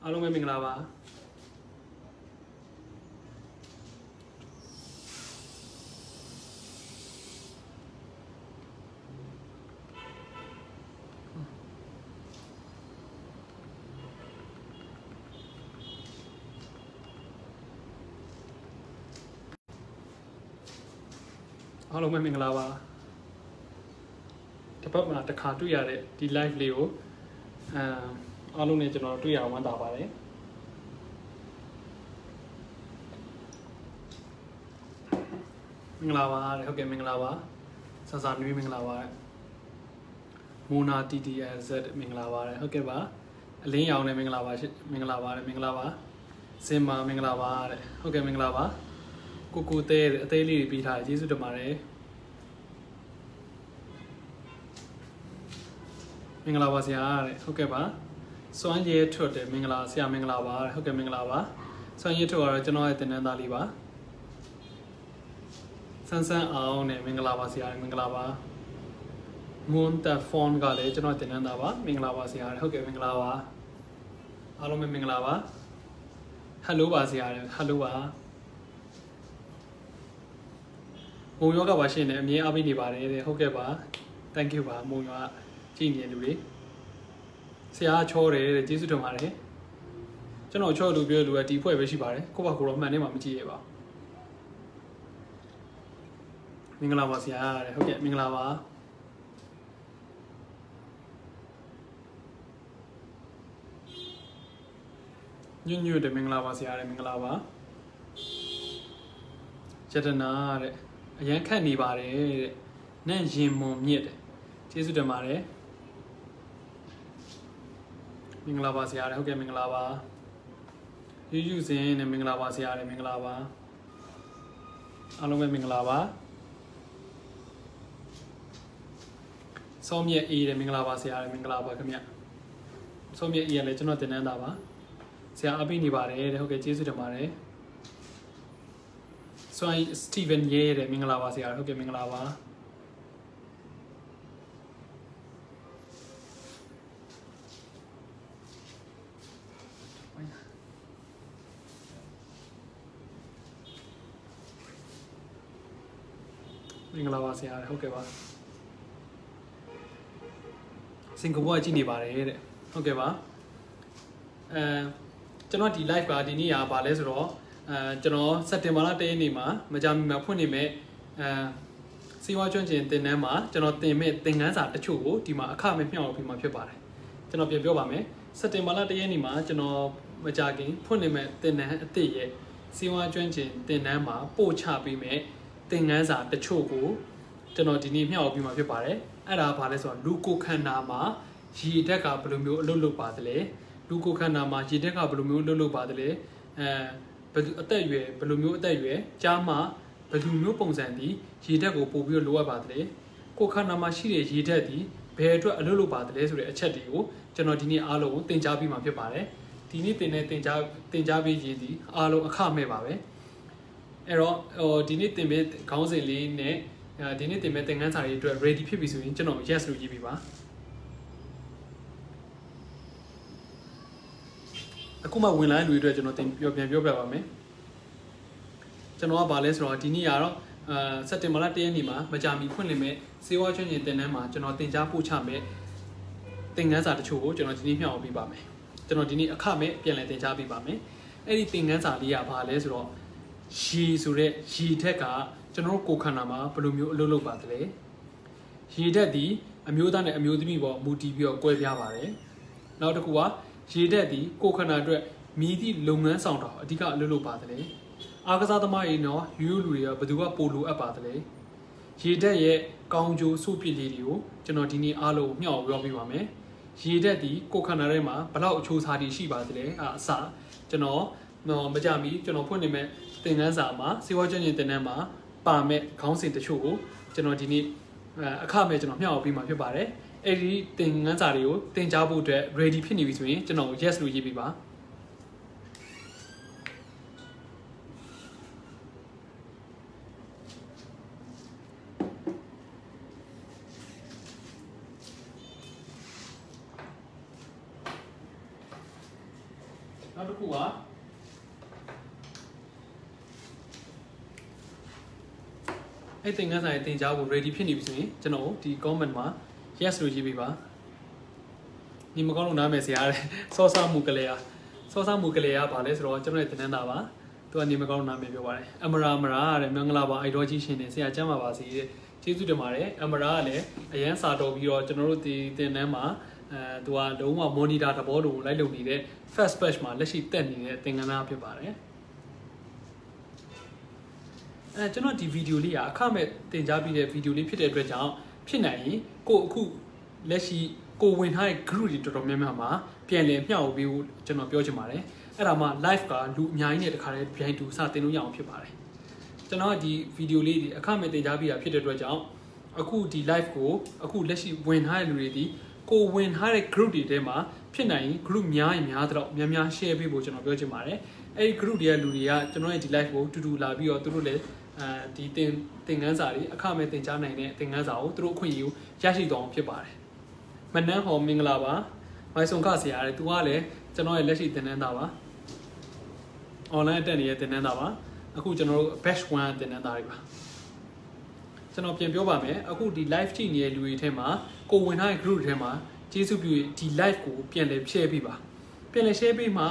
အားလုံးပဲမင်္ဂလာပါအားလုံးပဲမင်္ဂလာပါတစ်ပတ်မှာတစ်ခါတွေ့ရတဲ့ဒီ live လေးကိုအားလုံးနဲ့ကျွန်တော်တွေ့ရဝမ်းသာပါတယ်မင်္ဂလာပါဟုတ်ကဲ့မင်္ဂလာပါဆာဆာနွေးမင်္ဂလာပါမိုနာ TTLZ မင်္ဂလာပါတယ်ဟုတ်ကဲ့ပါအလင်းရောင်နဲ့မင်္ဂလာပါမင်္ဂလာပါတယ်မင်္ဂလာပါစင်မာမင်္ဂလာပါတဲ့ဟုတ်ကဲ့မင်္ဂလာပါကိုကိုတဲအသေးလေးပြီးထားတယ်ကျေးဇူးတင်ပါတယ်မင်္ဂလာပါဆရာတဲ့ဟုတ်ကဲ့ပါစွမ်းရဲထွတ်တယ်မင်္ဂလာဆရာမင်္ဂလာပါဟုတ်ကဲ့မင်္ဂလာပါစွမ်းရဲထွတ်ကတော့ကျွန်တော်ရဲ့တင်နန်းသားလေးပါဆန်းဆန်းအောင်နဲ့မင်္ဂလာပါဆရာမင်္ဂလာပါမွန်တာဖွန်ကလည်းကျွန်တော်တင်နန်းသားပါမင်္ဂလာပါဆရာဟုတ်ကဲ့မင်္ဂလာပါအားလုံးပဲမင်္ဂလာပါဟယ်လိုပါဆရာဟယ်လိုပါမုံရောကပါရှင်နဲ့အမြဲအားပေးနေပါတယ်တဲ့ဟုတ်ကဲ့ပါ thank you ပါမုံရောကြည့်နေလူတွေဆရာချောတယ်တဲ့ကျေးဇူးတင်ပါတယ်ကျွန်တော်ချောလူပြောလူကဒီဖွဲ့ပဲရှိပါတယ်ကိုယ့်ဘာကိုတော့မှန်နေမှမကြည့်ရပါမင်္ဂလာပါဆရာတဲ့ဟုတ်ကဲ့မင်္ဂလာပါညွတ်တယ်မင်္ဂလာပါဆရာတဲ့မင်္ဂလာပါကျတနာတဲ့အရန်ခတ်နေပါတယ်တဲ့နဲ့ရင်မွန်မြင့်တယ်ကျေးဇူးတင်ပါတယ်မင်္ဂလာပါဆရာတဲ့ဟုတ်ကဲ့မင်္ဂလာပါယူစင်းနဲ့မင်္ဂလာပါဆရာတဲ့မင်္ဂလာပါအားလုံးပဲမင်္ဂလာပါစောမြက်အေးတဲ့မင်္ဂလာပါဆရာတဲ့မင်္ဂလာပါခင်ဗျစောမြက်အေးကလည်းကျွန်တော်တင်နန်းတာပါဆရာအပိနေပါတယ်တဲ့ဟုတ်ကဲ့ကျေးဇူးတင်ပါတယ်ဆိုရင်စတီဗန်ရဲတဲ့မင်္ဂလာပါဆရာဟုတ်ကဲ့မင်္ဂလာပါမင်္ဂလာပါဆရာဟုတ်ကဲ့ပါစင်ကာပူကကြည့်နေပါတယ်တဲ့ဟုတ်ကဲ့ပါကျွန်တော်ဒီ live ကဒီနေ့ကဘာလဲဆိုတော့ကျွန်တော်စက်တင်ဘာလ1ရက်နေ့မှာမကြာမီမှာဖွင့်နေမဲ့စီးပွားကျွမ်းကျင်သင်တန်းမှာကျွန်တော်သင်မဲ့သင်ခန်းစာတချို့ကိုဒီမှာအခမဲ့မျှဝေပေးမှာဖြစ်ပါတယ်ကျွန်တော်ပြန်ပြောပါမယ်စက်တင်ဘာလ1ရက်နေ့မှာကျွန်တော်မကြာခင်ဖွင့်နေမဲ့သင်တန်းအသစ်ရဲ့စီးပွားကျွမ်းကျင်သင်တန်းမှာပို့ချပေးမဲ့သင်ခန်းစာတချို့ကိုကျွန်တော်ဒီနေ့မျှဝေပေးမှာဖြစ်ပါတယ်အဲ့ဒါဘာလဲဆိုတော့လူကိုခန္ဓာမှာရေဓာတ်ကဘယ်လိုမျိုးအလုပ်လုပ်ပါတယ်လဲလူကိုခန္ဓာမှာရေဓာတ်ကဘယ်လိုမျိုးအလုပ်လုပ်ပါတယ်လဲအသက်အရွယ်ဘယ်လိုမျိုးအသက်အရွယ်ကြားမှာဘယ်လိုမျိုးပုံစံဒီရေဓာတ်ကိုပို့ပြီးလိုအပ်ပါတယ်ကိုခန္ဓာမှာရှိတဲ့ရေဓာတ်ဒီဘယ်အတွက်အလုပ်လုပ်ပါတယ်ဆိုတဲ့အချက်တွေကိုကျွန်တော်ဒီနေ့အားလုံးသင်ကြားပေးမှာဖြစ်ပါတယ်ဒီနေ့သင်ကြားပေးခြင်းဒီအားလုံးအခမဲ့ပါပဲအဲ့တော့ဒီနေ့သင်ပေးခေါင်းစဉ်လေးနဲ့ဒီနေ့သင်ပေးသင်ခန်းစာတွေအတွက် ready ဖြစ်ပြီဆိုရင်ကျွန်တော် yes လို့ရေးပြပါအခုမှဝင်လာတဲ့လူတွေအတွက်ကျွန်တော်ပြန်ပြောပြပါမယ်ကျွန်တော်ကဗာလဲဆိုတော့ဒီနေ့ကတော့စက်တင်ဘာလ1ရက်နေ့မှာမကြာမီဖွင့်လှစ်မဲ့စေဝါကျွမ်းကျင်သင်တန်းမှာကျွန်တော်သင်ကြားပို့ချမဲ့သင်ခန်းစာတချို့ကိုကျွန်တော်ဒီနေ့မျှဝေပေးပါမယ်ကျွန်တော်ဒီနေ့အခမဲ့ပြန်လည်သင်ကြားပေးပါမယ်အဲ့ဒီသင်ခန်းစာလေးကဗာလဲဆိုတော့ရေဆိုတဲ့ရေဓာတ်ကကျွန်တော်တို့ကိုယ်ခန္ဓာမှာဘယ်လိုမျိုးအလုပ်လုပ်ပါသလဲရေဓာတ်ဒီအမျိုးသားနဲ့အမျိုးသမီးပေါ်မူတည်ပြီးတော့ကွဲပြားပါတယ်နောက်တစ်ခုကရေဓာတ်ဒီကိုယ်ခန္ဓာအတွက်မြည်သည့်လုပ်ငန်းဆောင်တာအဓိကအလုပ်လုပ်ပါသလဲအားကစားသမားတွေနော်ရိုးလူတွေကဘယ်သူကပိုလိုအပ်ပါသလဲရေဓာတ်ရဲ့ကောင်းကျိုးဆိုးပြစ်လေးတွေကိုကျွန်တော်ဒီနေ့အားလုံးမျှော်ပြောပြပါမယ်ရေဓာတ်ဒီကိုယ်ခန္ဓာထဲမှာဘလောက်အချိုးစားတွေရှိပါသလဲအစကျွန်တော်မကြမီကျွန်တော်ဖွင့်နေမဲ့သင်ခန်းစာမှာစေဝါကျွမ်းကျင်သင်တန်းမှာပါမဲ့ခေါင်းစဉ်တချို့ကိုကျွန်တော်ဒီနေ့အခမဲ့ကျွန်တော်မျှဝေပေးမှာဖြစ်ပါတယ်အဲ့ဒီသင်ခန်းစာတွေကိုသင်ကြားဖို့အတွက် ready ဖြစ်နေပြီဆိုရင်ကျွန်တော် yes လို့ရေးပေးပါ နောက်တစ်ခုကအဲ့သင်ခန်းစာရဲ့သင်ကြားဖို့ ready ဖြစ်နေပြီဆိုရင်ကျွန်တော်ဒီ comment မှာ yes လို့ရေးပေးပါညီမကောင်းလို့နားမယ်ဆရာတဲ့စောစမှုကလေးအားစောစမှုကလေးအားပါလဲဆိုတော့ကျွန်တော်ရဲ့သင်တန်းသားပါသူကနေမကောင်းနားမယ်ပြောပါတယ်အမရာတဲ့မင်္ဂလာပါအိုက်တော်ကြီးရှင်နေဆရာကျမ်းပါပါစေတဲ့ကျေးဇူးတင်ပါတယ်အမရာကလည်းအရန်စာတော်ပြီးတော့ကျွန်တော်တို့ဒီသင်တန်းမှာသူကလုံးဝ monitor သဘောတူလိုက်လုပ်နေတဲ့ first batch မှာလက်ရှိတက်နေတဲ့သင်ခန်းသားဖြစ်ပါတယ်ကျွန်တော်ဒီဗီဒီယိုလေးကအခမဲ့တင်ကြားပြီးတဲ့ဗီဒီယိုလေးဖြစ်တဲ့အတွက်ကြောင့်ဖြစ်နိုင်ရင်ကိုအခုလက်ရှိကိုဝင်ထားတဲ့ group တွေတော်တော်များများမှာပြန်လည်မျှဝေပေးဖို့ကျွန်တော်ပြောချင်ပါတယ်အဲ့ဒါမှ live ကလူအများကြီးနဲ့တခါတည်းပြိုင်တူစတင်လို့ရအောင်ဖြစ်ပါတယ်ကျွန်တော်ဒီဗီဒီယိုလေးဒီအခမဲ့တင်ကြားပြီးတာဖြစ်တဲ့အတွက်ကြောင့်အခုဒီ live ကိုအခုလက်ရှိဝင်ထားတဲ့လူတွေဒီကိုဝင်ထားတဲ့ group တွေထဲမှာဖြစ်နိုင်ရင် group များရင်များတော့များ share ပေးဖို့ကျွန်တော်ပြောချင်ပါတယ်အဲ့ဒီ group တွေကလူတွေကကျွန်တော်ရဲ့ဒီ live ကိုတူတူလာပြီးတော့သူတို့လည်းဒီသင်ခန်းစာတွေအခမဲ့သင်ကြားနိုင်တဲ့သင်ခန်းစာကိုသူတို့အခွင့်အရေးကိုရရှိသွားအောင်ဖြစ်ပါတယ်မနန်းဟောမင်္ဂလာပါမိုင်ဆုံခဆရာတဲ့သူကလည်းကျွန်တော်ရဲ့လက်ရှိသင်တန်းသားပါ online တက်နေတဲ့သင်တန်းသားပါအခုကျွန်တော်တို့ batch 1သင်တန်းသားတွေပါကျွန်တော်ပြန်ပြောပါမယ်အခုဒီ live ကြည့်နေတဲ့လူတွေထဲမှာကိုဝင်ထားတဲ့ group ထဲမှာကျေးဇူးပြုဒီ live ကိုပြန်လည် share ပေးပါပြန်လည် share ပေးမ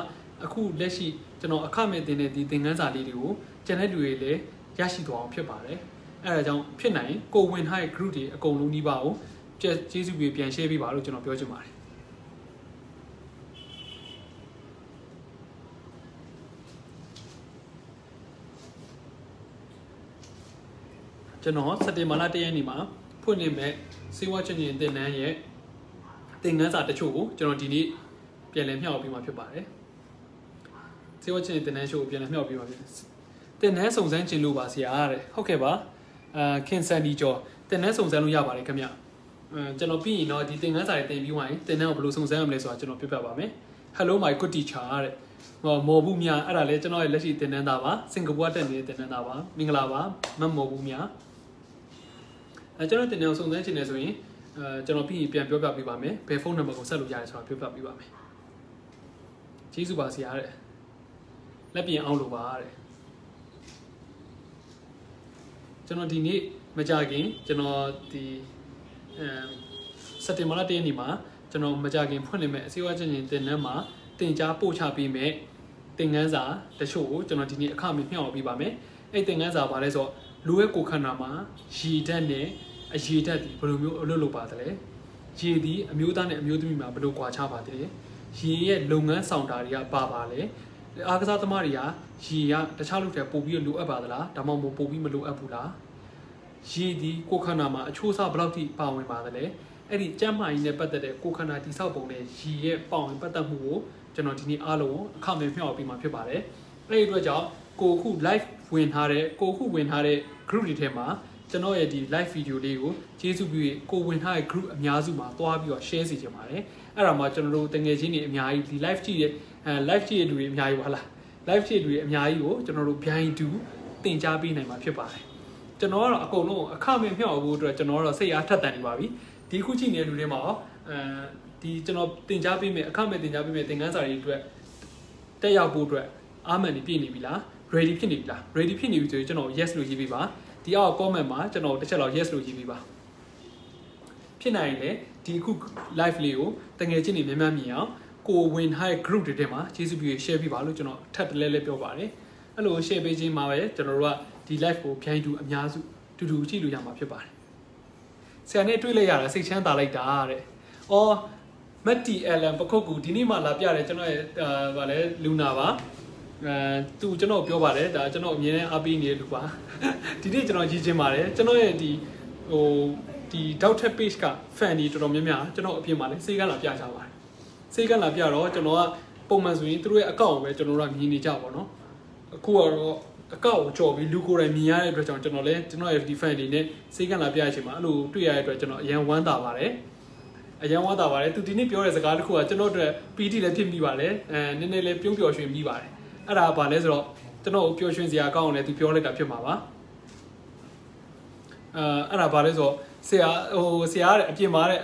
ှအခုလက်ရှိကျွန်တော်အခမဲ့သင်တဲ့ဒီသင်ခန်းစာလေးတွေကိုကျန်တဲ့လူတွေလည်းရရှိသွားအောင်ဖြစ်ပါတယ်အဲဒါကြောင့်ဖြစ်နိုင်ကိုဝင်ထားတဲ့ group တွေအကုန်လုံးဒီပါကိုကျေးဇူးပြုပြန် share ပေးပါလို့ကျွန်တော်ပြောချင်ပါတယ်ကျွန်တော်စက်တင်ဘာလ 1 ရက်နေ့မှာဖွင့်နေမဲ့စေဝါချင်းချင်းသင်တန်းရဲ့သင်ခန်းစာတချို့ကိုကျွန်တော်ဒီနေ့ပြန်လည်မျှဝေပေးမှာဖြစ်ပါတယ်စေဝါချင်းသင်တန်းရှို့ကိုပြန်လည်မျှဝေပေးမှာဖြစ်သင်တန်းစုံစမ်းခြင်းလို့ပါဆရာတဲ့ဟုတ်ကဲ့ပါခင်ဆန်ဒီကျော်သင်တန်းစုံစမ်းလို့ရပါတယ်ခင်ဗျကျွန်တော်ပြီးရင်တော့ဒီသင်ခန်းစာတွေသင်ပြီးသွားရင်သင်တန်းကိုဘယ်လိုစုံစမ်းရမလဲဆိုတာကျွန်တော်ပြပြပါမယ် Hello my good teacher တဲ့မော်ဘူးများအဲ့ဒါလည်းကျွန်တော်ရဲ့လက်ရှိသင်တန်းသားပါစင်ကာပူတက်နေတဲ့သင်တန်းသားပါမင်္ဂလာပါမမော်ဘူးများကျွန်တော်တင်နေအောင်စုံစမ်းချင်တယ်ဆိုရင်ကျွန်တော်ပြီးရင်ပြန်ပြောပြပေးပါမယ်ဘယ်ဖုန်းနံပါတ်ကိုဆက်လို့ရတယ်ဆိုတာပြောပြပေးပါမယ်ကျေးဇူးပါဆရာတဲ့လက်ပြင်အောင်လို့ပါတဲ့ကျွန်တော်ဒီနေ့မကြခင်ကျွန်တော်ဒီစက်တင်ဘာလ 1 ရက်နေ့မှာကျွန်တော်မကြခင်ဖွင့်နေမဲ့အစည်းအဝေးချင်းတင်တန်းမှာတင်ကြားပို့ချပေးမဲ့သင်ခန်းစာတချို့ကိုကျွန်တော်ဒီနေ့အခမဲ့မျှဝေပေးပါမယ်အဲ့သင်ခန်းစာဘာလဲဆိုတော့လူရဲ့ကိုယ်ခန္ဓာမှာရေဓာတ်နဲ့အရေဓာတ်ဒီဘယ်လိုမျိုးအလုပ်လုပ်ပါသလဲရေဒီအမျိုးသားနဲ့အမျိုးသမီးမှာဘယ်လိုကွာခြားပါသလဲရေရဲ့လုပ်ငန်းဆောင်တာတွေကပါလဲအားကစားသမားတွေကရေကတခြားလူတွေပို့ပြီးလိုအပ်ပါသလားဒါမှမဟုတ်ပို့ပြီးမလိုအပ်ဘူးလားရေဒီကိုယ်ခန္ဓာမှာအချိုးအစားဘယ်လောက်ထိပါဝင်ပါသလဲအဲ့ဒီကျန်းမာရေးနဲ့ပတ်သက်တဲ့ကိုယ်ခန္ဓာတိဆောက်ပုံနဲ့ရေရဲ့ပါဝင်ပတ်သက်မှုကိုကျွန်တော်ဒီနေ့အားလုံးအခမဲ့မျှဝေပေးမှာဖြစ်ပါတယ်အဲ့ဒီအတွက်ကြောင့်ကိုခု live ဝင်ထားတဲ့ group တွေထဲမှာကျွန်တော်ရဲ့ဒီ live video လေးကိုကျေးဇူးပြုကိုဝင်ထားတဲ့ group အများစုမှာတွားပြီးတော့ share စီချင်ပါတယ်အဲ့ဒါမှကျွန်တော်တို့တငယ်ချင်းတွေအများကြီးဒီ live ကြည့်တဲ့live ကြည့်တဲ့လူတွေအများကြီးပါလား live ကြည့်တဲ့လူတွေအများကြီးကိုကျွန်တော်တို့ behind to သင်ကြားပေးနိုင်မှာဖြစ်ပါတယ်ကျွန်တော်ကတော့အကုန်လုံးအခမဲ့မျှဝေဖို့အတွက်ကျွန်တော်ကတော့စိတ်အားထက်သန်နေပါပြီဒီခုကြည့်နေတဲ့လူတွေမှာရောဒီကျွန်တော်သင်ကြားပေးမယ်အခမဲ့သင်ကြားပေးမယ်သင်ခန်းစာတွေအတွက်တက်ရောက်ဖို့အတွက်အားမှန်နေပြည့်နေပြီလား ready ဖြစ်နေပြီလား ready ဖြစ်နေပြီဆိုရင်ကျွန်တော် yes လို့ရေးပေးပါဒီအောက် comment မှာကျွန်တော်တစ်ချက်လောက် yes လို့ရေးပေးပါဖြစ်နိုင်လေဒီအခု live လေးကိုတငယ်ချင်းတွေများများမြင်အောင်ကိုဝင်ထားတဲ့ group တွေထဲမှာကျေးဇူးပြု share ပေးပါလို့ကျွန်တော်ထပ်တလဲလဲပြောပါတယ်အဲ့လို share ပေးခြင်းမှာပဲကျွန်တော်တို့ကဒီ live ကိုပြန်တူအများစုတူတူကြည့်လို့ရမှာဖြစ်ပါတယ်ဆရာနဲ့တွေ့လိုက်ရတာစိတ်ချမ်းသာလိုက်တာတဲ့အော်မက်တီအယ်လန်ပခုတ်ကူဒီနေ့မှလာပြတယ်ကျွန်တော်ရဲ့ဗာလဲလူနာပါသူကျွန်တော်ပြောပါတယ်ဒါကျွန်တော်အမြင်နဲ့အားပေးနေတဲ့လူပါဒီနေ့ကျွန်တော်ရည်ချင်းပါတယ်ကျွန်တော်ရဲ့ဒီ doctor page က fan တွေတော်တော်များများကျွန်တော်အပြင်မှာလဲစေကန်းလာပြကြပါတယ်စေကန်းလာပြတော့ကျွန်တော်ကပုံမှန်ဆိုရင်သူတို့ရဲ့အကောင့်ကိုပဲကျွန်တော်တို့ကမြင်နေကြပါတော့အခုကတော့အကောင့်ကိုကြော်ပြီးလူကိုယ်တိုင်မြင်ရတဲ့အတွက်ကြောင့်ကျွန်တော်ရဲ့ဒီ fan တွေနဲ့စေကန်းလာပြရချိန်မှာအဲ့လိုတွေ့ရတဲ့အတွက်ကျွန်တော်အရန်ဝမ်းသာပါတယ်အရန်ဝမ်းသာပါတယ်သူဒီနေ့ပြောတဲ့စကားတစ်ခုကကျွန်တော်တို့ပီတိလည်းဖြစ်မိပါတယ်နည်းနည်းလေးပြုံးပျော်ရွှင်မိပါတယ်အဲ့ဒါဘာလဲဆိုတော့ကျွန်တော်ပျော်ရွှင်စရာအကောင့်ကိုလည်းသူပြောလိုက်တာဖြစ်မှာပါအဲ့ဒါဘာလဲဆိုတော့ဆရာတဲ့အပြင်မှာတဲ့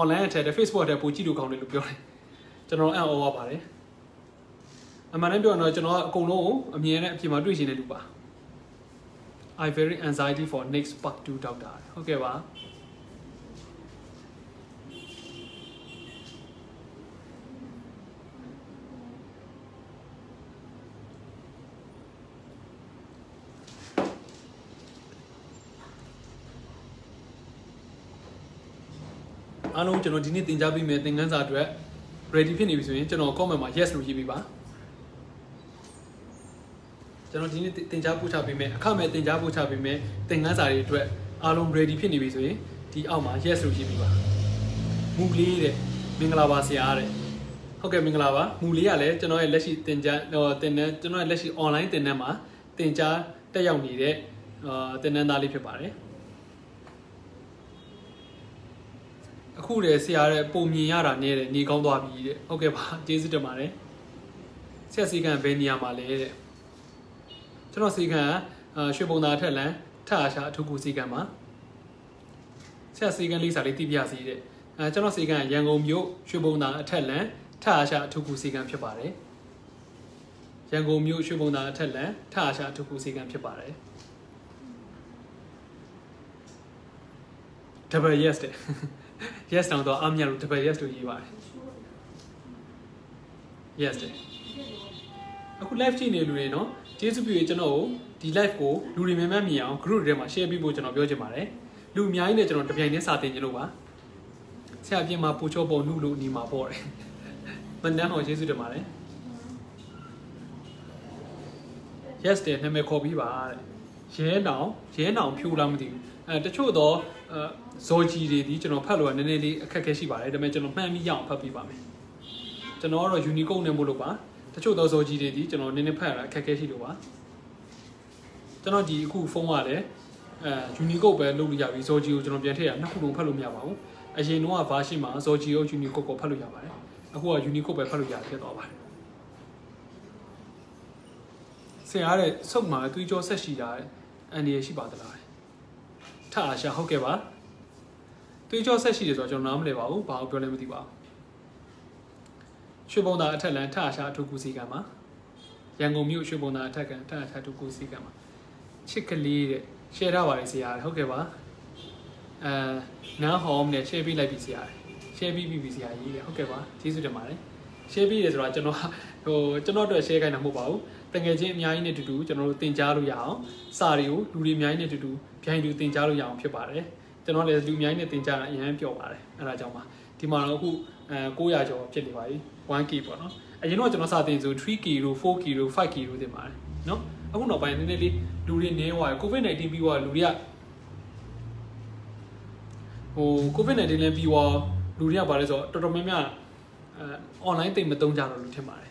online အထက်တဲ့ Facebook အထက်ပို့ကြည့်လို့ကောင်းတယ်လို့ပြောတယ် ကျွန်တော်အံ့ဩရပါတယ်အမှန်တမ်းပြောရင်တော့ကျွန်တော်အကုန်လုံးအမြင်နဲ့အပြင်မှာတွေ့ရှင်တဲ့လူပါ I very anxiety for next part 2 doctor ဟုတ်ကဲ့ပါအားလုံးကျွန်တော်ဒီနေ့သင်ကြားပေးမယ်သင်ခန်းစာအတွက် ready ဖြစ်နေပြီဆိုရင်ကျွန်တော် comment မှာ yes လို့ရေးပေးပါကျွန်တော်ဒီနေ့သင်ကြားပို့ချပေးမယ်အခမဲ့သင်ကြားပို့ချပေးမယ်သင်ခန်းစာတွေအတွက်အားလုံး ready ဖြစ်နေပြီဆိုရင်ဒီအောက်မှာ yes လို့ရေးပေးပါမူလေးတဲ့မင်္ဂလာပါဆရာတဲ့ဟုတ်ကဲ့မင်္ဂလာပါမူလေးကလည်းကျွန်တော်ရဲ့လက်ရှိသင်ကြားသင်တန်းကျွန်တော်ရဲ့လက်ရှိ online သင်တန်းမှာသင်ကြားတက်ရောက်နေတဲ့သင်တန်းသားလေးဖြစ်ပါတယ်အခုတည်းဆရာရဲ့ပုံမြင်ရတာနဲ့တဲ့နေကောင်းသွားပြီတဲ့ဟုတ်ကဲ့ပါကျေးဇူးတင်ပါတယ်ဆရာစီကံဘယ်နေရာမှာလဲတဲ့ကျွန်တော်စီကံရွှေဘုံသာထက်လန်ထအားရှာအထူးကူစီကံမှာဆရာစီကံလေးစာလေးတည်ပြစီတဲ့ကျွန်တော်စီကံရန်ကုန်မြို့ရွှေဘုံသာအထက်လန်ထအားရှာအထူးကူစီကံဖြစ်ပါတယ်ရန်ကုန်မြို့ရွှေဘုံသာအထက်လန်ထအားရှာအထူးကူစီကံဖြစ်ပါတယ်double yes တဲ့yes တောင်တော့အမြတ်လို့ double yes လို့ရေးပါတယ် yes တဲ့အခု live ကြည့်နေလူတွေနော်ကျေးဇူးပြုရကျွန်တော်ကိုဒီ live ကိုလူတွေများများမြင်အောင် group တွေထဲမှာ share ပေးဖို့ကျွန်တော်ပြောချင်ပါတယ်လူအများကြီးနဲ့ကျွန်တော်တပြိုင်တည်းစာသင်ကြလို့ပါဆရာပြင်မှာပူချောပေါ်နှုလို့အနီမှာပေါ့တယ်မနက်ဟောကျေးဇူးတင်ပါတယ် yes တဲ့နာမည်ခေါ်ပြီးပါတဲ့ရဲနောင်ဖြူလားမသိဘူးတချို့တော့ဇော်ကြီးတွေဒီကျွန်တော်ဖတ်လို့နည်းနည်းလေးအခက်အခဲရှိပါတယ်ဒါပေမဲ့ကျွန်တော်မှန်ပြီးရအောင်ဖတ်ပြပါမယ်ကျွန်တော်ကတော့ Unicode နဲ့မို့လို့ပါတချို့သောဇော်ကြီးတွေဒီကျွန်တော်နည်းနည်းဖတ်ရတာအခက်အခဲရှိလို့ပါကျွန်တော်ဒီအခုဖုန်းကလည်းUnicode ပဲလုပ်လို့ရပြီဇော်ကြီးကိုကျွန်တော်ပြန်ထည့်ရနှစ်ခုလုံးဖတ်လို့မရပါဘူးအရင်တော့ version မှာဇော်ကြီးရော Unicode ကိုဖတ်လို့ရပါတယ်အခုက Unicode ပဲဖတ်လို့ရဖြစ်သွားပါတယ်ဆရာတဲ့စုပ်မှာသွေးကြောဆက်ရှိတာအန်ဒီရရှိပါသလားထအားရှာဟုတ်ကဲ့ပါသွေးကြောဆက်ရှိတယ်ဆိုတော့ကျွန်တော်နားမလည်ပါဘူးဘာလို့ပြောလဲမသိပါဘူးရွှေဘုံသာအထက်လန်ထအားရှာအထူးကူစီကံမှာရန်ကုန်မြို့ရွှေဘုံသာအထက်ကံထအားရှာအထူးကူစီကံမှာချစ်ကလေးတဲ့ share ထားပါလေဆရာဟုတ်ကဲ့ပါနားဟောင်းနဲ့ share ပေးလိုက်ပြီဆရာ share ပြီးပြီဆရာရေးတယ်ဟုတ်ကဲ့ပါကျေးဇူးတင်ပါတယ် share ပြီးတယ်ဆိုတော့ကျွန်တော်အတွက် share ခိုင်းတာမဟုတ်ပါဘူးတကယ်ချင်းအများကြီးနဲ့တူတူကျွန်တော်တို့သင်ကြားလို့ရအောင်စာတွေကိုလူတွေအများကြီးနဲ့တူတူပြိုင်တူသင်ကြားလို့ရအောင်ဖြစ်ပါတယ်ကျွန်တော်လည်းလူအများကြီးနဲ့သင်ကြားတာအရင်ပြောပါတယ်အဲ့ဒါကြောင့်ပါဒီမှာတော့အခု900ကျော်ဖြစ်နေပါပြီ 1k ပေါ့နော်အရင်တော့ကျွန်တော်စာသင်ဆို 3k လို့ 4k လို့ 5k လို့သင်ပါတယ်နော်အခုနောက်ပိုင်းနည်းနည်းလေးလူတွေနည်းသွားတယ် COVID-19 ပြီးသွားလူတွေကCOVID-19 လည်းပြီးသွားလူတွေကဘာလဲဆိုတော့တော်တော်များများonline သိမသုံးကြတော့လို့ထင်ပါတယ်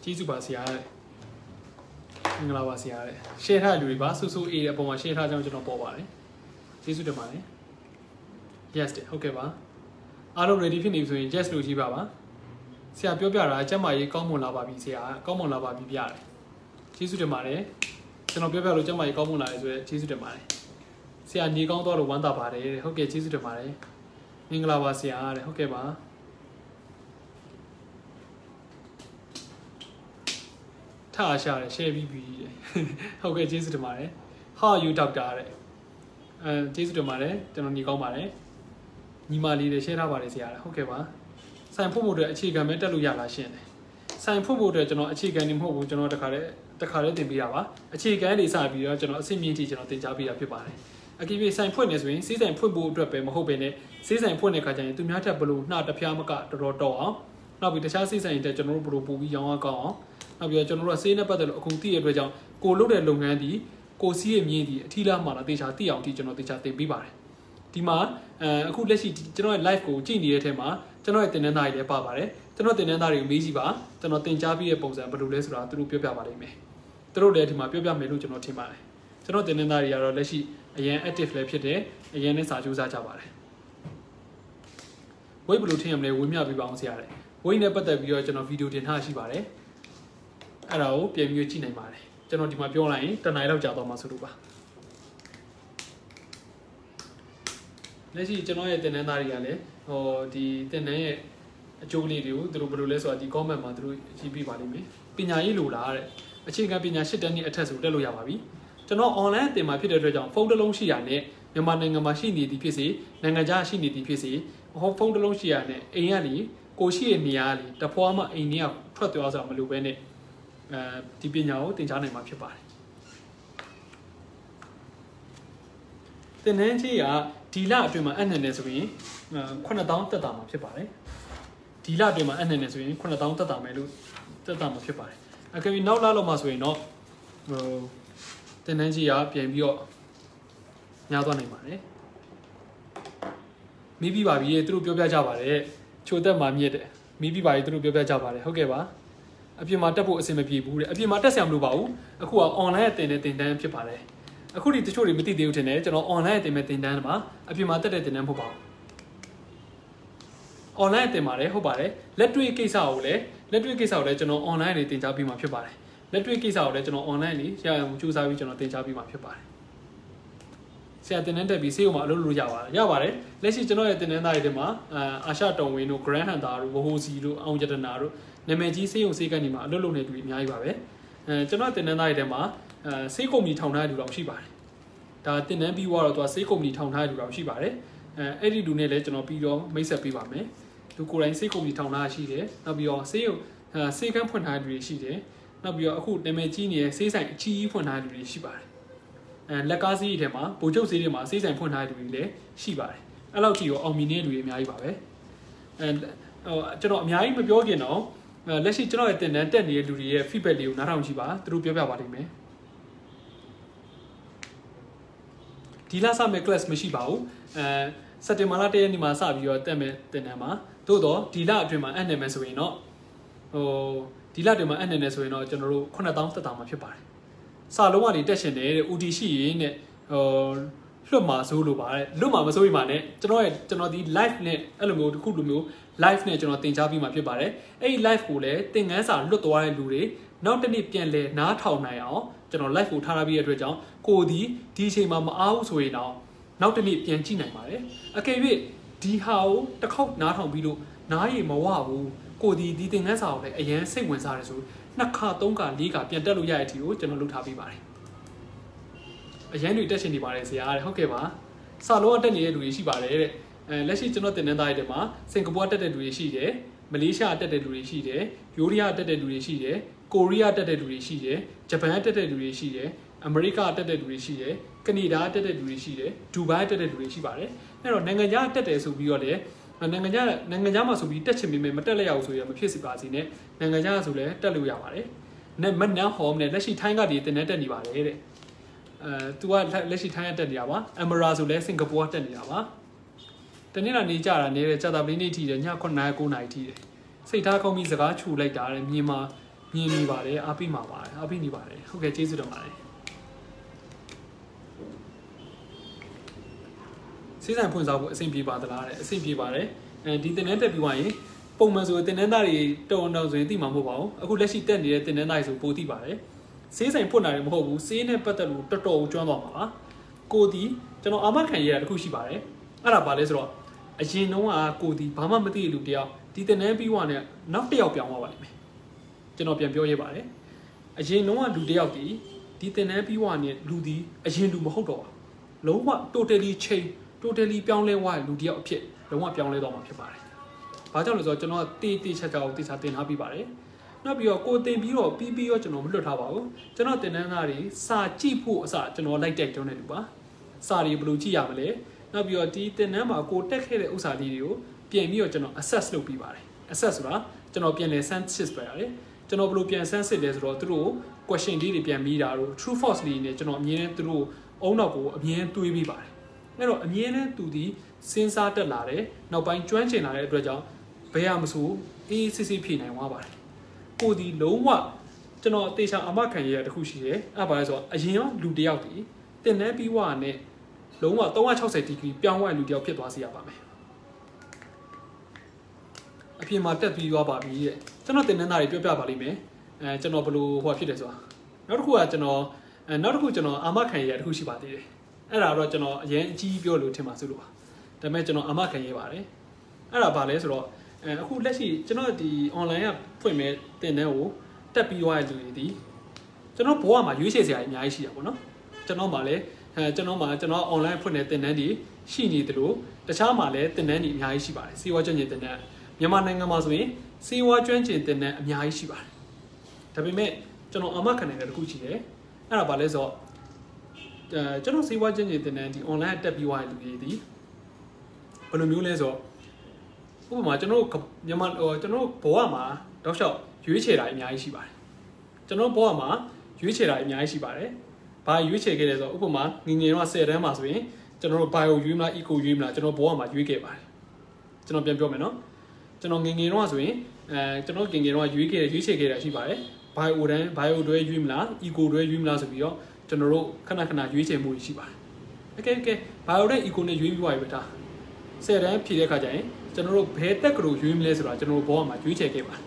ကျေးဇူးပါဆရာတဲ့မင်္ဂလာပါဆရာတဲ့ share ထားလူတွေပါဆူဆူအေးတဲ့အပေါ်မှာ share ထားကြောင်းကျွန်တော်ပေါ်ပါတယ်ကျေးဇူးတင်ပါတယ် yes တဲ့ဟုတ်ကဲ့ပါအားလုံး ready ဖြစ်နေပြီဆိုရင် yes လို့ကြီးပါပါဆရာပြောပြတာကျက်မာရေးကောင်းမွန်လာပါပြီဆရာကောင်းမွန်လာပါပြီပြတယ်ကျေးဇူးတင်ပါတယ်ကျွန်တော်ပြောပြလို့ကျက်မာရေးကောင်းမွန်လာတယ်ဆိုတော့ကျေးဇူးတင်ပါတယ်ဆရာနေကောင်းသွားလို့ဝမ်းသာပါတယ်တဲ့ဟုတ်ကဲ့ကျေးဇူးတင်ပါတယ်မင်္ဂလာပါဆရာတဲ့ဟုတ်ကဲ့ပါထအားရှာတယ် share ပြီးပြီဟုတ်ကဲ့ကျေးဇူးတင်ပါတယ် how are you doctor တဲ့ကျေးဇူးတင်ပါတယ်ကျွန်တော်ညီကောင်းပါတယ်ညီမလေးတွေ share ထားပါတယ်ဆရာဟုတ်ကဲ့ပါဆိုင်ဖို့အတွက်အခြေခံပဲတက်လို့ရလားရှင်းတယ်ဆိုင်ဖို့အတွက်ကျွန်တော်အခြေခံနေမဟုတ်ဘူးကျွန်တော်တခါတည်းတင်ပေးတာပါအခြေခံတွေစပြီးတော့ကျွန်တော်အဆင့်မြင့်ထိကျွန်တော်သင်ကြားပေးတာဖြစ်ပါတယ်အကြည့်ပြီးဆိုင်ဖွင့်နေဆိုရင်စီးဆိုင်ဖွင့်ဖို့အတွက်ပဲမဟုတ်ဘဲနဲ့စီးဆိုင်ဖွင့်တဲ့ခါကျရင်သူများထက်ဘလို့နှာတပြားမကတော်တော်အောင်နောက်ပြီးတခြားစီးဆိုင်တွေကျွန်တော်တို့ဘလို့ပို့ပြီးရောင်းအောင်ကောင်းအောင်နောက်ပြီးတော့ကျွန်တော်တို့ဆေးနဲ့ပတ်သက်လို့အခုသိရတဲ့အတွက်ကြောင့်ကိုလုပ်တဲ့လုပ်ငန်းဒီကိုစီးရဲ့မြင့်ဒီအထီးလားမှာလားတေချာသိအောင်ဒီကျွန်တော်တေချာသင်ပေးပါတယ်ဒီမှာအခုလက်ရှိကျွန်တော်ရဲ့ live ကိုကြည့်နေတဲ့အထက်မှာကျွန်တော်ရဲ့သင်တန်းသားတွေလည်းပါပါတယ်ကျွန်တော်သင်တန်းသားတွေကိုမေးကြည့်ပါကျွန်တော်သင်ကြားပြီးတဲ့ပုံစံဘယ်လိုလဲဆိုတာသူတို့ပြောပြပါလိမ့်မယ်သူတို့လည်းဒီမှာပြောပြမယ်လို့ကျွန်တော်ထင်ပါတယ်ကျွန်တော်သင်တန်းသားတွေကတော့လက်ရှိအရင် active လည်းဖြစ်တယ်အရင်နဲ့စာကြိုးစားကြပါတယ်ဝိတ်ဘယ်လိုထင်ရမလဲဝေမျှပေးပါအောင်ဆရာတဲ့ဝိတ်နဲ့ပတ်သက်ပြီးတော့ကျွန်တော်ဗီဒီယိုတင်ထားရှိပါတယ်အဲ့ဒါကိုပြန်ပြီးကြည့်နိုင်ပါတယ် ကျွန်တော်ဒီမှာပြောလိုက်ရင်တနင်္လာလောက်ကြာတော့မှာဆိုလို့ပါလက်ရှိကျွန်တော်ရဲ့တင်နန်းသားတွေကလည်းဟိုဒီတင်နန်းရဲ့အကျိုးလေးတွေကိုသူတို့ဘယ်လိုလဲဆိုတာဒီ comment မှာသူတို့ရေးပြပါလိမ့်မယ်ပညာရေးလိုလားတဲ့အခြေခံပညာ8တန်းအထက်ဆိုတက်လို့ရပါပြီကျွန်တော် online တင်မှာဖြစ်တဲ့အတွက်ကြောင့်ဖုန်းတစ်လုံးရှိရနဲ့မြန်မာနိုင်ငံမှာရှိနေသည်ဖြစ်စေနိုင်ငံခြားရှိနေသည်ဖြစ်စေဖုန်းတစ်လုံးရှိရနဲ့အိမ်ကနေကိုရှိရဲ့နေရာလေတဖွာမှအိမ်ကြီးကထွက်သွားဆိုတာမလိုပဲနဲ့ဒီပညာကိုသင်ကြားနိုင်မှာဖြစ်ပါတယ်သင်တန်းကြီးကဒီလအတွင်းမှာအနှံ့နေဆိုရင်9000တက်တာမှာဖြစ်ပါတယ်ဒီလအတွင်းမှာအနှံ့နေဆိုရင်9000တက်တာမယ်လို့တက်တာမှာဖြစ်ပါတယ်အကယ်၍နောက်လလောက်မှာဆိုရင်တော့ဟိုသင်တန်းကြီးကပြန်ပြီးတော့ညားသွားနိုင်ပါတယ်မိပြီးပါပြီသူတို့ပြောပြကြပါတယ်ချိုတက်မှာမြစ်တယ်မိပြီးပါပြီသူတို့ပြောပြကြပါတယ်ဟုတ်ကဲ့ပါအပြင်မှာတက်ဖို့အဆင်မပြေဘူးတဲ့အပြင်မှာတက်ဆရာမလို့ပါဘူးအခုက online တင်တဲ့သင်တန်းဖြစ်ပါတယ်အခုဒီတချို့တွေမသိသေးဘူးထင်တယ်ကျွန်တော် online တင်မဲ့သင်တန်းမှာအပြင်မှာတက်တဲ့သင်တန်းမဟုတ်ပါဘူး online တင်ပါတယ်ဟုတ်ပါတယ်လက်တွေ့ကိစ္စကိုလည်းကျွန်တော် online နေသင်ကြားပေးမှာဖြစ်ပါတယ်လက်တွေ့ကိစ္စကိုလည်းကျွန်တော် online နေရအောင်ကြိုးစားပြီးကျွန်တော်သင်ကြားပေးမှာဖြစ်ပါတယ်ဆရာတင်တန်းတက်ပြီးဆေးရုံမှာအလုပ်လုပ်ရပါတယ်လက်ရှိကျွန်တော်ရဲ့တင်တန်းသားတွေထဲမှာအာရှတုံဝင်းတို့ Grand Hunter တို့ ဝဟိုစီတို့အောင်ရတနာတို့နာမည်ကြီးဆေးရုံဆေးကန်တွေမှာအလုပ်လုပ်နေသူတွေအများကြီးပါပဲကျွန်တော်တင်တန်းသားတွေထဲမှာဆေးကုမ္ပဏီထောင်ထားတဲ့လူတော်ရှိပါတယ်ဒါတင်တန်းပြီးတော့သူကဆေးကုမ္ပဏီထောင်ထားတဲ့လူတော်ရှိပါတယ်အဲ့ဒီလူနဲ့လည်းကျွန်တော်ပြီးတော့မိတ်ဆက်ပေးပါမယ်သူကိုယ်တိုင်ဆေးကုမ္ပဏီထောင်ထားရှိတယ်နောက်ပြီးတော့ဆေးကန်းဖွင့်ထားတဲ့လူတွေရှိတယ်နောက်ပြီးတော့အခုနာမည်ကြီးနေတဲ့ဆေးဆိုင်အကြီးဖွင့်ထားတဲ့လူတွေရှိပါတယ်လက်ကားဆေးတွေထဲမှာဗိုလ်ချုပ်ဆေးတွေမှာဆေးဆိုင်ဖွင့်ထားတဲ့လူတွေလည်းရှိပါတယ်အဲ့လောက်ကြီးရောအောင်မြင်တဲ့လူတွေအများကြီးပါပဲကျွန်တော်အများကြီးမပြောခင်တော့လက်ရှိကျွန်တော်ရဲ့တင်တန်းတက်နေတဲ့လူတွေရဲ့ feedback လေးကိုနားထောင်ကြည့်ပါသူတို့ပြောပြပါလိမ့်မယ်ဒီလစမဲ့ class မရှိပါဘူးစက်တင်ဘာလ1ရက်နေ့မှာစပြီးတော့တက်မဲ့တင်တန်းမှာသို့တော့ဒီလအတွင်းမှာအနှံ့မယ်ဆိုရင်တော့ဒီလအတွင်းမှာအနှံ့နေဆိုရင်တော့ကျွန်တော်တို့9000တက်တာမှာဖြစ်ပါတယ်စာလုံးကနေတက်ရှင်တယ်တဲ့ UT ရှိရင်တဲ့လွတ်မှာစိုးလို့ပါတဲ့လွတ်မှာမစိုးရင်ပါနဲ့ကျွန်တော်ဒီ live နဲ့အဲ့လိုမျိုးတစ်ခုလိုမျိုး live နဲ့ကျွန်တော်တင်ကြားပြီးမှဖြစ်ပါတယ်အဲ့ဒီ live ကိုလည်းသင်ခန်းစာလွတ်သွားတဲ့လူတွေနောက်တစ်နေ့ပြန်လဲနားထောင်နိုင်အောင်ကျွန်တော် live ကိုထားရပြီးတဲ့အတွက်ကြောင့်ကိုဒီအချိန်မှာမအားဘူးဆိုရင်တော့နောက်တစ်နေ့ပြန်ကြည့်နိုင်ပါတယ်အကယ်၍ဒီဟာကိုတစ်ခေါက်နားထောင်ပြီးလို့နားရည်မဝဘူးကိုဒီသင်ခန်းစာကိုလည်းအရင်စိတ်ဝင်စားတယ်ဆို2ခါ3ခါ4ခါပြန်တက်လို့ရတဲ့အထိကိုကျွန်တော်လုပ်ထားပေးပါတယ်အရင်တွေတက်ရှင်နေပါတယ်ဆရာတဲ့ဟုတ်ကဲ့ပါစာလုံးတက်နေတဲ့လူတွေရှိပါတယ်တဲ့လက်ရှိကျွန်တော်တင်နန်းသားတွေမှာစင်ကာပူတက်တဲ့လူတွေရှိတယ်မလေးရှားတက်တဲ့လူတွေရှိတယ်ယိုးရီးယားတက်တဲ့လူတွေရှိတယ်ကိုရီးယားတက်တဲ့လူတွေရှိတယ်ဂျပန်တက်တဲ့လူတွေရှိတယ်အမေရိကတက်တဲ့လူတွေရှိတယ်ကနေဒါတက်တဲ့လူတွေရှိတယ်ဒူဘိုင်းတက်တဲ့လူတွေရှိပါတယ်အဲ့တော့နိုင်ငံခြားတက်တယ်ဆိုပြီးတော့လည်းနိုင်ငံခြားမှာဆိုပြီးတက်ချင်ပေမဲ့မတက်လိုက်ရဘူးဆိုရမဖြစ်စီပါစီနဲ့နိုင်ငံခြားဆိုလည်းတက်လို့ရပါတယ်မနန်းဟောမနဲ့လက်ရှိထိုင်းကဒီတင်တက်နေပါတယ်တဲ့သူကလက်ရှိထိုင်းတက်နေတာပါအမရာဆိုလည်းစင်ကာပူတက်နေတာပါတနေ့လာနေကြတာနေတဲ့ကြာတာပလင်းနေထိတယ်ည9နာရီ9နာရီထိတယ်စိတ်ထားကောင်းပြီးစကားချူလိုက်တာတဲ့မြင်နေပါတယ်အားပေးမှာပါတယ်အားပေးနေပါတယ်ဟုတ်ကဲ့ကျေးဇူးတင်ပါတယ်စေးဆိုင်ဖွင့်စားဖို့အဆင်ပြေပါသလားတဲ့အဆင်ပြေပါတယ်ဒီတင်နန်းတက်ပြီးသွားရင်ပုံမှန်ဆိုတင်နန်းသားတွေတုံဆိုရင်သိမှာမဟုတ်ပါဘူးအခုလက်ရှိတက်နေတဲ့တင်နန်းသားတွေဆိုပိုသိပါတယ်စေးဆိုင်ဖွင့်တာလည်းမဟုတ်ဘူးစေးနဲ့ပတ်သက်လို့တော်တော်ကျွမ်းသွားမှာပါကိုဒီကျွန်တော်အာမခံရတာတစ်ခုရှိပါတယ်အဲ့ဒါဘာလဲဆိုတော့အရင်တုန်းကကိုဒီဘာမှမသိတဲ့လူတယောက်ဒီတင်နန်းပြီးွားနဲ့နောက်တစ်ယောက်ပြောင်းသွားပါလိမ့်မယ်ကျွန်တော်ပြန်ပြောရပါတယ်အရင်တုန်းကလူတယောက်ဒီတင်နန်းပြီးွားနဲ့လူဒီအရင်လူမဟုတ်တော့ဘူးလုံးဝ totally change totally ပြောင်းလဲသွားတဲ့လူတယောက်အဖြစ်လုံးဝပြောင်းလဲသွားမှာဖြစ်ပါတယ်ဘာကြောင့်လဲဆိုတော့ကျွန်တော်တေးချက်ကြောင်တေးချတင်ထားပြီးပါတယ်နောက်ပြီးတော့ကိုတင်ပြီးတော့ပြီးတော့ကျွန်တော်မလွတ်ထားပါဘူးကျွန်တော်တင်တန်းသားတွေစာကြည့်ဖို့အစကျွန်တော်လိုက်တဲ့တုံးနေလူပါစာတွေဘယ်လိုကြည့်ရမလဲနောက်ပြီးတော့ဒီတင်တန်းမှာကိုတက်ခဲ့တဲ့ဥစ္စာလေးတွေကိုပြန်ပြီးတော့ကျွန်တော် assess လုပ်ပြီးပါတယ် assess ဆိုတာကျွန်တော်ပြန်လဲ synthesis ပဲရတယ်ကျွန်တော်ဘယ်လိုပြန် synthesis လဲဆိုတော့သူတို့ question လေးတွေပြန်ပြီးတာတို့ true false လေးနဲ့ကျွန်တော်အမြင်နဲ့သူတို့အုံနောက်ကိုအမြင်တွေးပြီးပါတယ်အဲ့တော့အမြင်နဲ့သူဒီစဉ်းစားတက်လာတယ်နောက်ပိုင်းကျွမ်းကျင်လာတဲ့အတွက်ကြောင့်ဘယ်ရမဆိုအေးစစ်စစ်ဖြေနိုင်သွားပါတယ်ကိုဒီလုံးဝကျွန်တော်တေချာအမခံရတဲ့တခုရှိတယ်အဲ့ဘာလဲဆိုတော့အရင်ရောလူတယောက်ဒီတင်နှန်းပြီးွားနဲ့လုံးဝ360 degree ပြောင်းသွားလူတယောက်ဖြစ်သွားစေရပါမယ်အပြင်မှာတက်ပြီးသွားပါပြီတဲ့ကျွန်တော်တင်နှန်းသားတွေပြောပြပါလိမ့်မယ်ကျွန်တော်ဘယ်လိုဟိုဖြစ်တယ်ဆိုတာ နောက်တစ်ခုကကျွန်တော်နောက်တစ်ခုကျွန်တော်အာမခံရတစ်ခုရှိပါသေးတယ်အဲ့ဒါတော့ကျွန်တော်အရင်အကြီးပြောလို့ထင်ပါစို့လို့ပါဒါပေမဲ့ကျွန်တော်အာမခံရပါတယ်အဲ့ဒါဘာလဲဆိုတော့အခုလက်ရှိကျွန်တော်ဒီ online ကဖွင့်မဲ့တင်တဲ့ကိုတက်ပြီးသွားတဲ့လူတွေဒီကျွန်တော်ဘဝမှာရွေးချယ်စရာအများကြီးရှိတာပေါ့နော်ကျွန်တော်မှလည်းကျွန်တော် online ဖွင့်တဲ့တင်တဲ့တွေရှိနေတယ်လို့တခြားမှာလည်းတင်တဲ့တွေအများကြီးရှိပါတယ်စီးပွားကျွမ်းကျင်တင်တဲ့မြန်မာနိုင်ငံမှာဆိုရင်စီးပွားကျွမ်းကျင်တင်တဲ့အများကြီးရှိပါတယ်ဒါပေမဲ့ကျွန်တော်အာမခံနိုင်တဲ့တစ်ခုရှိတယ်အဲ့ဒါဘာလဲဆိုတော့ကျွန်တော်စီးပွားကျွမ်းကျင်တင်တဲ့ဒီ online တက်ပြီးသွားတဲ့လူတွေဒီဘယ်လိုမျိုးလဲဆိုတော့ဥပမာကျွန်တော်မြန်မာကျွန်တော်ဘဝမှာတောက်လျှောက်ရွေးချယ်တာအများကြီးရှိပါတယ်ကျွန်တော်ဘဝမှာရွေးချယ်တာအများကြီးရှိပါတယ်ဘာရွေးချယ်ခဲ့လဲဆိုတော့ဥပမာငငယ်တော့10တန်းမှာဆိုရင်ကျွန်တော်တို့ bio ရွေးမလား eco ရွေးမလားကျွန်တော်ဘဝမှာရွေးခဲ့ပါတယ်ကျွန်တော်ပြန်ပြောမယ်နော်ကျွန်တော်ငငယ်တော့ဆိုရင်ကျွန်တော်ငငယ်တော့ရွေးချယ်ခဲ့တာရှိပါတယ် bio တန်း bio တွဲရွေးမလား eco တွဲရွေးမလားဆိုပြီးတော့ကျွန်တော်တို့ခဏရွေးချယ်မှုရှိပါတယ် okay bio နဲ့ eco နဲ့ရွေးပြီးသွားပြီပဲဒါ10တန်းဖြည့်တဲ့ခါကျရင်ကျွန်တော်တို့ဘယ်တက်ကလေးရွေးမလဲဆိုတာကျွန်တော်တို့ဘဝမှာရွေးချယ်ခဲ့ပါတယ်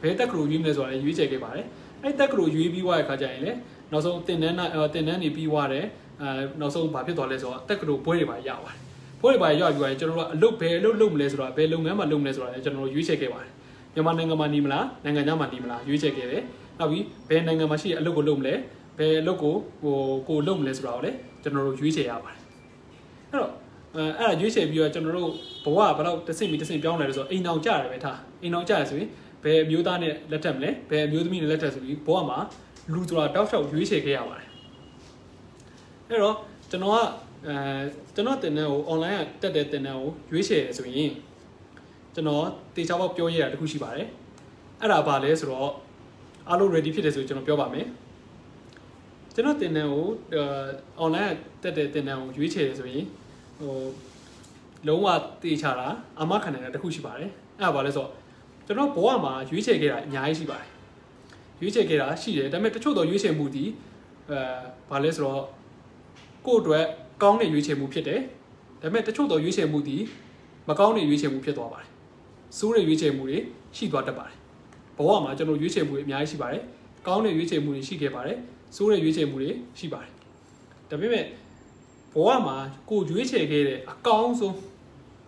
ဘယ်တက်ကလေးရွေးမလဲဆိုတာလည်းရွေးချယ်ခဲ့ပါတယ်အဲ့တက်ကလေးရွေးပြီးသွားတဲ့ခါကျရင်လည်းနောက်ဆုံးတင်တန်းနေပြီးသွားတယ်နောက်ဆုံးဘာဖြစ်သွားလဲဆိုတော့တက်ကလေးဘွဲတွေပါရပါတယ်ဘွဲတွေပါရပြီးသွားရင်ကျွန်တော်တို့အလုပ်လုပ်မလဲဆိုတာဘယ်လုပ်ငန်းမှာလုပ်မလဲဆိုတာလည်းကျွန်တော်တို့ရွေးချယ်ခဲ့ပါတယ်မြန်မာနိုင်ငံမှာနေမလားနိုင်ငံခြားမှာနေမလားရွေးချယ်ခဲ့တယ်နောက်ပြီးဘယ်နိုင်ငံမှာရှိတဲ့အလုပ်ကိုလုပ်မလဲဘယ်အလုပ်ကိုကိုလုပ်မလဲဆိုတာကိုလည်းကျွန်တော်တို့ရွေးချယ်ရပါတယ်အဲ့တော့အဲ့ဒါရွေးချယ်ပြီးတော့ကျွန်တော်တို့ဘဝဘယ်တော့တစ်စိမ့်ပြောင်းလဲလို့ဆိုတော့အိမ်အောင်ကြရတယ်ပဲထားအိမ်အောင်ကြရဆိုရင်ဘယ်အမျိုးသားနဲ့လက်ထပ်မလဲဘယ်အမျိုးသမီးနဲ့လက်ထပ်ဆိုပြီးဘဝမှာလူဆိုတာတောက်လျှောက်ရွေးချယ်ခဲ့ရပါတယ်အဲ့တော့ကျွန်တော်တင်တဲ့ကို online ကတက်တဲ့တင်တဲ့ကိုရွေးချယ်ရဆိုရင်ကျွန်တော်တေချာပေါက်ပြောရတာတခုရှိပါတယ်အဲ့ဒါဘာလဲဆိုတော့အားလုံး ready ဖြစ်တယ်ဆိုကျွန်တော်ပြောပါမယ်ကျွန်တော်တင်တဲ့ကို online ကတက်တဲ့တင်တဲ့ကိုရွေးချယ်ရဆိုရင်လုံးဝတေချာတာအာမခံနိုင်တာတခုရှိပါတယ်အဲ့ဒါဘာလဲဆိုတော့ကျွန်တော်ဘဝမှာရွေးချယ်ခဲ့တာအများကြီးရှိပါတယ်ရွေးချယ်ခဲ့တာရှိတယ်ဒါပေမဲ့တချို့တော့ရွေးချယ်မှုဒီဘာလဲဆိုတော့ကိုယ့်အတွက်ကောင်းတဲ့ရွေးချယ်မှုဖြစ်တယ်ဒါပေမဲ့တချို့တော့ရွေးချယ်မှုဒီမကောင်းတဲ့ရွေးချယ်မှုဖြစ်သွားပါတယ်စိုးတဲ့ရွေးချယ်မှုတွေရှိသွားတတ်ပါတယ်ဘဝမှာကျွန်တော်ရွေးချယ်မှုတွေအများကြီးရှိပါတယ်ကောင်းတဲ့ရွေးချယ်မှုတွေရှိခဲ့ပါတယ်စိုးတဲ့ရွေးချယ်မှုတွေရှိပါတယ်ဒါပေမဲ့ဘဝမှာကိုရွေးချယ်ခဲ့တဲ့အကောင်းဆုံး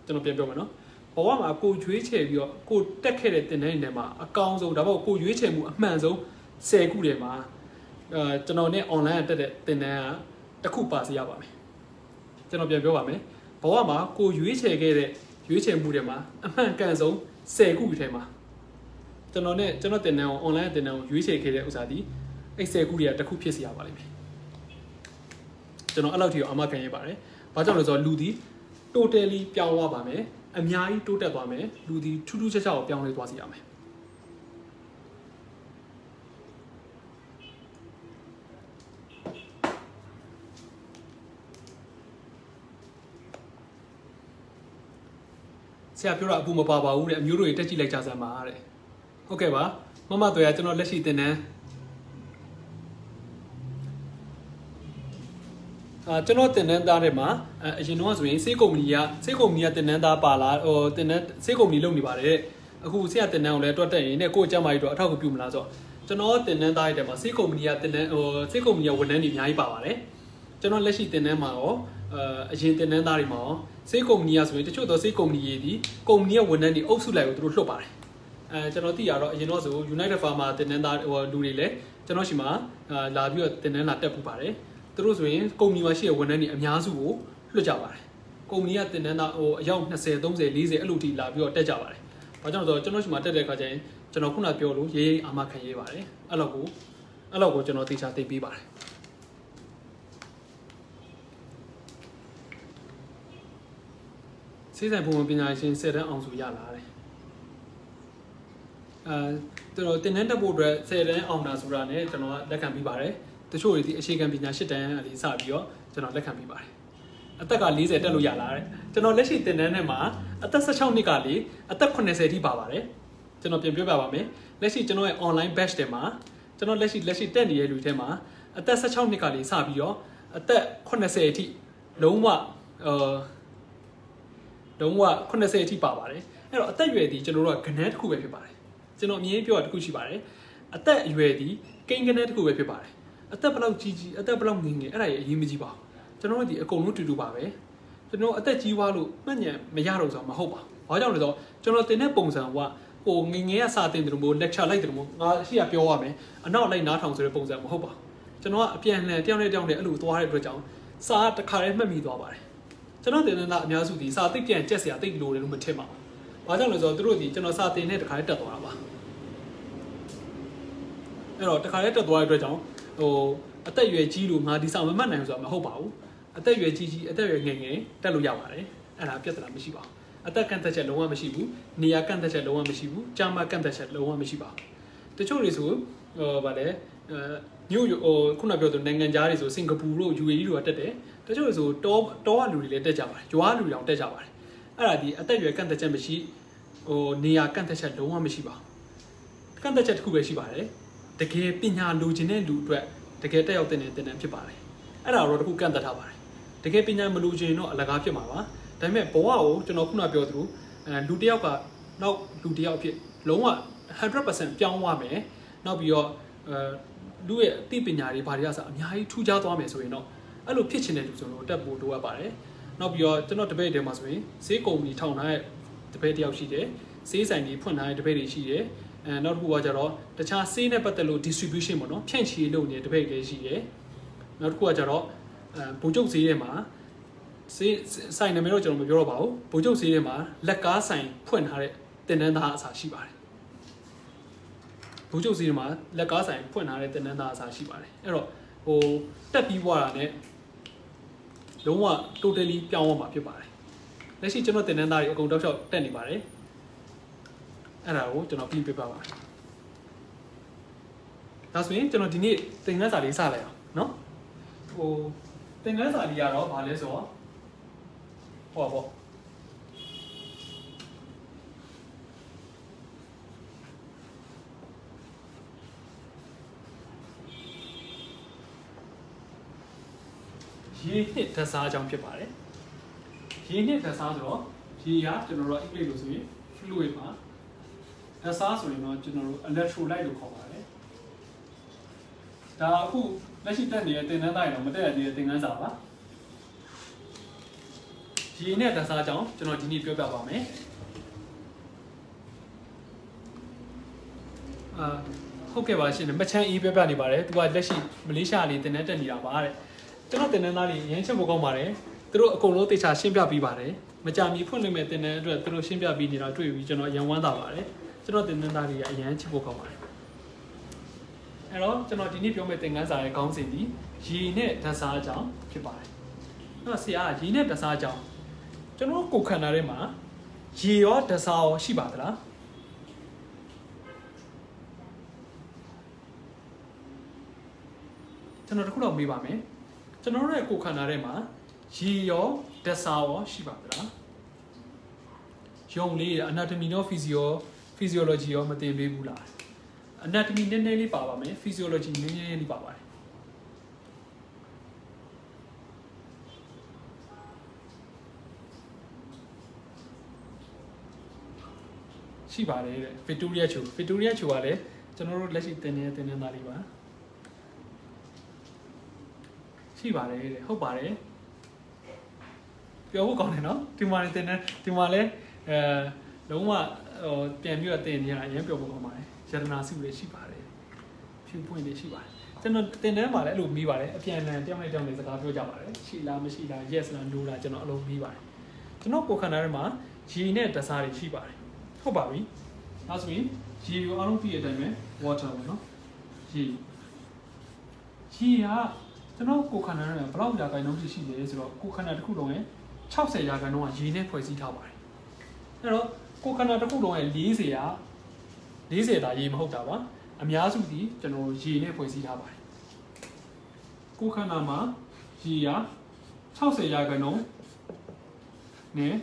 ကျွန်တော်ပြန်ပြောမယ်နော်ဘဝမှာကိုရွေးချယ်ပြီးတော့ကိုတက်ခဲ့တဲ့တင်တဲ့နေမှာအကောင်းဆုံးဒါပေမဲ့ကိုရွေးချယ်မှုအမှန်ဆုံး10ခုထဲမှာကျွန်တော်နဲ့ online တက်တဲ့တင်တဲ့ကတစ်ခုပါစေရပါမယ်ကျွန်တော်ပြန်ပြောပါမယ်ဘဝမှာကိုရွေးချယ်ခဲ့တဲ့ရွေးချယ်မှုတွေမှာအမှန်ကန်ဆုံး10ခုထဲမှာကျွန်တော်တင်တဲ့ online တင်တဲ့ကိုရွေးချယ်ခဲ့တဲ့ဥစ္စာဒီအဲ့10ခုတွေကတစ်ခုဖြစ်စေရပါလိမ့်မယ်ကျွန်တော်အဲ့လောက်ထိအောင်အမခံရပါတယ်။ဘာကြောင့်လဲဆိုတော့လူဒီ totally ပြောင်းသွားပါမယ်။အများကြီးတိုးတက်သွားမယ်။လူဒီထူးထူးခြားခြားကိုပြောင်းလဲသွားစေရမယ်။ဆရာပြောတာအပူမပါပါဘူးတဲ့အမျိုးတို့တွေတက်ကြည့်လိုက်ကြစမ်းပါတဲ့။ဟုတ်ကဲ့ပါ။မမတို့ရကျွန်တော်လက်ရှိတင်တဲ့ကျွန်တော်တင်နန်းသားထဲမှာအရင်တော့ဆိုရင်စေးကုမ္ပဏီကတင်နန်းသားပါလာတင်နန်းစေးကုမ္ပဏီလုပ်နေပါတယ်အခုဆရာတင်နန်းကိုလည်းတွတ်တက်ရင်နဲ့ကိုယ့်အကြမ်းမာကြီးတော့အထောက်အကူပြုမလားဆိုတော့ကျွန်တော်တင်နန်းသားရဲ့ထဲမှာစေးကုမ္ပဏီကတင်နန်းစေးကုမ္ပဏီကဝန်ထမ်းတွေအများကြီးပါပါတယ်ကျွန်တော်လက်ရှိတင်နန်းမှာရောအရင်တင်နန်းသားတွေမှာရောစေးကုမ္ပဏီကဆိုရင်တချို့တော့စေးကုမ္ပဏီတွေဒီကုမ္ပဏီရဲ့ဝန်ထမ်းတွေအုပ်စုလိုက်ကိုသူတို့လွှတ်ပါတယ်ကျွန်တော်သိရတော့အရင်တော့ဆို United Pharma တင်နန်းသားလူတွေလည်းကျွန်တော်ရှိမှာလာပြီးတော့တင်နန်းလာတက်ပူပါတယ်သူတို့ဆိုရင်ကုမ္ပဏီမှာရှိတဲ့ဝန်ထမ်းတွေအများစုကိုလွှတ်ကြပါတယ်ကုမ္ပဏီကတင်နန်းသားအယောက်20 30 40အဲ့လိုထိလာပြီးတော့တက်ကြပါတယ်ဘာကြောင့်လဲဆိုတော့ကျွန်တော်ရှိမှာတက်တဲ့ခါကျရင်ကျွန်တော်ခုနပြောလို့ရေးအာမခံရေးပါတယ်အဲ့လောက်ကိုကျွန်တော်သေချာသိပေးပါတယ်စေးဆိုင်ပုံမှန်ပညာရှင်10တန်းအောင်ဆိုရလာတယ်ကျွန်တော်တင်နန်းတက်ဖို့အတွက်10တန်းအောင်တာဆိုတာနဲ့ကျွန်တော်လက်ခံပြီးပါတယ်တချို့တွေဒီအခြေခံပညာ8တန်းအလေးစပြီးတော့ကျွန်တော်လက်ခံပြီးပါတယ်အသက်က40တက်လို့ရလာတယ်ကျွန်တော်လက်ရှိတင်တန်းထဲမှာအသက်16နှစ်ကလေအသက်80အထိပါပါတယ်ကျွန်တော်ပြန်ပြောပြပါမယ်လက်ရှိကျွန်တော်ရဲ့ online batch တွေမှာကျွန်တော်လက်ရှိတက်နေတဲ့လူတွေထဲမှာအသက်16နှစ်ကလေစပြီးတော့အသက်80အထိလုံးဝ80အထိပါပါတယ်အဲ့တော့အသက်အရွယ်ဒီကျွန်တော်တို့ကကဏ္ဍတစ်ခုပဲဖြစ်ပါတယ်ကျွန်တော်အမြင်ပြောတာတစ်ခုရှိပါတယ် အသက်အရွယ်ဒီကိန်းကနေတစ်ခုပဲဖြစ်ပါတယ်အသက်ဘယ်လောက်ကြီးကြီးအသက်ဘယ်လောက်ငယ်ငယ်အဲ့ဒါရဲ့အရေးမကြီးပါဘူးကျွန်တော်တို့ဒီအကုန်လုံးတူတူပါပဲကျွန်တော်အသက်ကြီးသွားလို့မှတ်ဉာဏ်မရတော့ဆိုမဟုတ်ပါဘူးဘာကြောင့်လဲဆိုတော့ကျွန်တော်တင်တဲ့ပုံစံကဟိုငငယ်ကစာတင်တယ်လို့ lecture လိုက်တယ်လို့ငါရှိရပြောရမယ်အနောက်လိုက်နားထောင်ဆိုတဲ့ပုံစံမဟုတ်ပါဘူးကျွန်တော်ကအပြန်လှန်တယောက်နဲ့တယောက်နဲ့အဲ့လိုသွားတဲ့အတွက်ကြောင့်စာတစ်ခါတည်းမှတ်မိသွားပါတယ်ကျွန်တော်တင်တဲ့ကအများစုဒီစာသိပြန်ကြက်စရာသိလို့တယ်လို့မထင်ပါဘူးဘာကြောင့်လဲဆိုတော့တို့ဒီကျွန်တော်စာတင်တဲ့တစ်ခါတည်းတက်သွားတာပါအဲ့တော့တစ်ခါတည်းတက်သွားတဲ့အတွက်ကြောင့်ဟိုအသက်အရွယ်ကြီးလို့ငါဒီစာမမှတ်နိုင်ဘူးဆိုတာမဟုတ်ပါဘူးအသက်အရွယ်ကြီးအသက်အရွယ်ငယ်ငယ်တက်လို့ရပါတယ်အဲ့ဒါပြဿနာမရှိပါဘူးအသက်ကန့်သက်ချက်လုံးဝမရှိဘူးနေရာကန့်သက်ချက်လုံးဝမရှိဘူးကြာမကန့်သက်ချက်လုံးဝမရှိပါဘူးတချို့တွေဆိုဗာလဲမြို့ခုနပြောသူနိုင်ငံသားတွေဆိုစင်ကာပူတို့ UAE တို့ကတက်တယ်တချို့တွေဆိုတောကလူတွေလည်းတက်ကြပါတယ်ကျွားလူတွေတောင်တက်ကြပါတယ်အဲ့ဒါဒီအသက်အရွယ်ကန့်သက်ချက်မရှိနေရာကန့်သက်ချက်လုံးဝမရှိပါဘူးကန့်သက်ချက်တစ်ခုပဲရှိပါတယ်တကယ်ပညာလိုချင်တဲ့လူအတွက်တကယ်တက်ရောက်တဲ့တင်တန်းဖြစ်ပါတယ်အဲ့ဒါတော့တစ်ခုကန့်သက်ထားပါတယ်တကယ်ပညာမလိုချင်တော့အလကားဖြစ်မှာပါဒါပေမဲ့ဘဝကိုကျွန်တော်ခုနပြောသလိုလူတစ်ယောက်ကနောက်လူတစ်ယောက်အဖြစ်လုံးဝ 100% ပြောင်းသွားမယ်နောက်ပြီးတော့လူရဲ့အသိပညာတွေဘာတွေကစအများကြီးထူးခြားသွားမယ်ဆိုရင်တော့အဲ့လိုဖြစ်ချင်တဲ့လူဆိုတော့တက်ဖို့လိုအပ်ပါတယ်နောက်ပြီးတော့ကျွန်တော်တပည့်တွေမှာဆိုရင်ဈေးကုမ္ပဏီထောင်ထားတဲ့တပည့်တစ်ယောက်ရှိတယ်ဈေးဆိုင်ကြီးဖွင့်ထားတဲ့တပည့်တွေရှိတယ်နောက်တစ်ခုကကျတော့တခြားဈေးနဲ့ပတ်သက်လို့ distribution ပေါ့နော်ဖြန့်ချီလုပ်နေတဲ့တပည့်တွေရှိတယ်နောက်တစ်ခုကကျတော့ဘုံကျုပ်ဈေးထဲမှာဆိုင်နာမည်တော့ကျွန်တော်မပြောတော့ပါဘူးဘိုးချုပ်ဈေးထဲမှာလက်ကားဆိုင်ဖွင့်ထားတဲ့တင်နန်းသားအစာရှိပါတယ်ဘိုးချုပ်ဈေးထဲမှာလက်ကားဆိုင်ဖွင့်ထားတဲ့တင်နန်းသားအစာရှိပါတယ်အဲ့တော့ဟိုတက်ပြီးွားတာ ਨੇ လုံးဝ totally ပြောင်းသွားမှာဖြစ်ပါတယ်လက်ရှိကျွန်တော်တင်နန်းသားတွေအကုန်တောက်လျှောက်တက်နေပါတယ်အဲ့ဒါကိုကျွန်တော်ပြင်ပြပါမယ်ဒါဆိုရင်ကျွန်တော်ဒီနေ့တင်နန်းစာလေးစလိုက်အောင်နော်ဟိုတင်နန်းစာလေးကတော့ဘာလဲဆိုတော့ဟောပေါ့ရေနှစ်ဓာတ်စားအကြောင်းဖြစ်ပါတယ်ရေနှစ်ဓာတ်စားဆိုတော့ရေကကျွန်တော်တို့အင်္ဂလိပ်လိုဆိုရင် fluid ပါဓာတ်စားဆိုရင်တော့ကျွန်တော်တို့ electrolyte လို့ခေါ်ပါတယ်ဒါအခုလက်ရှိတက်နေတဲ့သင်တန်းသားတွေတော့မတက်ရသေးတဲ့သင်ခန်းစာပါရေနဲ့ဓာတ်စားအကြောင်းကျွန်တော်ဒီနေ့ပြောပြပါမယ်ဟုတ်ကဲ့ပါရှင်မချမ်းအေးပြောပြနေပါတယ်သူကလက်ရှိမလေးရှားလေးသင်တန်းတက်နေတာပါတဲ့ကျွန်တော်သင်တန်းသားတွေရမ်းချက်ဖို့ကောင်းပါတယ်သူတို့အကုန်လုံးတေချာရှင်းပြပြီးပါတယ်မကြမီဖွင့်လို့မဲ့သင်တန်းအတွက်သူတို့ရှင်းပြပြီးနေတာတွေ့ပြီးကျွန်တော်ရန်ဝမ်းသာပါတယ်ကျွန်တော်သင်တန်းသားတွေကအရန်ချက်ဖို့ကောင်းပါတယ်အဲ့တော့ကျွန်တော်ဒီနေ့ပြောမယ့်သင်ခန်းစာရဲ့ခေါင်းစဉ်ဒီရေနဲ့ဓာတ်စားအကြောင်းဖြစ်ပါတယ်အဲ့တော့ဆရာရေနဲ့ဓာတ်စားအကြောင်းကျွန်တော်ကိုယ်ခန္ဓာထဲမှာရေရောဓာတ်စားရောရှိပါသလားကျွန်တော်တခုတော့မေးပါမယ်ကျွန်တော်တို့ရဲ့ကိုယ်ခန္ဓာထဲမှာရေရောဓာတ်စားရောရှိပါသလားရုံလေး anatomy ရော physiology ရောမသင်ပေးဘူးလား anatomy နည်းနည်းလေးပါပါမယ် physiology နည်းနည်းလေးပါပါတယ်ရှိပါတယ်တဲ့ Victoria Chu ကလည်းကျွန်တော်တို့လက်ရှိသင်နေတဲ့သင်တန်းသားလေးပါရှိပါတယ်တဲ့ဟုတ်ပါတယ်ပြောဖို့ကောင်းတယ်နော်ဒီမှာသင်တန်းဒီမှာလဲလုံးဝပြန်ပြီးတော့သင်နေရတာအရင်ပြောဖို့ကောင်းပါတယ်ယတနာစုလေးရှိပါတယ်ဖြူပွင့်လေးရှိပါတယ်ကျွန်တော်သင်တန်းမှာလည်းအဲ့လိုမေးပါတယ်အပြန်အလှန်တယောက်နဲ့တယောက်နဲ့စကားပြောကြပါတယ်ရှိလားမရှိလား yes လား no လားကျွန်တော်အလုံးမေးပါတယ်ကျွန်တော်ကိုယ်ခန္ဓာထဲမှာရေနဲ့ဓာတ်စားတွေရှိပါတယ်ဟုတ်ပါပြီဒါဆိုရင်ရေကိုအားလုံးပြည့်တဲ့အတိုင်းပဲ water ပေါ့နော်ရေကကျွန်တော်ကိုယ်ခန္ဓာထဲမှာဘယ်လောက်ရာခိုင်နှုန်းရှိလဲဆိုတော့ကိုယ်ခန္ဓာတစ်ခုလုံးရဲ့60ရာခိုင်နှုန်းကရေနဲ့ဖွဲ့စည်းထားပါတယ်အဲ့တော့ကိုယ်ခန္ဓာတစ်ခုလုံးရဲ့40ဒါရေမဟုတ်တာပါအများစုဒီကျွန်တော်ရေနဲ့ဖွဲ့စည်းထားပါတယ်ကိုယ်ခန္ဓာမှာရေက60ရာခိုင်နှုန်းနဲ့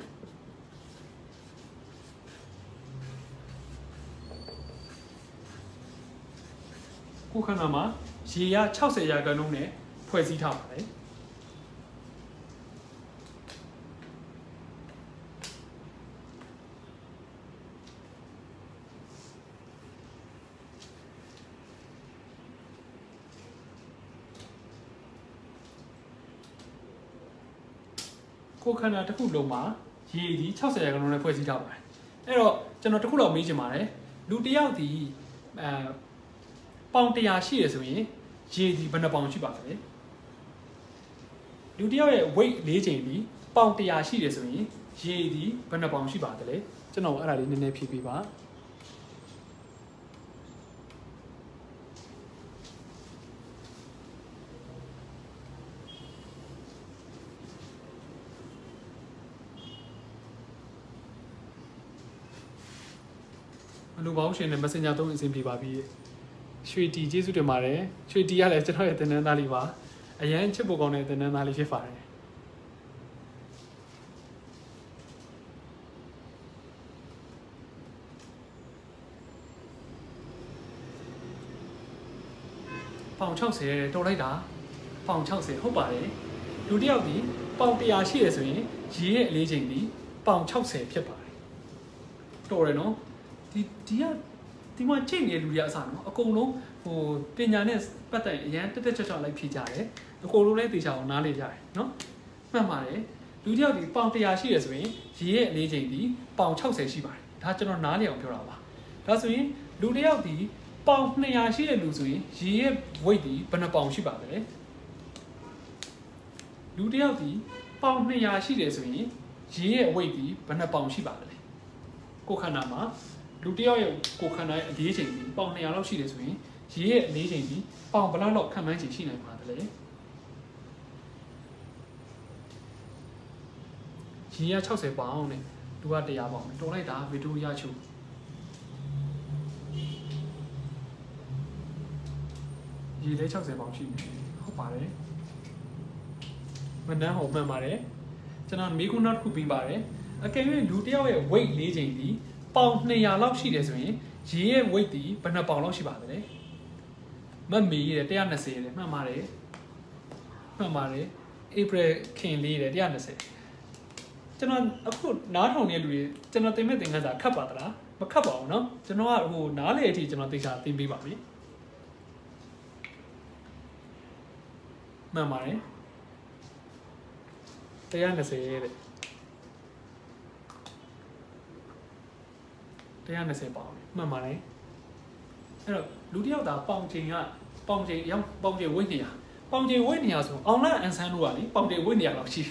ကိုယ်ခန္ဓာမှာရေက60ရာခိုင်နှုန်းနဲ့ဖွဲ့စည်းထားပါတယ် ကိုခန္ဓာတစ်ခုလုံးမှာရေဒီ60ရာခိုင်နှုန်းနဲ့ဖွဲ့စည်းထားပါတယ်အဲ့တော့ကျွန်တော်တစ်ခုလောက်မေးချင်ပါတယ်လူတစ်ယောက်ဒီပေါင်100ရှိရဆိုရင်ရေဒီဘယ်နှပေါင်ရှိပါသလဲလူတစ်ယောက်ရဲ့ weight 4ချိန်ဒီပေါင်100ရှိရဆိုရင်ရေဒီဘယ်နှပေါင်ရှိပါသလဲကျွန်တော်အဲ့ဒါလေးနည်းနည်းဖြည့်ပေးပါလူပေါင်းရှင်နဲ့ Messenger သုံးအဆင်ပြေပါပြီရွှေတီကျေးဇူးတင်ပါတယ်ရွှေတီကလည်းကျွန်တော်ရဲ့တင်နန်းသားလေးပါအရန်ချစ်ဖို့ကောင်းတဲ့တင်နန်းသားလေးဖြစ်ပါတယ်ပေါင်60တော်လိုက်တာပေါင်60ဟုတ်ပါတယ်လူတစ်ယောက်ဒီပေါင်100ရှိရဆိုရင်ရေရဲ့အလေးချိန်ဒီပေါင်60ဖြစ်ပါတယ်တော်တယ်နော်ဒီမှာချိန်နေတဲ့လူတွေအစားနော်အကုန်လုံးဟိုပညာနဲ့ပတ်သက်အရန်တက်တက်ချောချောလိုက်ဖြေကြတယ်အကုန်လုံးလည်းတေချာအောင်နားလေကြတယ်နော်မှတ်ပါတယ်လူတစ်ယောက်ဒီပေါင်100ရှိရဆိုရင်ရေရဲ့အလေးချိန်ဒီပေါင်60ရှိပါတယ်ဒါကျွန်တော်နားလေအောင်ပြောတာပါဒါဆိုရင်လူတစ်ယောက်ဒီပေါင်200ရှိတဲ့လူဆိုရင်ရေရဲ့ weight ဒီဘယ်နှပေါင်ရှိပါသလဲလူတစ်ယောက်ဒီပေါင်200ရှိတယ်ဆိုရင်ရေရဲ့ weight ဒီဘယ်နှပေါင်ရှိပါသလဲကိုယ်ခန္ဓာမှာလူတစ်ယောက်ရဲ့ကိုယ်ခန္ဓာရဲ့အလေးချိန်ဒီပေါင်200လောက်ရှိတယ်ဆိုရင်ရေရဲ့အလေးချိန်ဒီပေါင်ဘယ်လောက်ခံမှန်းချိန်ရှိနိုင်ပါသလဲရေက60ပေါင်နဲ့လူက100ပေါင်တော်လိုက်တာဗီဒီယိုရချို့ရေလေး60ပေါင်ရှိနေဟုတ်ပါတယ်မနှမ်းဟုတ်မှန်ပါတယ်ကျွန်တော်မေးခွန်းနောက်တစ်ခုပြီးပါတယ်အကယ်၍လူတစ်ယောက်ရဲ့ weight ၄ချိန်ဒီပေါင်200လောက်ရှိတယ်ဆိုရင်ရေရဲ့ weight ဒီဘယ်နှပေါင်လောက်ရှိပါသလဲမမေးရတယ်120ရတယ်မှန်ပါတယ်April ခင်လေးရတယ်120ကျွန်တော်အခုနားထောင်နေတဲ့လူတွေကျွန်တော်သင်မဲ့သင်ခန်းစာခတ်ပါသလားမခတ်ပါဘူးเนาะကျွန်တော်ကဟိုနားလေအထိကျွန်တော်သိချာသင်ပေးပါမယ်မှန်ပါတယ်120တဲ့120ပေါင်မှန်ပါတယ်အဲ့တော့လူတစ်ယောက်သာပေါင်ချိန်ရောက်ပေါင်ချိန်ဝိတ်နေရပေါင်ချိန်ဝိတ်နေရဆိုအောင်လအန်ဆန်းတို့ကလေပေါင်ချိန်ဝိတ်နေရလောက်ရှိ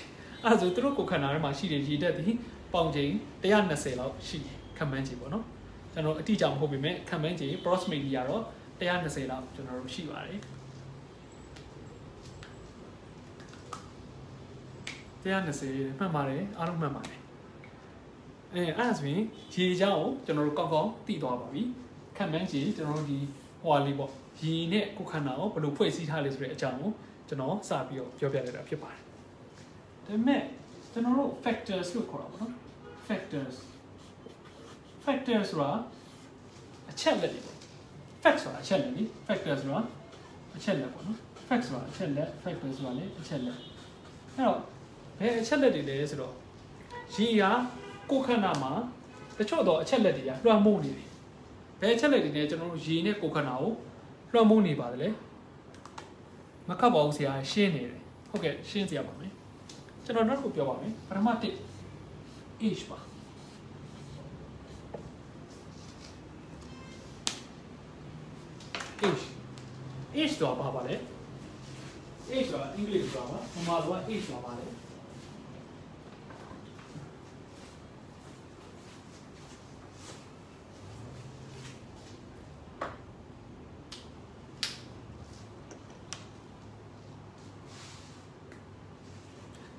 အဲ့ဒါဆိုသူတို့ကိုခန္ဓာထဲမှာရှိတဲ့ရည်တက်သည်ပေါင်ချိန်120လောက်ရှိခံမှန်းချိန်ပေါ့နော်ကျွန်တော်အတိအကျမဟုတ်ပေမဲ့ခံမှန်းချိန် approximately ကတော့120လောက်ကျွန်တော်တို့ရှိပါတယ်120မှတ်ပါတယ်အားလုံးမှတ်ပါတယ်အဲ့ဒါဆိုရင်ရေချောင်းကိုကျွန်တော်တို့ကောင်းကောင်းသိသွားပါပြီခံမှန်းချိန်ကျွန်တော်တို့ဒီဟိုဟာလေးပေါ့ရေနဲ့ကိုယ်ခန္ဓာကိုဘယ်လိုဖွဲ့စည်းထားလဲဆိုတဲ့အကြောင်းကိုကျွန်တော်စပြီးတော့ပြောပြလိုက်တာဖြစ်ပါတယ်ဒါပေမဲ့ကျွန်တော်တို့ factors လို့ခေါ်တာပေါ့နော် factors ဆိုတာအချက်လက်တွေပေါ့ fact ဆိုတာအချက်လက်လေ factors ဆိုတာအချက်လက်ပေါ့နော် fact ဆိုတာအချက်လက် factors ဆိုတာလည်းအချက်လက်အဲ့တော့ဘယ်အချက်လက်တွေလဲဆိုတော့ရေဟာကိုယ်ခန္ဓာမှာတချို့တော့အချက်လက်တွေကလွှမ်းမိုးနေတယ်ဘယ်အချက်လက်တွေလဲကျွန်တော်တို့ရေနဲ့ကိုယ်ခန္ဓာကိုလွှမ်းမိုးနေပါတယ်လေမခတ်ပါဘူးဆရာရှင်းနေတယ်ဟုတ်ကဲ့ရှင်းစရာပါမယ်ကျွန်တော်နောက်တစ်ခုပြောပါမယ်ပထမတစ် H ပါ H တော့ပါပါလေ H တော့အင်္ဂလိပ်ပြောပါမြန်မာလိုက H ပါပါလေ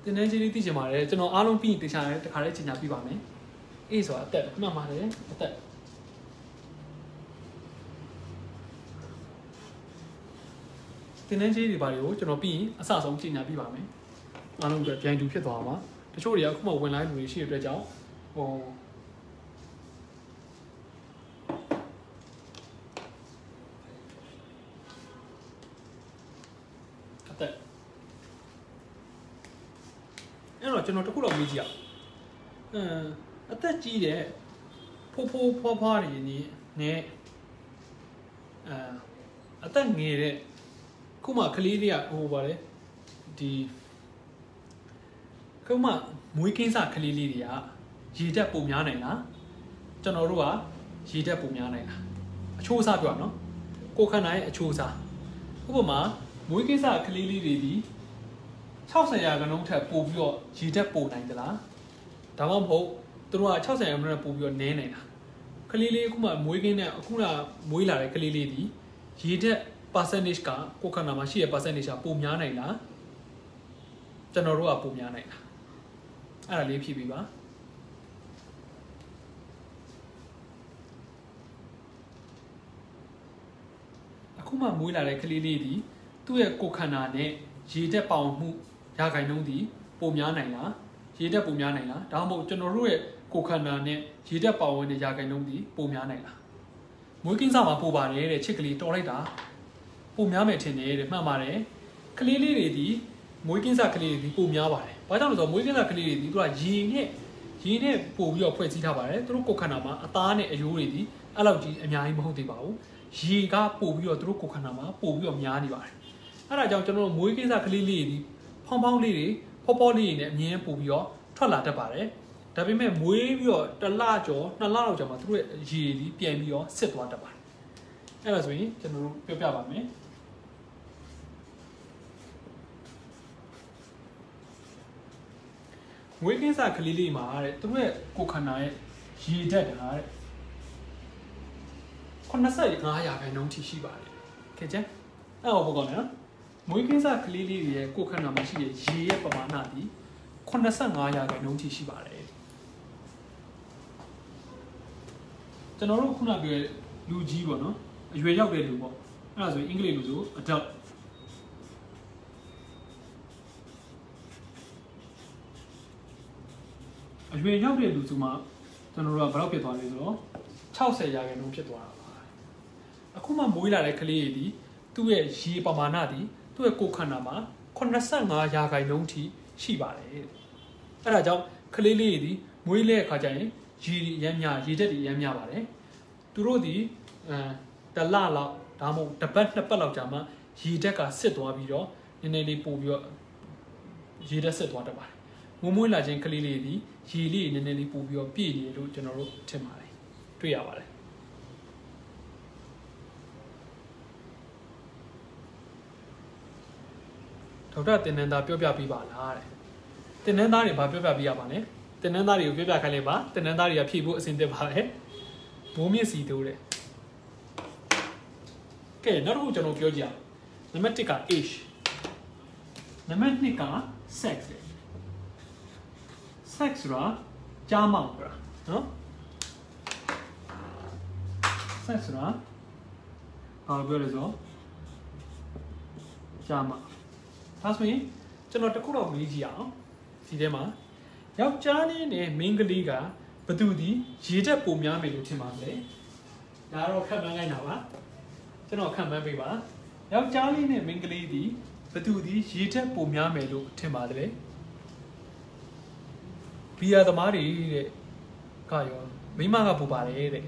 တင်နေချင်းသိချင်ပါတယ်ကျွန်တော်အားလုံးပြီးတခြားတခါလေးချိန်ညာပြပါမယ်အေးဆိုတာအသက်မှန်ပါတယ်အသက်တင်နေချင်းဒီပါတွေကိုကျွန်တော်ပြီးရင်အစဆုံးချိန်ညာပြပါမယ်အားလုံးအတွက်ပြန်တူဖြစ်သွားမှာတချို့တွေကအခုမှဝင်လာတဲ့လူတွေရှိတဲ့အတွက်ကြောင့်ဟိုအဲ့တော့ကျွန်တော်တခုတော့မေးကြည့်အောင်အသက်ကြီးတဲ့ဖိုးဖွားဖွားတွေနဲ့အသက်ငယ်တဲ့ခုမှကလေးတွေကဟိုပါလေဒီက咁啊每件衫ခလေးလေးတွေကရေတက်ပုံများနိုင်လားကျွန်တော်တို့ကရေတက်ပုံများနိုင်လားအချိုးအစားပြောနော်ကိုခန္ဓာရဲ့အချိုးအစားဥပမာမွေးကိစ္စခလေးလေးတွေဒီ60ရာခိုင်နှုန်းထက်ပိုပြီးတော့ရေတက်ပိုနိုင်သလားဒါမှမဟုတ်သူတို့က60ရာခိုင်နှုန်းထက်ပိုပြီးတော့နည်းနိုင်တာခလေးလေးအခုမှမွေးကင်းနဲ့အခုကမွေးလာတဲ့ကလေးလေးဒီရေတက် percentage ကကိုခန္ဓာမှာရှိတဲ့ percentage ကပိုများနိုင်လားကျွန်တော်တို့ကပိုများနိုင်လားအဲ့ဒါလေးဖြည့်ပေးပါအခုမှမွေးလာတဲ့ကလေးလေးဒီသူ့ရဲ့ကိုခန္ဓာနဲ့ရေတက်ပေါင်မှုရာခိုင်နှုန်းဒီပိုများနိုင်လားရေတက်ပိုများနိုင်လားဒါမှမဟုတ်ကျွန်တော်တို့ရဲ့ကိုခန္ဓာနဲ့ရေတက်ပေါင်ဝင်တဲ့ရာခိုင်နှုန်းဒီပိုများနိုင်လားမွေးကင်းစားမှာပိုပါတယ်တဲ့ချစ်ကလေးတော်လိုက်တာပိုများမယ်ထင်တယ်တဲ့မှန်ပါတယ်ကလေးလေးတွေဒီမွေးကင်းစားကလေးတွေဒီပိုများပါတယ်ဘာကြောင့်လဲဆိုတော့မွေးကင်းစားကလေးတွေဒီသူကရေနဲ့ပို့ပြီးတော့ဖွဲ့စည်းထားပါတယ်သူတို့ကိုခန္ဓာမှာအသားနဲ့အယိုးတွေဒီအဲ့လောက်ကြီးအများကြီးမဟုတ်သေးပါဘူးရေကပို့ပြီးတော့သူတို့ကိုခန္ဓာမှာပို့ပြီးတော့များနေပါတယ်အဲ့ဒါကြောင့်ကျွန်တော်တို့မွေးကင်းစားကလေးလေးတွေဖောင်းဖောင်းလေးတွေဖောလေးတွေနဲ့အမြင်ပို့ပြီးတော့ထွက်လာတတ်ပါတယ်ဒါပေမဲ့မွေးပြီးတော့တစ်လကျော်2လလောက်ကြာမှသူတို့ရဲ့ရေဒီပြန်ပြီးတော့စစ်သွားတတ်ပါတယ်အဲ့ဒါဆိုရင်ကျွန်တော်တို့ပြောပြပါမယ်မွေးကင်းစားကလေးလေးမှာတဲ့သူတို့ရဲ့ကိုခန္ဓာရဲ့ရေဓာတ်တာတဲ့85ရာခိုင်နှုန်းထိရှိပါတယ်ခင်ဗျအဲ့ဟောဘောကောနော်မွေးကင်းစားကလေးလေးတွေရဲ့ကိုခန္ဓာမှာရှိတဲ့ရေရဲ့ပမာဏဒီ85ရာခိုင်နှုန်းထိရှိပါတယ်ကျွန်တော်တို့ခုနပြောတဲ့လူကြီးပေါ့နော်အရွယ်ရောက်တဲ့လူပေါ့အဲ့ဒါဆိုရင်အင်္ဂလိပ်လိုဆို adult အရွယ်ရောက်တဲ့လူဆိုမှကျွန်တော်တို့ကဘယ်လောက်ဖြစ်သွားလဲဆိုတော့60ရာခိုင်နှုန်းဖြစ်သွားတာပါအခုမှမွေးလာတဲ့ကလေးတွေဒီသူ့ရဲ့ရေပမာဏဒီသူ့ရဲ့ကိုယ်ခန္ဓာမှာ85ရာခိုင်နှုန်းထိရှိပါတယ်အဲ့ဒါကြောင့်ကလေးလေးတွေဒီမွေးလဲအခါကျရင်ရေရမ်းများရေတက်တွေရမ်းများပါတယ်သူတို့ဒီတစ်လလောက်ဒါမှမဟုတ်တစ်ပတ်နှစ်ပတ်လောက်ကြာမှရေတက်ကစစ်သွားပြီးတော့နည်းနည်းလေးပို့ပြီးတော့ရေတက်စစ်သွားတတ်ပါတယ်မွေးလာခြင်းကလေးလေးဒီရေလေးနည်းနည်းလေးပို့ပြီးတော့ပြည့်နေလို့ကျွန်တော်တို့ထင်ပါတယ်တွေ့ရပါတယ်ဒေါက်တာတင်နန်းသားပြောပြပေးပါလားတဲ့တင်နန်းသားတွေဘာပြောပြပေးရပါလဲတင်နန်းသားတွေကိုပြောပြခိုင်းလိုက်ပါတင်နန်းသားတွေကဖြည့်ဖို့အဆင်သင့်ပါတယ်ဘိုးမြင့်စီတိုးတဲ့ကဲနောက်တစ်ခုကျွန်တော်ပြောကြည့်အောင်နံပါတ်1က age နံပါတ်2က sex sex ဆိုတာကြားမောင်ဆိုတာနော် sex ဆိုတာဘာပြောလဲဆိုကြားမောင်ဒါဆိုရင်ကျွန်တော်တခုတော့မေးကြည့်အောင်ဒီထဲမှာယောက်ျားလေးနဲ့မိန်းကလေးကဘသူဒီရေတက်ပုံများမယ်လို့ထင်ပါမလဲဒါတော့ခက်မှန်းလိုက်တာပါကျွန်တော်ခက်မှန်းပေးပါယောက်ျားလေးနဲ့မိန်းကလေးဒီဘသူဒီရေတက်ပုံများမယ်လို့ထင်ပါတယ်ဘီယာသမားတွေတဲ့ကရောမိန်းမကပူပါတယ်တဲ့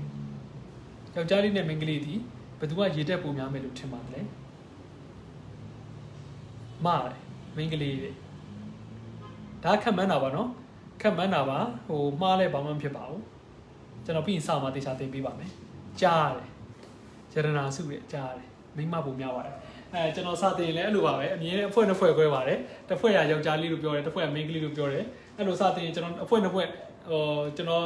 ယောက်ျားလေးနဲ့မိန်းကလေးဒီဘသူကရေတက်ပုံများမယ်လို့ထင်ပါတယ်မားမိန်းကလေးတဲ့ဒါခက်မှန်းတာပါနော်ခက်မှန်းတာပါဟိုမှားလဲဘာမှမဖြစ်ပါဘူးကျွန်တော်ပြီးရင်စမှာတေချာသိပေးပါမယ်ကြားတယ်ရတနာစုရဲ့ကြားတယ်မိန်းမပုံများပါတယ်ကျွန်တော်စသိရင်လည်းအဲ့လိုပါပဲအမြင်နဲ့အဖွဲနှစ်ဖွဲခွဲပါတယ်တစ်ဖွဲ့ကယောက်ျားလေးလို့ပြောတယ်တစ်ဖွဲ့ကမိန်းကလေးလို့ပြောတယ်အဲ့လိုစသိရင်ကျွန်တော်အဖွဲနှစ်ဖွဲကျွန်တော်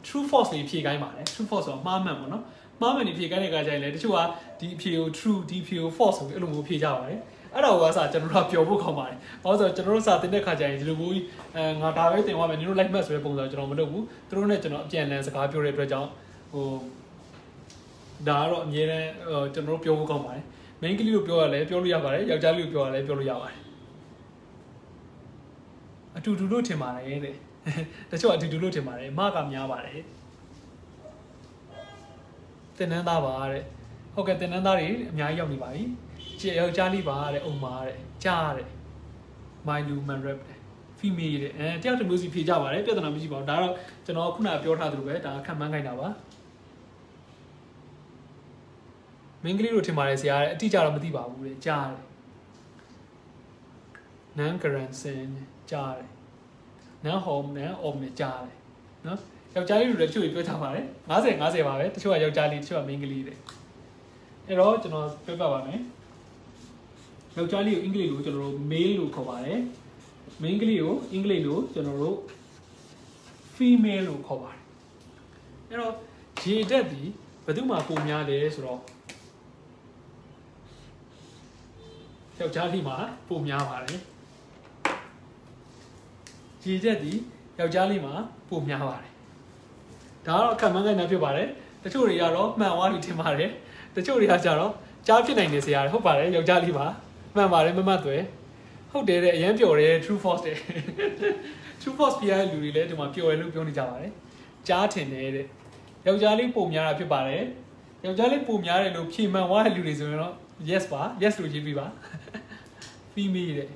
true false လေးဖြေခိုင်းပါတယ် true false ဆိုတော့မှားမှန်ပေါ့နော်မှားမှန်နေဖြေခိုင်းတဲ့အခါကျရင်လည်းတချို့ကဒီအဖြေကို true ဒီအဖြေကို false ဆိုပြီးအဲ့လိုမျိုးဖြေကြပါတယ်အဲ့တော့ကစားကျွန်တော်တို့ပျော်ဖို့ခေါင်းပါတယ်။ဘာလို့ဆိုတော့ကျွန်တော်တို့စာတင်တဲ့ခါကျရင်ဒီလိုမျိုးငါဒါပဲတင်သွားမယ်နင်တို့ like မှတ်ဆိုတဲ့ပုံစံကျွန်တော်မလုပ်ဘူး။သူတို့နဲ့ကျွန်တော်အပြန်အလှန်စကားပြောတဲ့အတွက်ကြောင့်ဟိုဒါကတော့အမြဲတမ်းကျွန်တော်တို့ပြောဖို့ခေါင်းပါတယ်။ main ကလေးလို့ပြောရလဲပြောလို့ရပါတယ်။ယောက်ျားလေးလို့ပြောရလဲပြောလို့ရပါတယ်။အတူတူလို့ထင်ပါတယ်တဲ့။တချို့အတူတူလို့ထင်ပါတယ်။မကများပါတယ်။တင်နန်းသားပါတဲ့။ဟုတ်ကဲ့တင်နန်းသားတွေအများကြီးရောက်နေပါပြီ။ယောက်ျားလေးပါတဲ့အုံပါတဲ့ကြားတဲ့ my human rap တဲ့ female တဲ့တယောက်တစ်မျိုးစီဖြေကြပါတယ်ပြဿနာမရှိပါဘူးဒါတော့ကျွန်တော်ခုနကပြောထားသလိုပဲဒါခံမှန်းခိုင်းတာပါမင်းကလေးတို့ထင်ပါတယ်ဆရာတဲ့အတိအကျတော့မသိပါဘူးတဲ့ကြားတယ် non current sin ကြားတယ် nan home nan om ne jale no yow jale lu le chuပြောထားပါတယ်50 50ပါပဲတချို့ကယောက်ျားလေးတချို့ကမိန်းကလေးတွေအဲ့တော့ကျွန်တော်ပြောပြပါမယ်ယောက်ျားလေးကိုအင်္ဂလိပ်လိုကျွန်တော်တို့ male လို့ခေါ်ပါတယ်မိန်းကလေးကိုအင်္ဂလိပ်လိုကျွန်တော်တို့ female လို့ခေါ်ပါတယ်အဲ့တော့ရေတက်ဒီဘယ်သူမှပုံများလဲဆိုတော့ယောက်ျားလေးမှာပုံများပါတယ်ရေတက်ဒီယောက်ျားလေးမှာပုံများပါတယ်ဒါကတော့ခံမှန်းနိုင်တာဖြစ်ပါတယ်တချို့တွေကတော့မှန်သွားပြီထင်ပါတယ်တချို့တွေကကြတော့ကြားဖြစ်နိုင်တယ်ဆရာဟုတ်ပါတယ်ယောက်ျားလေးပါမှန်ပါတယ်မမတ်သွဲဟုတ်တယ်တဲ့အရင်ပြော်တယ် true false တဲ့ true false ပြရတဲ့လူတွေလည်းဒီမှာပြော်ရလို့ပြောနေကြပါတယ်ကြားထင်တယ်တဲ့ယောက်ျားလေးပုံများတာဖြစ်ပါတယ်ယောက်ျားလေးပုံများတယ်လို့ဖြေမှန်သွားတဲ့လူတွေဆိုရင်တော့ yes ပါ yes လို့ရေးပြီးပါ female တဲ့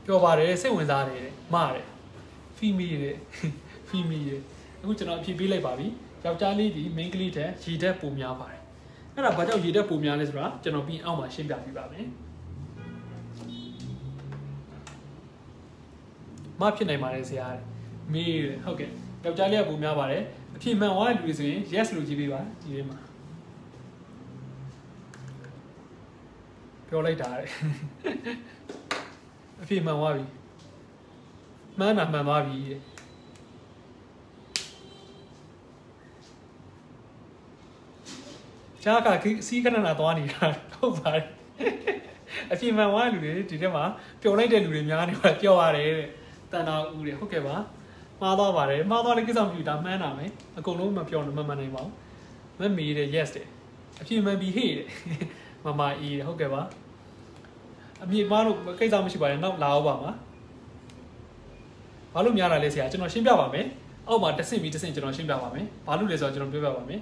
ပြောပါတယ်စိတ်ဝင်စားတယ်မှားတယ် female တဲ့ female တဲ့အခုကျွန်တော်အဖြေပေးလိုက်ပါပြီယောက်ျားလေးဒီ main ကလေးတဲ့ရေတက်ပုံများပါတယ်အဲ့ဒါဘာကြောင့်ရေတက်ပုံများလဲဆိုတာကျွန်တော်ပြီးအောက်မှာရှင်းပြပြပါမယ်မဖြစ်နိုင်ပါတယ်ဆရာမေးတယ်ဟုတ်ကဲ့ယောက်ျားလေးကပုံများပါတယ်အဖြေမှန်သွားတဲ့လူတွေဆိုရင် yes လို့ကြည့်ပေးပါဒီထဲမှာပြောလိုက်တာတဲ့အဖြေမှန်သွားပြီမှန်တာမှန်သွားပြီရှားကစီးခဏနာသွားနေတာဟုတ်ပါတယ်အဖြေမှန်သွားတဲ့လူတွေဒီထဲမှာပျော်လိုက်တဲ့လူတွေများနေပါပျော်ရတယ်တဲ့တန်တာဦးတွေဟုတ်ကဲ့ပါမှားသွားပါတယ်မှားသွားတဲ့ကိစ္စမရှိဘူးဒါမှန်းတာမယ်အကုန်လုံးမပျော်မမှန်နိုင်ပါဘူးမမေးတယ် yes တယ်အဖြေမှန်ပြီဟေ့တယ်မမအေးတယ်ဟုတ်ကဲ့ပါအမြင်မှားလို့ကိစ္စမရှိပါနဲ့နောက်လာအောင်ပါမှာဘာလို့များတာလဲဆရာကျွန်တော်ရှင်းပြပါမယ်အောက်မှာတစ်ဆင့်ပြီးတစ်ဆင့်ကျွန်တော်ရှင်းပြပါမယ်ဘာလို့လဲဆိုတော့ကျွန်တော်ပြောပြပါမယ်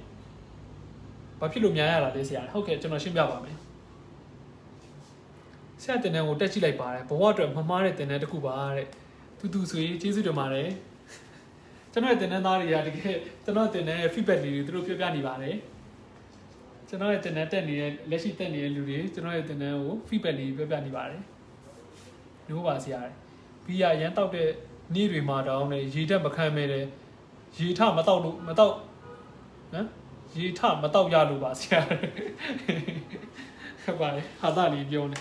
ဘာဖြစ်လို့များရတာလဲဆရာဟုတ်ကဲ့ကျွန်တော်ရှင်းပြပါမယ်ဆရာတင်တန်းကိုတက်ကြည့်လိုက်ပါတယ်ဘဝအတွက်မမှားတဲ့တင်တန်းတစ်ခုပါတဲ့တူဆိုရင်ကျေးဇူးတင်ပါတယ်ကျွန်တော်ရဲ့တင်တန်းသားတွေကတကယ်ကျွန်တော်တင်တန်းရဲ့ feedback တွေသူတို့ပြောပြနေပါတယ်ကျွန်တော်ရဲ့တင်တန်းတက်နေတဲ့လက်ရှိတက်နေတဲ့လူတွေကျွန်တော်ရဲ့တင်တန်းကို feedback တွေပြောပြနေပါတယ်လို့ပါဆရာဘီယာရန်တောက်တဲ့နေ့တွေမှာတောင်းနေရေတက်မခံမဲတယ်ရေထမတောက်လို့မတောက်ဟမ်ရေထမတောက်ရလို့ပါဆရာဟုတ်ပါတယ်ဟာတာလေးပြောနေ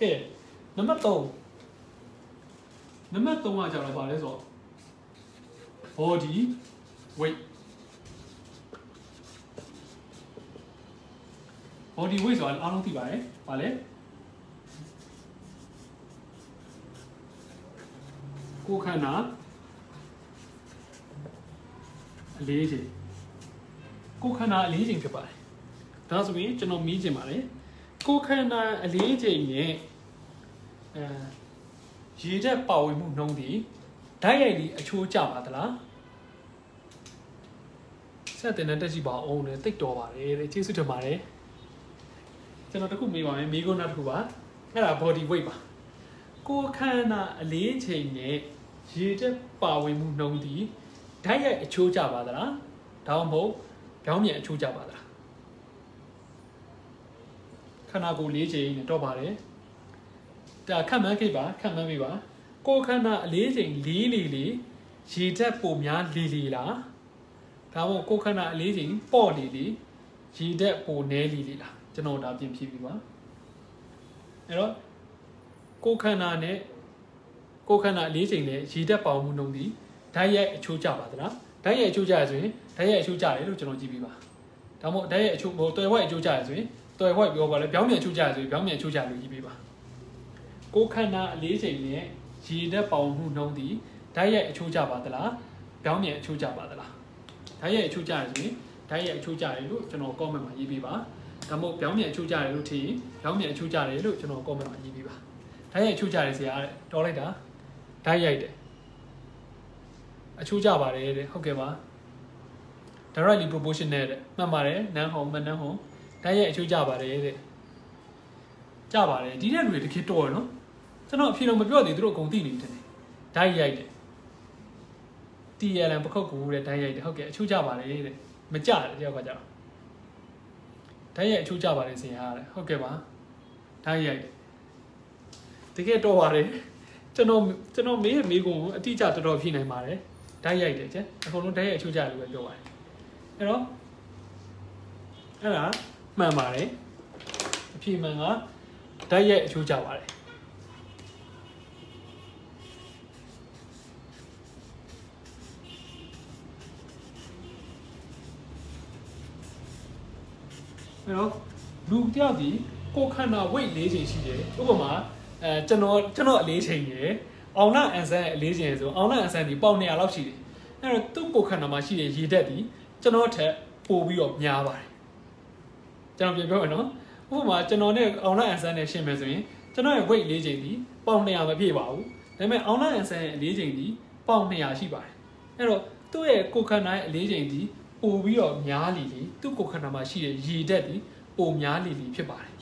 ကဲနံပါတ်3ကကျတော့ဗာလဲဆိုတော့ body weight body weight ဆိုတာအားလုံးသိပါတယ်ဗာလဲကိုယ်ခန္ဓာအလေးချိန်ကိုယ်ခန္ဓာအလေးချိန်ဖြစ်ပါတယ်ဒါဆိုရင်ကျွန်တော်မေးချင်ပါတယ်ကိုယ်ခန္ဓာအလေးချိန်နဲ့ရေတက်ပါဝင်မှုနှုန်းဒီဓာတ်ရိုက်ဒီအချိုးကျပါသလားဆက်တင်တဲ့တက်ရှိပါအောင်လေတိတ်တော်ပါတယ်တဲ့ကျေးဇူးတင်ပါတယ်ကျွန်တော်တခုမေးပါမယ်မေးခွန်းတစ်ခုပါအဲ့ဒါ body weight ပါကိုယ်ခန္ဓာအလေးချိန်နဲ့ရေတက်ပါဝင်မှုနှုန်းဒီဓာတ်ရိုက်အချိုးကျပါသလားဒါမှမဟုတ်ပြောင်းပြန်အချိုးကျပါသလားခန္ဓာကိုယ်လေးချိန်နဲ့တော့ပါတယ်ဒါခက်မှန်းခဲ့ပါခက်မှန်းပြီပါကိုယ်ခန္ဓာအလေးချိန်လေးရေတက်ပိုများလေးလားဒါမှမဟုတ်ကိုယ်ခန္ဓာအလေးချိန်ပေါ့လေးရေတက်ပိုနည်းလေးလားကျွန်တော်ဒါပြင်ဖြည့်ပြီပါအဲ့တော့ကိုယ်ခန္ဓာနဲ့ကိုယ်ခန္ဓာအလေးချိန်နဲ့ရေတက်ပေါမှုနှုန်းဒီဓာတ်ရိုက်အချိုးကျပါသလားဓာတ်ရိုက်အချိုးကျရဆိုရင်ဓာတ်ရိုက်အချိုးကျတယ်လို့ကျွန်တော်ကြည့်ပြီးပါဒါမှမဟုတ်ဓာတ်ရိုက်အချိုးတွယ်ဝက်အချိုးကျရဆိုရင်တွယ်ဝက်ပြောပါလေပြောင်းပြန်အချိုးကျရဆိုရင်ပြောင်းပြန်အချိုးကျလို့ကြည့်ပြီးပါကိုယ်ခန္ဓာအလေးချိန်နဲ့ရေတက်ပေါမှုနှုန်းဒီဓာတ်ရိုက်အချိုးကျပါသလားပြောင်းပြန်အချိုးကျပါသလားဓာတ်ရိုက်အချိုးကျရဆိုရင်ဓာတ်ရိုက်အချိုးကျတယ်လို့ကျွန်တော် comment မှာရေးပေးပါဒါမှမဟုတ်ပြောင်းပြန်အချိုးကျတယ်လို့ထင်ရင်ပြောင်းပြန်အချိုးကျတယ်လို့ကျွန်တော် comment မှာရေးပေးပါဓာတ်ရိုက်အချိုးကျတယ်ဆရာတဲ့တော်လိုက်တာဓာတ်ရိုက်တယ်အချိုးကျပါတယ်တဲ့ဟုတ်ကဲ့ပါ directly proportional တဲ့မှန်ပါတယ်နန်းဟောင်းမနန်းဟောင်းဓာတ်ရိုက်အချိုးကျပါတယ်တဲ့ကျပါတယ်ဒီတဲ့လူတွေတကယ်တော်ရနော်ကျွန်တော်အဖြေတော့မပြောသေးသူတို့အကုန်သိနေတယ်ဓာတ်ရိုက်တယ် TLM ပခုတ်ကူတဲ့ဓာတ်ရိုက်တယ်ဟုတ်ကဲ့အချိုးကျပါတယ်တဲ့မကျတယ်တယောက်ကကျတော့ဓာတ်ရိုက်အချိုးကျပါတယ်ဆရာတဲ့ဟုတ်ကဲ့ပါဓာတ်ရိုက်တယ် တကယ်တော့ပါတယ်ကျွန်တော်မေးကုန်အတိအကျတော်ဖြေနိုင်ပါတယ်ဓာတ်ရိုက်တယ်ကျအကုန်လုံးဓာတ်ရိုက်အချိုးကြလို့ပဲပြောပါတယ်အဲ့တော့အဲ့ဒါမှန်ပါတယ်အဖြေမှန်ကဓာတ်ရိုက်အချိုးကြပါတယ်အဲ့တော့လူတယောက်ဒီကိုခန္ဓာ weight 4ချိန်ရှိတယ်ဥပမာကျွန်တော်အလေးချိန်ရယ်အောင်နာအန်ဆန်အလေးချိန်ဆိုအောင်နာအန်ဆန်ဒီပေါင်200လောက်ရှိတယ်အဲ့တော့သူ့ကိုခန္ဓာမှာရှိတဲ့ရေဓာတ်ဒီကျွန်တော်ထက်ပိုပြီးတော့များပါတယ်ကျွန်တော်ပြန်ပြောမယ်နော်ဥပမာကျွန်တော်နဲ့အောင်နာအန်ဆန်နဲ့ရှင်းမယ်ဆိုရင်ကျွန်တော်ရဲ့ weight 4ချိန်ဒီပေါင်200မပြည့်ပါဘူးဒါပေမဲ့အောင်နာအန်ဆန်ရဲ့အလေးချိန်ဒီပေါင်200ရှိပါတယ်အဲ့တော့သူ့ရဲ့ကိုခန္ဓာရဲ့အလေးချိန်ဒီပိုပြီးတော့များလီသူ့ကိုခန္ဓာမှာရှိတဲ့ရေဓာတ်ဒီပိုများလီဖြစ်ပါတယ်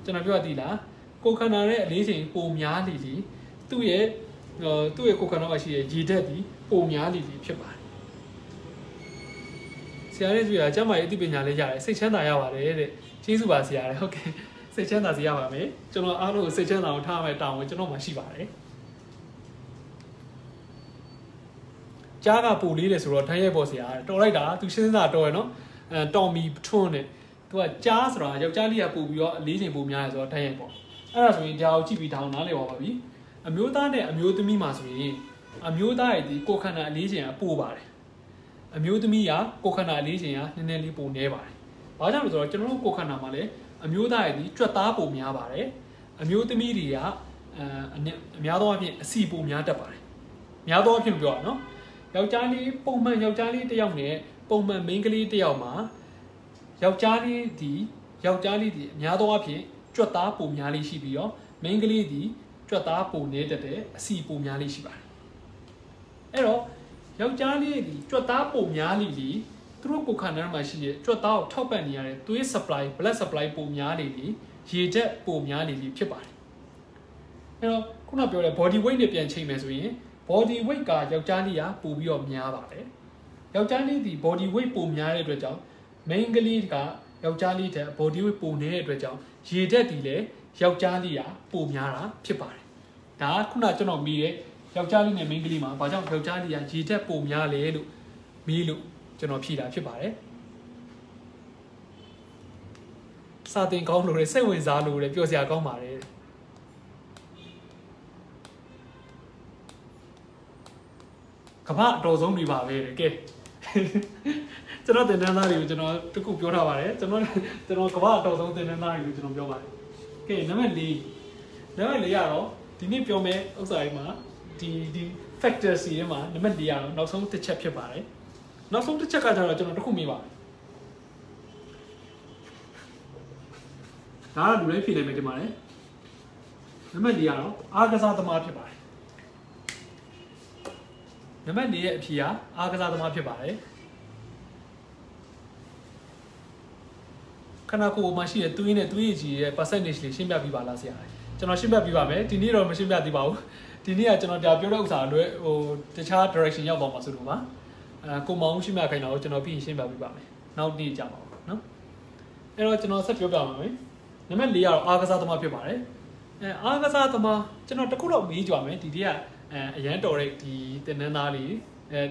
ကျွန်တော်ပြောရသည်လားကိုခန္ဓာရဲ့အလေးချိန်ပိုများလီသူ့ရဲ့ကိုခန္ဓာမှာရှိတဲ့ရေဓာတ်ဒီပိုများလီဖြစ်ပါတယ်ဆရာရဲ့ကြည့်ရကျမရဲ့အသိပညာလေးရတယ်စိတ်ချမ်းသာရပါတယ်တဲ့ကျေးဇူးပါဆရာတဲ့ဟုတ်ကဲ့စိတ်ချမ်းသာစေရပါမယ်ကျွန်တော်အားလုံးစိတ်ချမ်းသာအောင်ထားမယ်တောင်းဝင်ကျွန်တော်မှရှိပါတယ်ကြားကပိုလေးတယ်ဆိုတော့ထိုင်းရဲပေါ်ဆရာတော်လိုက်တာသူရှင်းစားတော်ရနော်တော်မီထွန်းတယ်သူကကြားဆိုတာယောက်ျားလေးကပို့ပြီးတော့အလေးချိန်ပိုများရဆိုတော့ထိုင်းရဲပေါ်အဲ့ဒါဆိုရင်ဒါကိုကြည့်ပြီးထောင်နားလည်ပါပြီအမျိုးသားနဲ့အမျိုးသမီးမှာဆိုရင်အမျိုးသားရဲ့ဒီကိုခန္ဓာအလေးချိန်ကပိုပါတယ်အမျိုးသမီးကကိုခန္ဓာအလေးချိန်ကနည်းနည်းလေးပိုနေပါတယ်ဘာကြောင့်လဲဆိုတော့ကျွန်တော်တို့ကိုခန္ဓာမှာလည်းအမျိုးသားရဲ့ဒီကြွက်သားပိုများပါတယ်အမျိုးသမီးတွေကအများသောအားဖြင့်အစီပိုများတတ်ပါတယ်များသောအားဖြင့်ပြောရအောင်နော်ယောက်ျားလေးပုံမှန်ယောက်ျားလေးတစ်ယောက်နဲ့ပုံမှန်မိန်းကလေးတစ်ယောက်မှာယောက်ျားလေးဒီအများသောအားဖြင့်ကြွက်သားပိုများလေးရှိပြီးတော့မိန်းကလေးဒီကြွက်သားပိုနေတဲ့အစီပိုများလေးရှိပါတယ်အဲ့တော့ယောက်ျားလေးဒီကြွက်သားပိုများလေးသူတို့ကိုခန္ဓာမှာရှိတဲ့ကြွက်သားကိုထောက်ပံ့နေရတဲ့သွေး supply blood supply ပိုများလေးရေဓာတ်ပိုများလေးဖြစ်ပါတယ်အဲ့တော့ခုနပြောတဲ့ body weight နဲ့ပြန်ချိန်မယ်ဆိုရင် body weight ကယောက်ျားလေးကပိုပြီးတော့များပါတယ်ယောက်ျားလေးဒီ body weight ပိုများတဲ့အတွက်ကြောင့် main ကလေးကယောက်ျားလေးတဲ့ body weight ပိုနေတဲ့အတွက်ကြောင့်ရေဓာတ်ဒီလည်းယောက်ျားလေးကပိုများတာဖြစ်ပါတယ်ဒါကခုနကျွန်တော်မိတဲ့ယောက်ျားလေးနဲ့ main ကလေးမှာဘာကြောင့်ယောက်ျားလေးကရေဓာတ်ပိုများလဲလို့မိလို့ကျွန်တော်ဖြေတာဖြစ်ပါတယ်စာသင်ကောင်းလို့စိတ်ဝင်စားလို့ပြောစရာကောင်းပါတယ်ကမ္ဘာအတော်ဆုံးတွေပါပဲကဲကျွန်တော်တင်တန်းသားတွေကိုကျွန်တော်တခုပြောထားပါတယ်ကျွန်တော်ကမ္ဘာအတော်ဆုံးတင်တန်းသားတွေကိုကျွန်တော်ပြောပါတယ်ကဲနံပါတ်4ကတော့ဒီနေ့ပြောမယ့်ဥစ္စာတွေမှာဒီ factors တွေမှာနံပါတ်4ကတော့နောက်ဆုံးတစ်ချက်ဖြစ်ပါတယ်နောက်ဆုံးတစ်ချက်ကကျတော့ကျွန်တော်တခုမေးပါတယ်ဒါကလူတိုင်းဖြေနိုင်မယ်တင်ပါတယ်နံပါတ်4ကတော့အားကစားသမားဖြစ်ပါတယ်နံပါတ်4ရဲ့အဖြေကအားကစားသမားဖြစ်ပါတယ်ခန္ဓာကိုယ်မှာရှိတဲ့သွေးနဲ့သွေးရည်ကြီးရဲ့ percentage လေးရှင်းပြပြီးပါလားဆရာကျွန်တော်ရှင်းပြပြီးပါမယ်ဒီနေ့တော့မရှင်းပြသေးပါဘူးဒီနေ့ကကျွန်တော်ဒါပြောတဲ့ဥစ္စာတွေတခြား direction ရောက်သွားမှာဆိုလို့ပါကိုမောင်ရှင်းပြခိုင်းတာကိုကျွန်တော်ပြီးရှင်းပြပေးပါမယ်နောက်နေ့ကြာပါဘူးနော်အဲ့တော့ကျွန်တော်ဆက်ပြောပြပါမယ်နံပါတ်4ကတော့အားကစားသမားဖြစ်ပါတယ်အားကစားသမားကျွန်တော်တခုတော့မေးကြပါမယ်ဒီတည်းကအရန်တော်တဲ့ဒီတင်နန်းသားလေး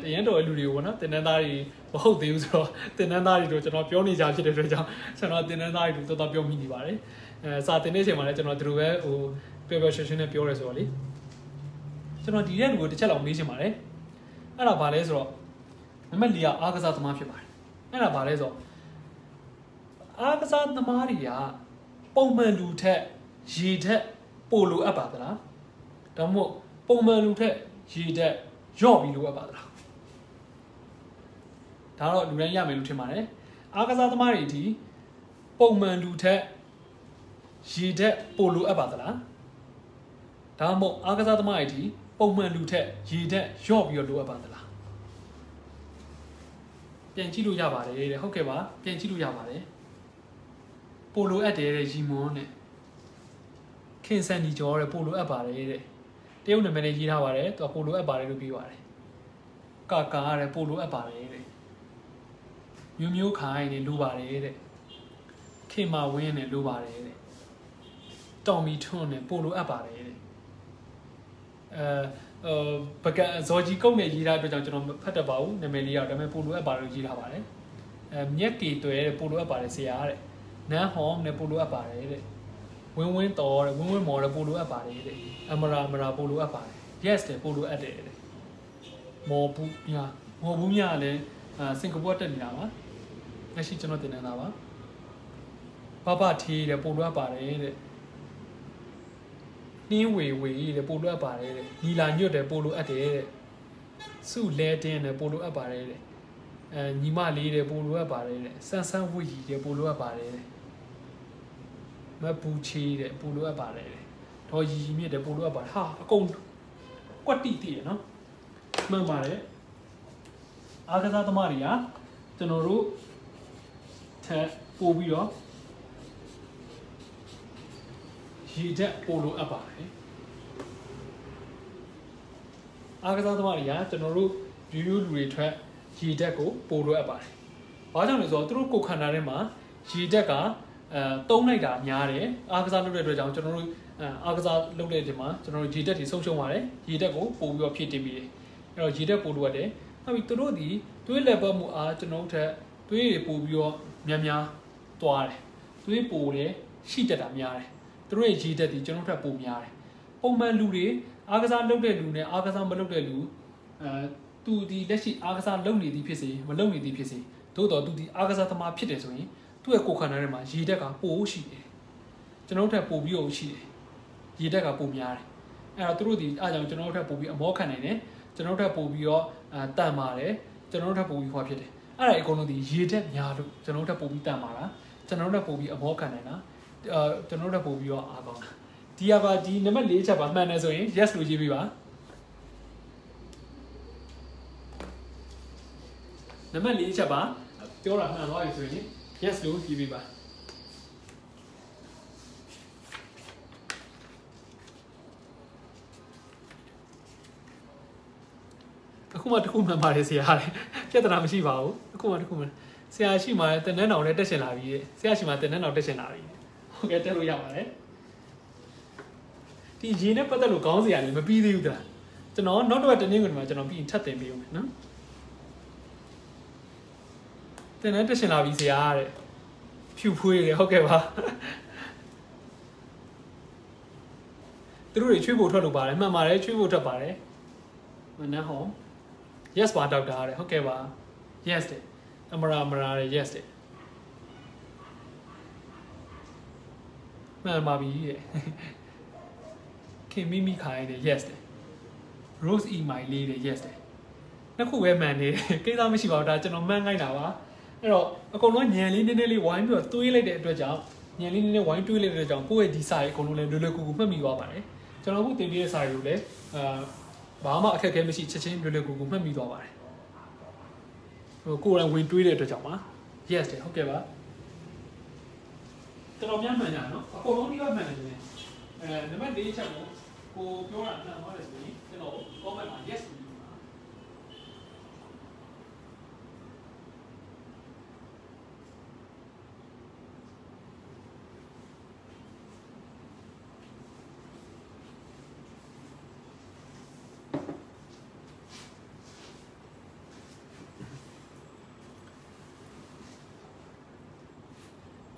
အရန်တော်တဲ့လူတွေကိုပေါ့နော်တင်နန်းသားတွေမဟုတ်သေးဘူးဆိုတော့တင်နန်းသားတွေတို့ကျွန်တော်ပြောနေကြဖြစ်တဲ့အတွက်ကြောင့်ကျွန်တော်တင်နန်းသားတွေတို့တော်တော်ပြောမိနေပါတယ်စာတင်တဲ့အချိန်မှာလည်းကျွန်တော်ဒီလိုပဲပြောရှင်းနဲ့ပြောရဲဆိုတော့လေကျွန်တော်ဒီရက်လူကိုတစ်ချက်လောက်မေးချင်ပါတယ်အဲ့ဒါဘာလဲဆိုတော့နံပါတ်4ကအားကစားသမားဖြစ်ပါတယ်အဲ့ဒါဘာလဲဆိုတော့အားကစားသမားတွေကပုံမှန်လူထက်ရေထက်ပိုလိုအပ်ပါသလားဒါမှမဟုတ်ပုံမှန်လူထက်ရေဓာတ်ရော့ပြီးလိုအပ်ပါသလားဒါတော့လူတိုင်းရမယ်လို့ထင်ပါတယ်အားကစားသမားတွေဒီပုံမှန်လူထက်ရေဓာတ်ပိုလိုအပ်ပါသလားဒါမှမဟုတ်အားကစားသမားတွေဒီပုံမှန်လူထက်ရေဓာတ်ရော့ပြီးတော့လိုအပ်ပါသလားပြန်ကြည့်လို့ရပါတယ်တဲ့ဟုတ်ကဲ့ပါပြန်ကြည့်လို့ရပါတယ်ပိုလိုအပ်တယ်တဲ့ရီမွန်နဲ့ခင်ဆန်ဒီကျော်တဲ့ပိုလိုအပ်ပါတယ်တဲ့တရုတ်နာမည်နဲ့ရေးထားပါတယ်သူကပိုလိုအပ်ပါတယ်လို့ပြောပါတယ်ကာကာတဲ့ပိုလိုအပ်ပါတယ်တဲ့မျိုးခိုင်နေလိုပါတယ်တဲ့ခင်မာဝင်းနဲ့လိုပါတယ်တဲ့ တောင်မီထွန်းနဲ့ပို့လိုအပ်ပါတယ်တဲ့ပကဇော်ကြီးကုတ်နဲ့ရေးထားတဲ့အတွက်ကြောင့်ကျွန်တော်ဖတ်တတ်ပါဘူးနာမည်လေးရောက်ဒါပေမဲ့ပို့လိုအပ်ပါတယ်လို့ရေးထားပါတယ်မြက်ကီတွဲတဲ့ပို့လိုအပ်ပါတယ်ဆရာတဲ့နန်းဟောင်းနဲ့ပို့လိုအပ်ပါတယ်တဲ့ဝင်းဝင်းတော်တဲ့ဝင်းဝင်းမော်တဲ့ပို့လိုအပ်ပါတယ်တဲ့အမရာပို့လိုအပ်ပါတယ် yes တဲ့ပို့လိုအပ်တယ်တဲ့မော်ဘူးမြလည်းစင်ကာပူတက်နေတာပါလက်ရှိကျွန်တော်တင်နေတာပါဘထီးတဲ့ပို့လိုအပ်ပါတယ်တဲ့နှင်းဝေတဲ့ပို့လိုအပ်ပါတယ်တဲ့နီလာညွတ်တဲ့ပို့လိုအပ်တယ်တဲ့စုလဲတင်းတဲ့ပို့လိုအပ်ပါတယ်တဲ့ညီမလေးတဲ့ပို့လိုအပ်ပါတယ်တဲ့ဆန်းဆန်းဝီတဲ့ပို့လိုအပ်ပါတယ်တဲ့မပူချီတဲ့ပို့လိုအပ်ပါတယ်တဲ့ဒေါ်ရီမြင့်တဲ့ပို့လိုအပ်ပါတယ်ဟာအကုန်ကွက်တိတိရနော်မှန်ပါတယ်အားကစားသမားတွေကကျွန်တော်တို့ထပ်ပို့ပြီးတော့ရေတက်ပို့လိုအပ်ပါတယ်အားကစားသမားတွေကကျွန်တော်တို့ရိုးရိုးလူတွေထွက်ရေတက်ကိုပို့လိုအပ်ပါတယ်ဘာကြောင့်လဲဆိုတော့သူတို့ကိုခန္ဓာထဲမှာရေတက်ကတုံးလိုက်တာများတယ်အားကစားလုပ်တဲ့အတွက်ကြောင့်ကျွန်တော်တို့အားကစားလုပ်တဲ့ဒီမှာကျွန်တော်တို့ရေတက်တွေဆုံးရှုံးပါတယ်ရေတက်ကိုပို့ပြီးတော့ဖြည့်တင်ပြီးတယ်အဲ့တော့ရေတက်ပို့လိုအပ်တယ်နောက်ပြီးသူတို့ဒီသွေးလက်ပတ်မှုအားကျွန်တော်တို့ထက်သွေးတွေပို့ပြီးတော့များသွားတယ်သွေးပို့တယ်ရှိတက်တာများတယ်သူတို့ရဲ့ရေတက်ဒီကျွန်တော်ထက်ပိုများတယ်ပုံမှန်လူတွေအားကစားလုပ်တဲ့လူနဲ့အားကစားမလုပ်တဲ့လူသူဒီလက်ရှိအားကစားလုပ်နေသည်ဖြစ်စေမလုပ်နေသည်ဖြစ်စေသို့တော်သူဒီအားကစားသမားဖြစ်တယ်ဆိုရင်သူ့ရဲ့ကိုယ်ခန္ဓာထဲမှာရေတက်ကပိုရှိတယ်ကျွန်တော်ထက်ပိုပြီးတော့ရှိတယ်ရေတက်ကပိုများတယ်အဲ့တော့သူတို့ဒီအားကြောင့်ကျွန်တော်ထက်ပိုပြီးအမောခံနိုင်တယ်ကျွန်တော်ထက်ပိုပြီးတော့တန်ပါတယ်ကျွန်တော်ထက်ပိုပြီးခွာဖြစ်တယ်အဲ့ဒါအကုန်လုံးဒီရေတက်များလို့ကျွန်တော်ထက်ပိုပြီးတန်ပါလားကျွန်တော်ထက်ပိုပြီးအမောခံနိုင်တာကျွန်တော်ထက်ပိုပြီးတော့အားကောင်းတာဒီကပါဒီနံပါတ်4ချက်ပါမှန်တယ်ဆိုရင် yes လို့ရေးပေးပါနံပါတ်4ချက်ပါပြောတာမှန်သွားပြီဆိုရင် yes လို့ရေးပေးပါအခုမှတခုမှန်ပါတယ်ဆရာတဲ့ပြဿနာမရှိပါဘူးအခုမှဆရာရှိမှတနန်းတော်လည်းတက်ရှင်လာပြီဆရာရှိမှတနန်းတော်တက်ရှင်လာပြီဟုတ်ကဲ့တက်လို့ရပါတယ်ဒီရေနဲ့ပတ်သက်လို့ခေါင်းစရာလည်းမပြီးသေးဘူးတာကျွန်တော်နောက်တစ်ပတ်တနင်္ဂနွေမှာကျွန်တော်ပြီးရင်ထပ်တင်ပေးဦးမယ်နော်တနန်းတက်ရှင်လာပြီဆရာတဲ့ဖြူဖွေးတယ်ဟုတ်ကဲ့ပါသူတို့တွေချွေးဖို့ထွက်လို့ပါတယ်မှန်ပါတယ်ချွေးဖို့ထွက်ပါတယ်မနက်ဟော yes ပါဒေါက်တာတဲ့ဟုတ်ကဲ့ပါ yes တဲ့အမရာတဲ့ yes တဲ့မှန်ပါပြီတဲ့ခင်မိခိုင်းတဲ့ yes တဲ့ rose email လေးတဲ့ yes တဲ့နှစ်ခုပဲမှန်နေကိစ္စမရှိပါဘူးဒါကျွန်တော်မှန်ခိုင်းတာပါအဲ့တော့အကုန်လုံးညံလေးနည်းနည်းလေးဝိုင်းပြီးတော့တွေးလိုက်တဲ့အတွက်ကြောင့်ညံလေးနည်းနည်းဝိုင်းတွေးလိုက်တဲ့အတွက်ကြောင့်ကိုယ့်ရဲ့ဒီစာရေးအကုန်လုံးလည်းလွယ်လွယ်ကူကူမှတ်မိသွားပါတယ်ကျွန်တော်အခုတင်ပြတဲ့စာတွေကိုလည်းဘာမှအခက်အခဲမရှိချက်ချင်းလွယ်လွယ်ကူကူမှတ်မိသွားပါတယ်ဟိုကိုယ်တိုင်ဝင်တွေးတဲ့အတွက်ကြောင့်ပါ yes တဲ့ဟုတ်ကဲ့ပါကျွန်တော်ပြန်မှန်ကြနော်အကုန်လုံးဒီကမှန်တယ်နံပါတ်4ချက်ကိုပြောတာမှန်ပါတယ်ဆိုရင်ကျွန်တော် comment မှာ yes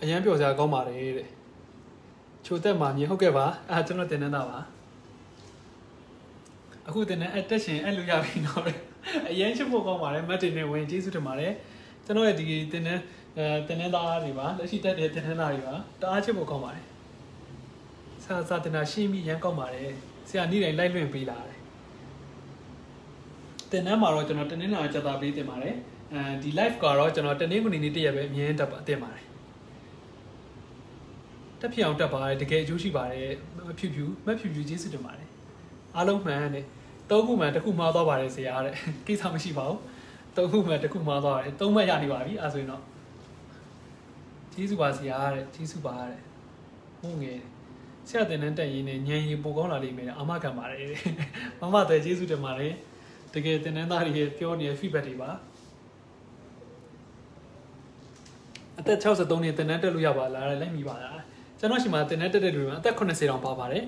အရင်ပြောစရာကောင်းပါတယ်တဲ့ချိုတက်မှာမြင်ဟုတ်ကဲ့ပါကျွန်တော်တင်နေတာပါအခုတင်နေတက်ရှင်အဲ့လိုရပြီတော့အရင်ချစ်ဖို့ကောင်းပါတယ်မတ်တင်နေဝင်ကျေးဇူးတင်ပါတယ်ကျွန်တော်ရဲ့ဒီတင်နေသားတွေပါလက်ရှိတက်တဲ့တင်နေသားတွေပါတအားချစ်ဖို့ကောင်းပါတယ်စာတင်တာရှင်းပြီးရမ်းကောင်းပါတယ်ဆရာနေ့တိုင်းလိုက်လွှင့်ပေးလာတယ်တင်နေမှာတော့ကျွန်တော်တင်နေတာချက်သားပေးတင်ပါတယ်ဒီ live ကတော့ကျွန်တော်တနေ့ကနေနေ့တရက်ပဲအမြင်တက်ပါတင်ပါတယ်တက်ဖြစ်အောင်တက်ပါတယ်တကယ်အကျိုးရှိပါတယ်မဖြူကျေးဇူးတင်ပါတယ်အားလုံးမှန်တယ်၃ခုမှန်တစ်ခုမှားသွားပါတယ်ဆရာတဲ့ကိစ္စမရှိပါဘူး၃ခုမှန်တစ်ခုမှားသွားတယ်၃မှတ်ရနေပါပြီအဲဆိုရင်တော့ကျေးဇူးပါဆရာတဲ့ကျေးဇူးပါတဲ့ဟုတ်ငယ်ဆရာတင်တဲ့တက်ရင်းနဲ့ညံရင်ပိုကောင်းလာလိမ့်မယ်အာမခံပါတယ်မမတဲ့ကျေးဇူးတင်ပါတယ်တကယ်တင်တဲ့သားတွေပြောနေတဲ့ feedback တွေပါအသက်63နှစ်တင်တဲ့တက်လို့ရပါလားလိုက်မိပါလား ကျွန်တော်ရှိမှတင်တဲ့လူတွေအသက်80တောင်ပါပါတယ်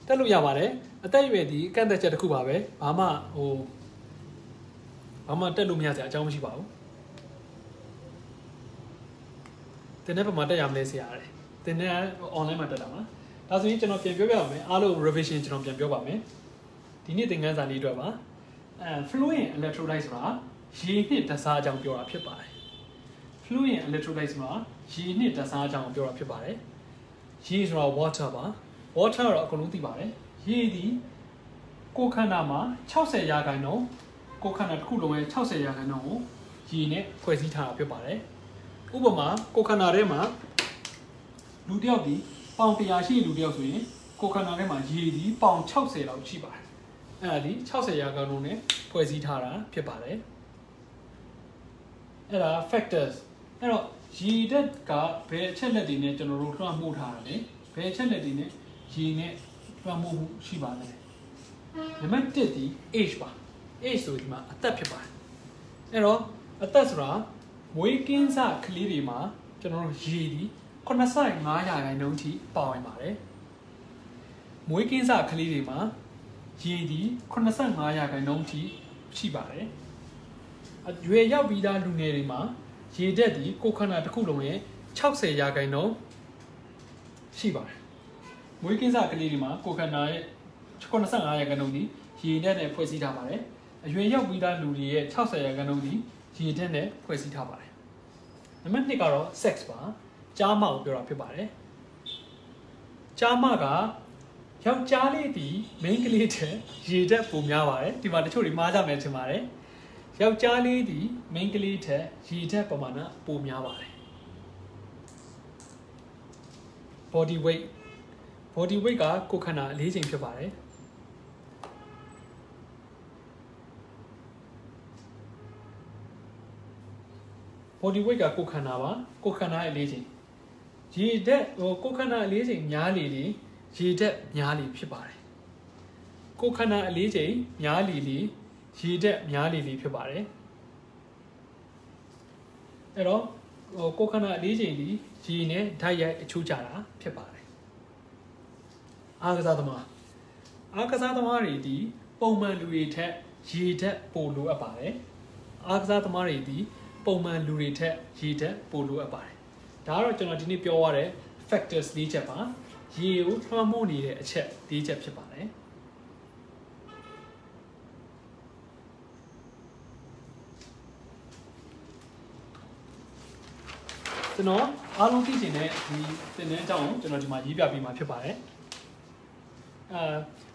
တက်လို့ရပါတယ်အသက်အရွယ်ဒီကန့်သက်ချက်တစ်ခုပါပဲဘာမှတက်လို့မရစရာအကြောင်းမရှိပါဘူးတင်တဲ့ပုံမှာတက်ရမလဲဆရာရတယ်တင်တဲ့ online မှာတက်တာပါဒါဆိုရင်ကျွန်တော်ပြန်ပြောပြပါမယ်အားလုံး revision ကျွန်တော်ပြန်ပြောပါမယ်ဒီနေ့သင်ခန်းစာလေးအတွက်ပါfluid electrolyte ဆိုတာရေနှစ်ဓာတ်စားအကြောင်းပြောတာဖြစ်ပါတယ် fluid electrolyte ဆိုတာရေနှစ်ဓာတ်စားအကြောင်းပြောတာဖြစ်ပါတယ်ရေဆိုတာ water ပါ water တော့အကုန်လုံးသိပါတယ်ရေဒီကိုယ်ခန္ဓာမှာ60%ကိုယ်ခန္ဓာတစ်ခုလုံးရဲ့60%ကိုရေနဲ့ဖွဲ့စည်းထားတာဖြစ်ပါတယ်ဥပမာကိုယ်ခန္ဓာထဲမှာလူတစ်ယောက်ဒီပေါင်100ရှိလူတစ်ယောက်ဆိုရင်ကိုယ်ခန္ဓာထဲမှာရေဒီပေါင်60လောက်ရှိပါတယ်အဲ့ဒါဒီ60%နဲ့ဖွဲ့စည်းထားတာဖြစ်ပါတယ်အဲ့ဒါ factors အဲ့တော့ရေဓာတ်ကဘယ်အချက်လက်တွေနဲ့ကျွန်တော်တို့လွှမ်းမိုးထားတာလဲဘယ်အချက်လက်တွေနဲ့ရေနဲ့လွှမ်းမိုးမှုရှိပါလဲနံပါတ်1ဒီ age ပါ age ဆိုဒီမှာအသက်ဖြစ်ပါတယ်အဲ့တော့အသက်ဆိုတာမွေးကင်းစကလေးတွေမှာကျွန်တော်တို့ရေဒီ85%ထိပါဝင်ပါတယ်မွေးကင်းစကလေးတွေမှာရေဒီ85%ထိရှိပါတယ်အရွယ်ရောက်ပြီးသားလူငယ်တွေမှာရေဓာတ်ဒီကိုယ်ခန္ဓာတစ်ခုလုံးရဲ့60%ရှိပါတယ်မွေးကင်းစကလေးတွေမှာကိုယ်ခန္ဓာရဲ့85%ဒီရေဓာတ်နဲ့ဖွဲ့စည်းထားပါတယ်အရွယ်ရောက်ပြီးသားလူတွေရဲ့60%ဒီရေဓာတ်နဲ့ဖွဲ့စည်းထားပါတယ်နံပါတ်2ကတော့ sex ပါကျားမကိုပြောတာဖြစ်ပါတယ်ကျားမကယောက်ျားလေးဒီ main ကလေးတဲ့ရေဓာတ်ပိုများပါတယ်ဒီမှာတချို့တွေမှားကြမယ်ထင်ပါတယ်ယောက်ျားလေးဒီ main ကလေးတဲ့ရေဓာတ်ပမာဏပိုများပါတယ် body weight ကကိုယ်ခန္ဓာအလေးချိန်ဖြစ်ပါတယ် body weight ကကိုယ်ခန္ဓာပါကိုယ်ခန္ဓာရဲ့အလေးချိန်ရေဓာတ်ကိုယ်ခန္ဓာအလေးချိန်များလေလေရေဓာတ်များလေဖြစ်ပါတယ်ကိုယ်ခန္ဓာအလေးချိန်များလေလေရေဓာတ်များလေလေဖြစ်ပါတယ်အဲ့တော့ကိုယ်ခန္ဓာအလေးချိန်ဒီရေနဲ့ဓာတ်ရိုက်အချိုးကျတာဖြစ်ပါတယ်အားကစားသမားတွေဒီပုံမှန်လူတွေထက်ရေဓာတ်ပိုလိုအပ်ပါတယ်အားကစားသမားတွေဒီပုံမှန်လူတွေထက်ရေဓာတ်ပိုလိုအပ်ပါတယ်ဒါကတော့ကျွန်တော်ဒီနေ့ပြောရတဲ့ factors ၄ချက်ပါရေကိုလွှမ်းမိုးနေတဲ့အချက်၄ချက်ဖြစ်ပါတယ်ကျွန်တော်အားလုံးသိချင်တဲ့ဒီသင်တန်းအကြောင်းကိုကျွန်တော်ဒီမှာရေးပြပေးမှာဖြစ်ပါတယ်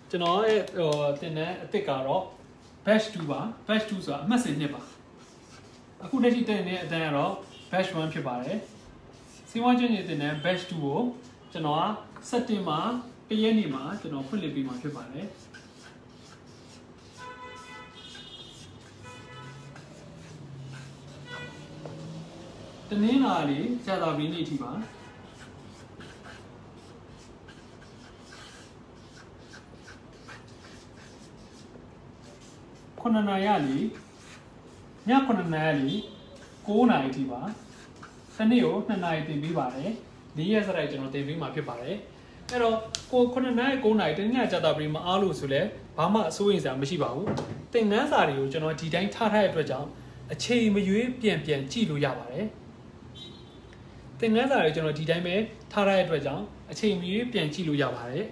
ကျွန်တော်ရဲ့သင်တန်းအသစ်ကတော့ batch 2ပါ batch 2ဆိုတာအမှတ်စဉ်2ပါအခုလက်ရှိတင်နေတဲ့အတန်းကတော့ batch 1ဖြစ်ပါတယ်စီးပွားကျွမ်းကျင်တင်တဲ့ batch 2ကိုကျွန်တော်ကစက်တင်ဘာ1ရက်နေ့မှာကျွန်တော်ဖွင့်လှစ်ပေးမှာဖြစ်ပါတယ်တနင်္လာနေ့ကြာသပတေးနေ့အထိပါ9နာရီည9နာရီ9နာရီအထိပါတနေ့ကို2နာရီတင်ပေးပါတယ်4ရက်စရိုက်ကျွန်တော်တင်ပေးမှာဖြစ်ပါတယ်အဲ့တော့ကို9နာရီ9နာရီတနေ့ညကြာသပတေးမှာအားလို့ဆိုလဲဘာမှအစိုးရိမ်စရာမရှိပါဘူးသင်ခန်းစာတွေကိုကျွန်တော်ဒီတိုင်းထားတဲ့အတွက်ကြောင့်အချိန်မရွေးပြန်ကြည့်လို့ရပါတယ်သင်ခန်းစာတွေကျွန်တော်ဒီတိုင်းပဲထားတဲ့အတွက်ကြောင့်အချိန်မရွေးပြန်ကြည့်လို့ရပါတယ်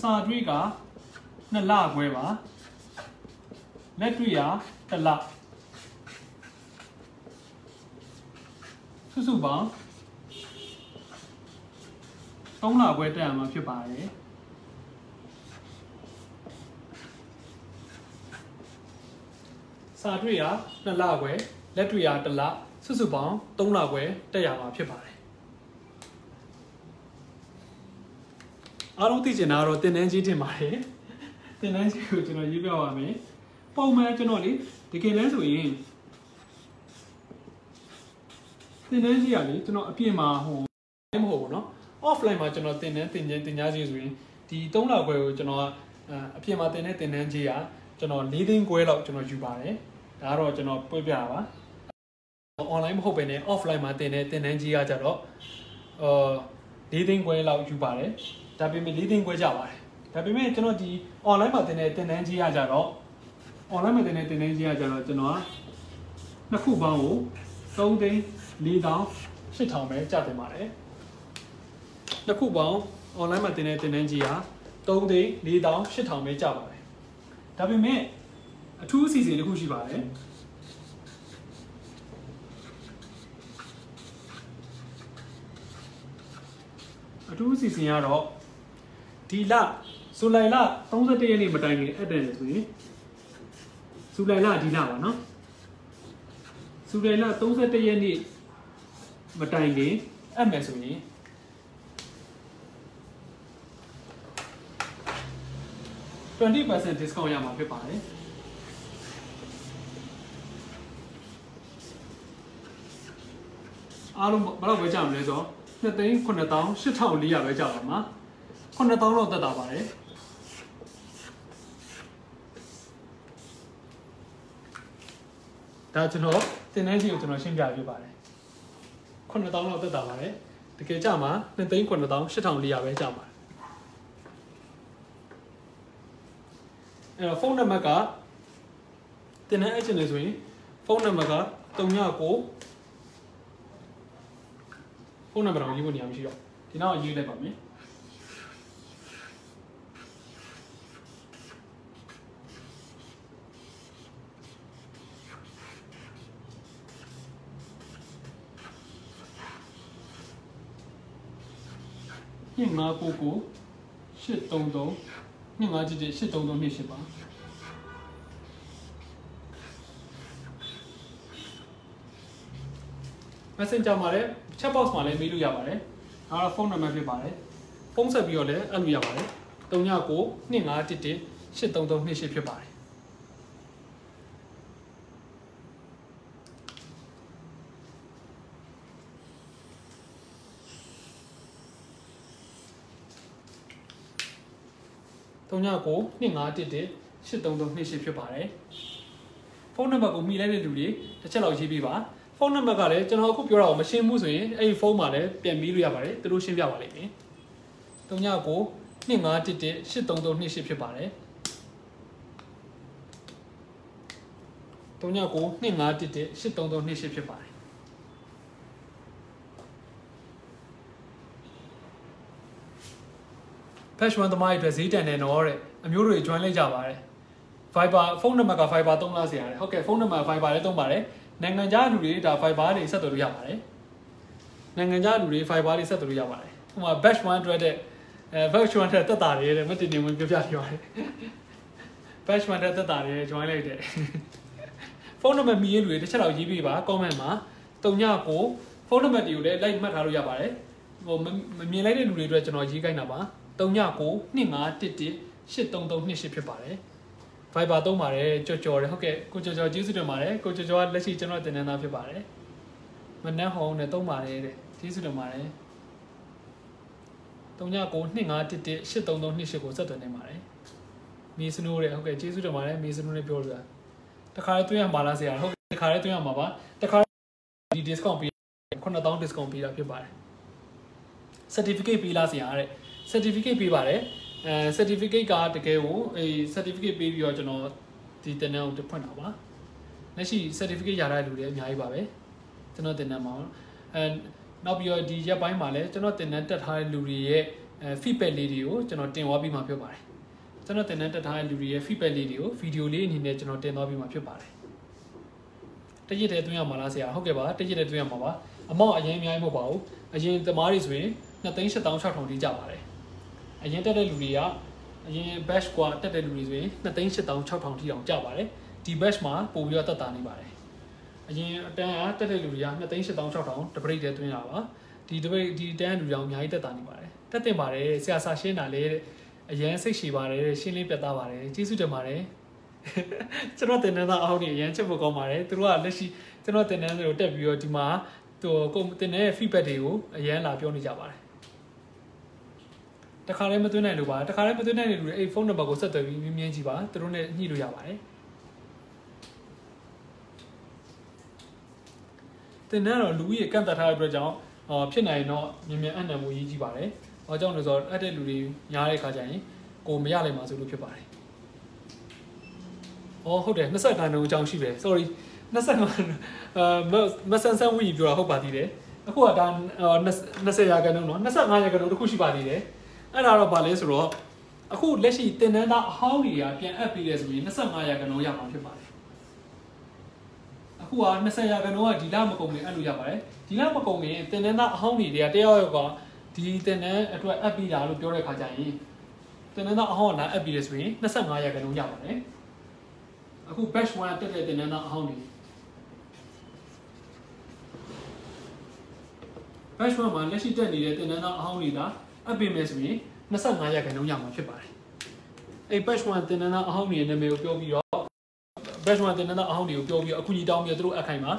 စာတွေ့က2လခွဲပါလက်တွေ့က1လစုစုပေါင်း3လခွဲတက်ရမှာဖြစ်ပါတယ်စာတွေ့က2လခွဲလက်တွေ့က1လစုစုပေါင်း3လခွဲတက်ရမှာဖြစ်ပါတယ်အားလုံးသိချင်တာကတော့သင်တန်းကြီးတင်ပါတယ်သင်တန်းကြီးကိုကျွန်တော်ရေးပြပါမယ်ပုံမှန်ကျွန်တော်လေတကယ်လဲဆိုရင်သင်တန်းကြီးကလေကျွန်တော်အပြင်မှာမဟုတ်ဘူးเนาะ offline မှာကျွန်တော်သင်ကြားကြီးဆိုရင်ဒီ3လခွဲကိုကျွန်တော်အပြင်မှာသင်တဲ့သင်တန်းကြီးကကျွန်တော်4သိန်းခွဲလောက်ကျွန်တော်ယူပါတယ်ဒါကတော့ကျွန်တော်ပြပြတာပါ online မဟုတ်ဘဲနဲ့ offline မှာတင်တဲ့သင်တန်းကြီးကကြတော့၄သိန်းခွဲလောက်ယူပါတယ်ဒါပေမဲ့၄သိန်းခွဲကြပါတယ်ဒါပေမဲ့ကျွန်တော်ဒီ online မှာတင်တဲ့သင်တန်းကြီးကကြတော့ online မှာတင်တဲ့သင်တန်းကြီးကကြတော့ကျွန်တော်ကနှစ်ခုပေါင်းကို3သိန်း4တောင်း8000ပဲကျတင်ပါတယ်နှစ်ခုပေါင်း online မှာတင်တဲ့သင်တန်းကြီးက3သိန်း4တောင်း8000ပဲကျပါတယ်ဒါပေမဲ့အထူးအစီအစဉ်တစ်ခုရှိပါတယ်အထူးအစီအစဉ်ကတော့ဒီလဇူလိုင်လ31ရက်နေ့မတိုင်ခင်အပ်တယ်ဆိုရင်ဇူလိုင်လဒီလပါနော်ဇူလိုင်လ31ရက်နေ့မတိုင်ခင်အပ်မယ်ဆိုရင်20% discount ရမှာဖြစ်ပါတယ်အားလုံးဘယ်လောက်ပဲကြာမလဲဆိုတော့2,980,400ပဲကြာပါမှာ9,000လောက်တက်တာပါတယ်ဒါကျွန်တော်တင်တဲ့ကြီးကိုကျွန်တော်ရှင်းပြပြပါတယ်9,000လောက်တက်တာပါတယ်တကယ်ကြာမှာ2,980,400ပဲကြာပါတယ်အဲ့တော့ဖုန်းနံပါတ်ကတင်တဲ့ agent လေဆိုရင်ဖုန်းနံပါတ်က39ဖုန်းနံပါတ်တော့ရေးဖို့နေရာမရှိတော့ဒီနောက်ရေးလိုက်ပါမယ်2599 833 2577 83328ပါMessenger မှာလည်း chat box မှာလည်းမေးလို့ရပါတယ်။ဒါကဖုန်းနံပါတ်ဖြစ်ပါတယ်။ဖုန်းဆက်ပြီးတော့လည်းအပ်လို့ရပါတယ်။39 2511 83328ဖြစ်ပါတယ်။39 2511 83328ဖြစ်ပါတယ်။ဖုန်းနံပါတ်ကိုမိလိုက်တဲ့လူတွေတစ်ချက်လောက်ရေးပေးပါ။ဖုန်းနံပါတ်ကလည်းကျွန်တော်အခုပြောတာကိုမရှင်းဘူးဆိုရင်အဲ့ဒီဖုန်းမှာလည်းပြန်ပြီးလို့ရပါတယ်သူတို့ရှင်းပြပါလိမ့်မယ်39 2511 83328ဖြစ်ပါတယ်39 2511 83328ဖြစ်ပါတယ်Patch 1သမားတွေအတွက်ဈေးတန်တယ်တော့တဲ့အမျိုးတွေ join လိုက်ကြပါတယ် Viber ဖုန်းနံပါတ်က Viber သုံးလားဆရာဟုတ်ကဲ့ဖုန်းနံပါတ် Viber လည်းသုံးပါတယ်နိုင်ငံခြားလူတွေဒါ Viber တွေဆက်သွယ်လို့ရပါတယ်နိုင်ငံခြားလူတွေ Viber တွေဆက်သွယ်လို့ရပါတယ်ဟိုမှာ batch 1အတွက်တဲ့batch 1အတွက်တက်တာတွေတဲ့မတင်နေဝင်ပြပြပြပါတယ် batch 1အတွက်တက်တာတွေ join လိုက်တယ်ဖုန်းနံပါတ်မိရေးလူတွေတစ်ချက်လောက်ရေးပေးပါ comment မှာ39ဖုန်းနံပါတ်တွေကိုလည်း like မှတ်ထားလို့ရပါတယ်ဟိုမမြင်လိုက်တဲ့လူတွေအတွက်ကျွန်တော်ရေးခိုင်းတာပါ39 2511 83328ဖြစ်ပါတယ်Viber သုံးပါတယ်ကြော်တယ်ဟုတ်ကဲ့ကိုကြော်ကျေးဇူးတင်ပါတယ်ကိုကြော်ကလက်ရှိကျွန်တော်တင်နေတာဖြစ်ပါတယ်မနက်ဟောင်းနဲ့သုံးပါတယ်တဲ့ကျေးဇူးတင်ပါတယ်39 2511 83328ကိုဆက်သွယ်နေပါတယ်မီစနိုးတဲ့ဟုတ်ကဲ့ကျေးဇူးတင်ပါတယ်မီစနိုးနဲ့ပြောလို့တခါလေးသွင်းရမှာလားဆရာဟုတ်တခါလေးသွင်းရမှာပါတခါဒီ discount ပေး9,000 discount ပေးတာဖြစ်ပါတယ် certificate ပေးလားဆရာတဲ့ certificate ပေးပါတယ်certificate ကတကယ်ကိုcertificate ပေးပြီးတော့ကျွန်တော်ဒီတင်နန်းကိုဖွင့်တာပါလက်ရှိ certificate ရတဲ့လူတွေအများကြီးပါပဲကျွန်တော်တင်နန်းမှာနောက်ပြီးတော့ဒီရက်ပိုင်းမှာလည်းကျွန်တော်တင်နန်းတက်ထားတဲ့လူတွေရဲ့ feedback လေးတွေကိုကျွန်တော်တင်သွားပြီးမှဖြစ်ပါတယ်ကျွန်တော်တင်နန်းတက်ထားတဲ့လူတွေရဲ့ feedback လေးတွေကို video လေးအနေနဲ့ကျွန်တော်တင်သွားပြီးမှဖြစ်ပါတယ်တရက်တည်းသွင်းရမှာလားဆရာဟုတ်ကဲ့ပါတရက်တည်းသွင်းရမှာပါအမောက်အရင်အများကြီးမဟုတ်ပါဘူးအရင်သမားတွေဆိုရင်2,86,000ထိကြပါတယ်အရင်တက်တဲ့လူတွေကအရင် batch กว่าတက်တဲ့လူတွေဆိုရင်2,86,000ထိအောင်ကြပါတယ်ဒီ batch မှာပို့ပြီးတော့တက်တာနေပါတယ်အရင်အတန်းကတက်တဲ့လူတွေက2,86,000တပရိတ်တည်းသွင်းတာပါဒီတပရိတ်ဒီတန်းလူတွေအောင်အများကြီးတက်တာနေပါတယ်တက်တင်ပါတယ်ဆရာစာရှင်းတာလေအရင်စိတ်ရှည်ပါတယ်ရှင်းလင်းပြတ်သားပါတယ်ကျေးဇူးတင်ပါတယ်ကျွန်တော်တင်နေတာအောက်နေအရင်ချက်ဖို့ကောင်းပါတယ်သူတို့ကလက်ရှိကျွန်တော်တင်နေတဲ့ကိုတက်ပြီးတော့ဒီမှာသူကိုတင်နေတဲ့ feedback တွေကိုအရင်လာပြောနေကြပါတယ်တခါလည်းမသွင်းနိုင်လို့ပါတခါလည်းမသွင်းနိုင်တဲ့လူတွေအဲ့ဖုန်းနံပါတ်ကိုဆက်သွယ်ပြီးမြင်ကြည့်ပါသူတို့နဲ့ညှိလို့ရပါတယ် တင်တဲ့တော့လူကြီးကန့်တတ်ထားတဲ့အတွက်ကြောင့်ဖြစ်နိုင်တော့မြန်မြန်အနံ့မှုရေးကြည့်ပါတယ်။ဘာကြောင့်လဲဆိုတော့အဲ့တဲ့လူတွေညားတဲ့ခါကျရင်ကိုမရနိုင်ပါဆိုလို့ဖြစ်ပါတယ်။အော်ဟုတ်တယ်25နှုန်းအကြောင်းရှိတယ် sorry 25မဆန်ဆန်ဝီပြောတာဟုတ်ပါသေးတယ်။အခုကဒါ20ရာခိုင်နှုန်းနော်25ရာခိုင်နှုန်းတစ်ခုရှိပါသေးတယ်။အဲ့ဒါတော့ဗာလဲဆိုတော့အခုလက်ရှိတင်တန်းသားအဟောင်းတွေကပြန်အပ်ပြီးတယ်ဆိုရင်25ရာခိုင်နှုန်းရမှာဖြစ်ပါတယ်။အခုက20ရာခိုင်နှုန်းကဒီလမကုန်ခင်အဲ့လိုရပါတယ်။ဒီလမကုန်ခင်တင်တန်းသားအဟောင်းတွေကတယောက်ယောက်ကဒီတင်တန်းအတွက်အပ်ပြီးတာလို့ပြောတဲ့ခါကျရင်တင်တန်းသားအဟောင်းကအပ်ပြီးတယ်ဆိုရင်25ရာခိုင်နှုန်းရပါတယ်။အခု batch 1တက်တဲ့တင်တန်းသားအဟောင်းတွေ batch 1မှာလက်ရှိတက်နေတဲ့တင်တန်းသားအဟောင်းတွေကအပ်ပြီးမယ်ဆိုရင်25ရာခိုင်နှုန်းရမှာဖြစ်ပါတယ်။အဲ့ batch 1တင်တန်းသားအဟောင်းတွေရဲ့နာမည်ကိုပြောပြီးတော့ batch 1တင်တန်းသားအဟောင်းတွေကိုပြောပြီးတော့အခုကြီးတောင်းပြီးတော့သူတို့အခိုင်မှာ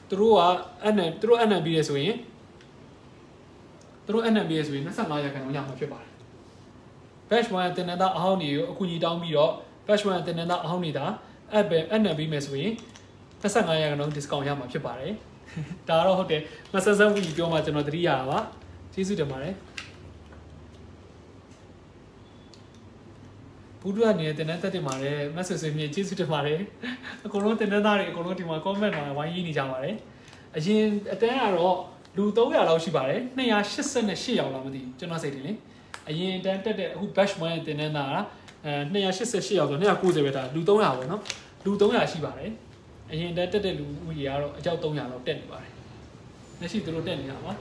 သူတို့ကအနံပြီးရဆိုရင်သူတို့အနံပြီးရဆိုရင်25ရာခိုင်နှုန်းရမှာဖြစ်ပါတယ်။ batch 1တင်တန်းသားအဟောင်းတွေကိုအခုကြီးတောင်းပြီးတော့ batch 1တင်တန်းသားအဟောင်းတွေဒါအနံပြီးမယ်ဆိုရင်25ရာခိုင်နှုန်း discount ရမှာဖြစ်ပါတယ်။ဒါတော့ဟုတ်တယ်မဆန်းဆန်းဝီပြောမှကျွန်တော်သတိရတာပါ။ကျေးဇူးတင်ပါတယ်။ဘူးတို့ကနေတင်တဲ့တက်တင်ပါတယ်မက်ဆေ့ချ်မြေကျေးဇူးတင်ပါတယ်အကုန်လုံးတင်တဲ့သားတွေအကုန်လုံးဒီမှာ comment မှာဝိုင်းရေးနေကြပါတယ်အရင်အတန်းကတော့လူ300လောက်ရှိပါတယ်288ယောက်လောက်မသိဘူးကျွန်တော်စိတ်တယ်လေအရင်အတန်းတက်တဲ့အခု batch 1ရဲ့တင်တဲ့သားက288ယောက်ဆို290ပဲဒါလူ300ပဲเนาะလူ300ရှိပါတယ်အရင်အတန်းတက်တဲ့လူဦးရေကတော့အကြောက်300လောက်တက်နေပါတယ်လက်ရှိသူတို့တက်နေတာပါ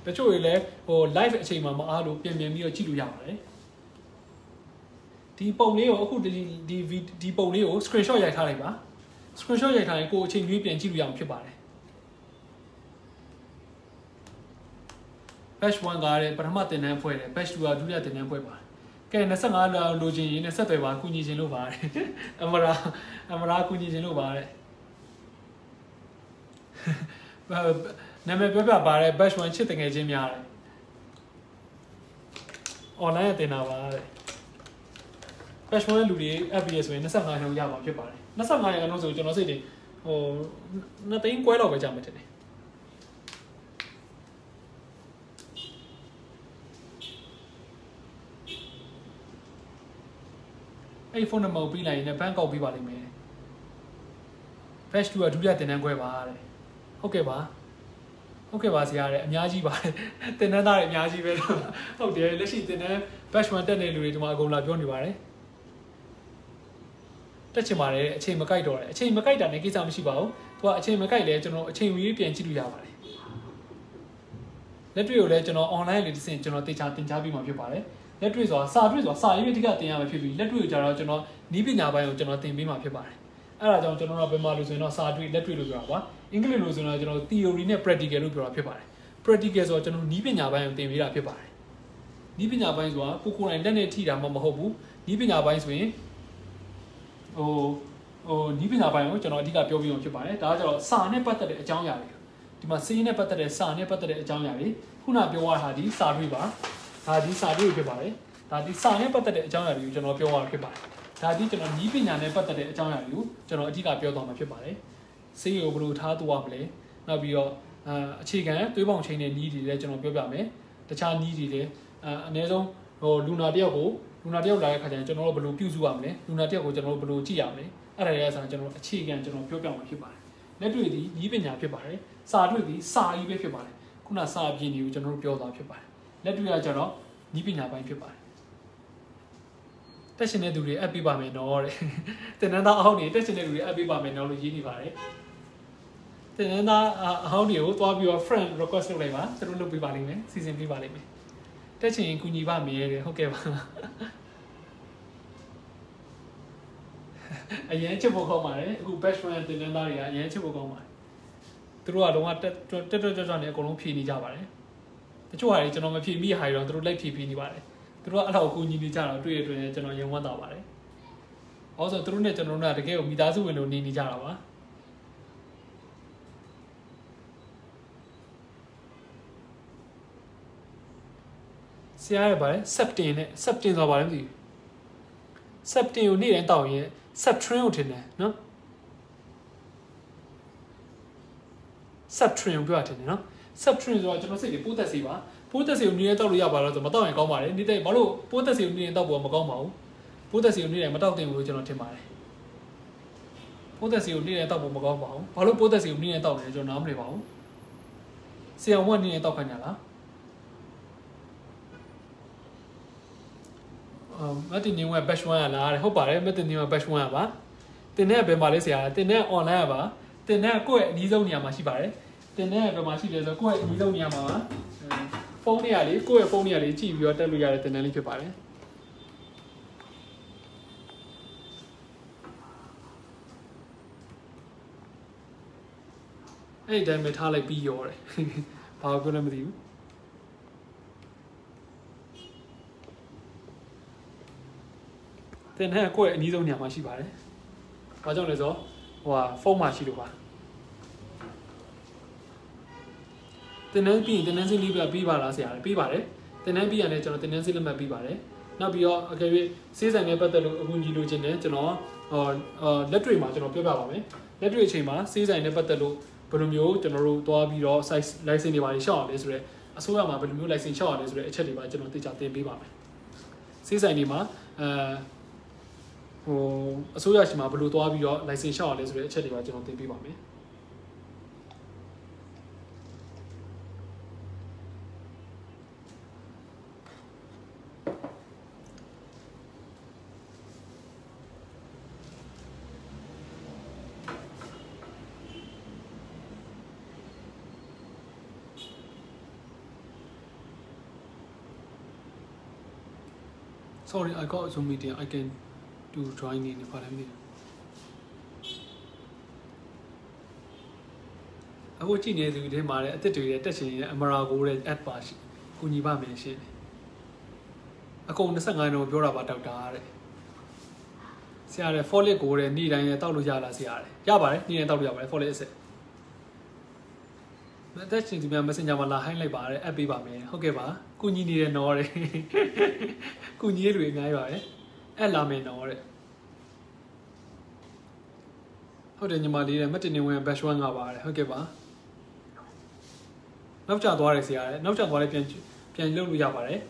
တချို့တွေလည်းဟို live အချိန်မှာမအားလို့ပြင်ပြီးတော့ကြည့်လို့ရပါတယ်ဒီပုံလေးကိုအခုဒီပုံလေးကို screenshot ရိုက်ထားလိုက်ပါ screenshot ရိုက်ထားရင်ကိုယ်အချိန်ကြီးပြန်ကြည့်လို့ရအောင်ဖြစ်ပါတယ် batch 1ကလည်းပထမတင်တန်းဖွဲ့တယ် batch 2ကဒုတိယတင်တန်းဖွဲ့ပါတယ်ကဲ25လောက်လိုချင်ရင်ဆက်သွယ်ပါကူညီခြင်းလို့ပါတယ်အမရာကူညီခြင်းလို့ပါတယ်နာမည်ပြောပြပါတယ် batch 1ချစ်တငယ်ချင်းများတယ် online တင်တာပါတဲ့ batch 1လူတွေ FPS ဆိုရင်25နှုန်းရမှာဖြစ်ပါတယ်25ရာခိုင်နှုန်းဆိုကျွန်တော်စိတ်တွေဟို2သိန်းခွဲလောက်ပဲကြာမှထင်တယ်အဲ့ဖုန်းနံပါတ်ကိုပြီးလိုက်ရင်ဘန်းကောက်ပြီးပါလိမ့်မယ် batch 2ကဒုတိယတင်တန်းခွဲပါတဲ့ဟုတ်ကဲ့ပါဟုတ်ကဲ့ပါဆရာတဲ့အများကြီးပါတယ်တင်တန်းသားတွေအများကြီးပဲဟုတ်တယ်လက်ရှိတင်တန်း batch 1တက်နေလူတွေဒီမှာအကုန်လာပြောနေပါတယ်တက်ချင်ပါတယ်အချိန်မကိုက်တော့တယ်အချိန်မကိုက်တာနဲ့ကိစ္စမရှိပါဘူးသူကအချိန်မကိုက်လဲကျွန်တော်အချိန်ဝေးပြန်ကြည့်လို့ရပါတယ်လက်တွေ့ကိုလည်းကျွန်တော် online လေးတစ်ဆင့်ကျွန်တော်တင်ချပြီးမှဖြစ်ပါတယ်လက်တွေ့ဆိုတာစာတွေ့ဆိုတာစာရေးအဓိကတင်ရမှာဖြစ်ပြီးလက်တွေ့ကိုကြတော့ကျွန်တော်နီးပညာပိုင်းကိုကျွန်တော်သင်ပေးမှာဖြစ်ပါတယ်အဲ့ဒါကြောင့်ကျွန်တော်တို့ဘယ်မှာလို့ဆိုရင်တော့စာတွေ့လက်တွေ့လို့ပြောတာပါအင်္ဂလိပ်လို့ဆိုတော့ကျွန်တော် theory နဲ့ practical လို့ပြောတာဖြစ်ပါတယ် practical ဆိုတော့ကျွန်တော်နီးပညာပိုင်းကိုသင်ပေးတာဖြစ်ပါတယ်နီးပညာပိုင်းဆိုတာကိုယ်တိုင်လက်နဲ့ထိတာမှမဟုတ်ဘူးနီးပညာပိုင်းဆိုရင်နီးပညာပိုင်းကိုကျွန်တော်အဓိကပြောပြအောင်ဖြစ်ပါတယ်ဒါကကျတော့စာနဲ့ပတ်သက်တဲ့အကြောင်းအရာတွေဒီမှာစေးနဲ့ပတ်သက်တဲ့စာနဲ့ပတ်သက်တဲ့အကြောင်းအရာတွေခုနပြောရတာဒီစာတွေ့ပါဒါဒီစာတွေ့ဖြစ်ပါတယ်ဒါဒီစာနဲ့ပတ်သက်တဲ့အကြောင်းအရာတွေကိုကျွန်တော်ပြောရတာဖြစ်ပါတယ်ဒါဒီကျွန်တော်နီးပညာနဲ့ပတ်သက်တဲ့အကြောင်းအရာတွေကိုကျွန်တော်အဓိကပြောသွားမှာဖြစ်ပါတယ်စေးကိုဘယ်လိုထားသွားမလဲနောက်ပြီးတော့အခြေခံသွေးပေါင်ချိန်တဲ့နီးတွေလည်းကျွန်တော်ပြောပြမယ်တခြားနီးတွေလည်းအနည်းဆုံးဟိုလူနာတယောက်လာတဲ့ခါကျရင်ကျွန်တော်တို့ဘယ်လိုပြုစုရမလဲလူနာတယောက်ကိုကျွန်တော်တို့ဘယ်လိုကြည့်ရမလဲအဲ့ဒါတွေကဆိုကျွန်တော်အခြေခံကျွန်တော်ပြောပြမှာဖြစ်ပါတယ်လက်တွေ့ဒီနီးပညာဖြစ်ပါတယ်စာတွေ့ဒီစာကြီးပဲဖြစ်ပါတယ်ခုနစာပြင်းတွေကိုကျွန်တော်တို့ပြောသွားဖြစ်ပါတယ်လက်တွေ့ကကျတော့နီးပညာပိုင်းဖြစ်ပါတယ်တက်ရှင်တဲ့သူတွေအပ်ပေးပါမယ်နော်တဲ့တင်နန်းသားအဟောင်းတွေတက်ရှင်တဲ့သူတွေအပ်ပေးပါမယ်နော်လို့ရေးနေပါတယ်တင်နန်းသားအဟောင်းတွေကိုတွားပြီးတော့ friend request လုပ်လိုက်ပါသူတို့လုပ်ပေးပါလိမ့်မယ်စီစဉ်ပေးပါလိမ့်မယ်တက်ရှင်ကူညီပါမယ်တဲ့ဟုတ်ကဲ့ပါအရင်ချစ်ဖို့ကောင်းပါတယ်အခု batch 1တင်နန်းသားတွေကအရင်ချစ်ဖို့ကောင်းပါတယ်သူတို့ကတော့တက်ကြွနေအကုန်လုံးဖြည့်နေကြပါတယ်တချို့ဟာတွေကျွန်တော်မဖြည့်မိဟာတွေတော့သူတို့လိုက်ဖြည့်နေပါတယ်သူတို့ကအဲ့လောက်ကူညီနေကြတော့တွေ့ရတွေ့ကျွန်တော်ရင်ဝမ်းသာပါတယ်။အော်ဆိုသူတို့နဲ့ကျွန်တော်တို့ကတကယ်ကိုမိသားစုဝင်လို့နေနေကြတာပါ။ဆရာရပါတယ် septin နဲ့ septin ဆိုတာဘာလဲမသိဘူး။ septin ကိုနေ့တိုင်းတောက်ရင် septrin ကိုထင်တယ်နော်။ subtrain ပြောရတယ်နော် subtrain ဆိုတော့ကျွန်တော်စိတ်တွေပိုးသက်စီပါပိုးသက်စီကိုနည်းနည်းတောက်လို့ရပါတော့ဆိုမတောက်ရင်ကောင်းပါတယ်နေ့တိုင်းဘာလို့ပိုးသက်စီကိုနည်းနည်းတောက်ဖို့မကောင်းပါဘူးပိုးသက်စီကိုနေ့တိုင်းမတောက်သင့်ဘူးလို့ကျွန်တော်ထင်ပါတယ်ပိုးသက်စီကိုနေ့တိုင်းတောက်ဖို့မကောင်းပါဘူးဘာလို့ပိုးသက်စီကိုနေ့တိုင်းတောက်လဲကျွန်တော်နားမလည်ပါဘူးဆရာဝန်ကနေ့တိုင်းတောက်ခိုင်းကြလားမတင်နေဝင် batch 1ရလားဟုတ်ပါတယ်မတင်နေဝင် batch 1ရပါတင်တဲ့ဘယ်မှာလဲဆရာတင်တဲ့ online ရပါတင်တဲ့ကိုယ့်ရဲ့အနည်းဆုံးနေရာမှာရှိပါတယ်တင်တဲ့ဘယ်မှာရှိလဲဆိုကိုယ့်ရဲ့အနည်းဆုံးနေရာမှာပါဖုန်းနေရာလေးကိုယ့်ရဲ့ဖုန်းနေရာလေးကြည့်ပြီးတော့တက်လို့ရတဲ့တင်တဲ့လေးဖြစ်ပါတယ်အဲ့ဒီတိုင်းပဲထားလိုက်ပြီးရောတယ်ဘာလို့ပြောလဲမသိဘူးတင်တဲ့ကိုယ့်ရဲ့အနည်းဆုံးနေရာမှာရှိပါတယ်ဘာကြောင့်လဲဆိုတော့ဟိုဟာဖုန်းမှာရှိလို့ပါတင်တဲ့ပြီးရင်တင်တဲ့စီးလေးပြီးပါလားဆရာပြီးပါတယ်တင်တဲ့ပြီးရတယ်ကျွန်တော်တင်တဲ့စီးလက်မှတ်ပြီးပါတယ်နောက်ပြီးတော့အကယ်၍စေးဆိုင်နဲ့ပတ်သက်လို့အခုညီလိုချင်တယ်ကျွန်တော်လက်တွေ့မှာကျွန်တော်ပြောပြပါမယ်လက်တွေ့အချိန်မှာစေးဆိုင်နဲ့ပတ်သက်လို့ဘယ်လိုမျိုးကျွန်တော်တို့တွားပြီးတော့ size license တွေပါရှောက်အောင်လဲဆိုတော့အစိုးရမှာဘယ်လိုမျိုး license ရှောက်အောင်လဲဆိုတဲ့အချက်တွေပါကျွန်တော်သိချသင်ပေးပါမယ်စေးဆိုင်တွေမှာဟိုအစိုးရရှိမှာဘယ်လိုတွားပြီးတော့ license ရှောက်အောင်လဲဆိုတဲ့အချက်တွေပါကျွန်တော်သင်ပေးပါမယ်Sorry, I got a Zoom meeting. I can do join in if I need. အခုကြည့်နေသူတွေမှာလည်းအသက်တွေတက်ရှင်ရဲ့အမရာကိုတဲ့ app ပါရှိကူညီပါမယ်ရှင်အကုန်25တော့ပြောတာပါဒေါက်တာတဲ့ဆရာတဲ့ folic ကိုတဲ့နေ့တိုင်းတောက်လို့ရလားဆရာတဲ့ရပါတယ်နေ့တိုင်းတောက်လို့ရပါတယ် folic အစစ်အသက်ရှင်သူများ messenger မှာလာ highlight ပါတဲ့ app ပေးပါမယ်ဟုတ်ကဲ့ပါကူညီနေတယ်နော်တဲ့ကူညီရတွေအများကြီးပါတယ်အဲ့လာမယ်နော်တဲ့ဟုတ်တယ်ညီမလေးတဲ့မတင်နေဝင် batch 1ကပါတယ်ဟုတ်ကဲ့ပါနောက်ကျသွားတယ်ဆရာတဲ့နောက်ကျသွားလဲပြန်လုပ်လို့ရပါတယ်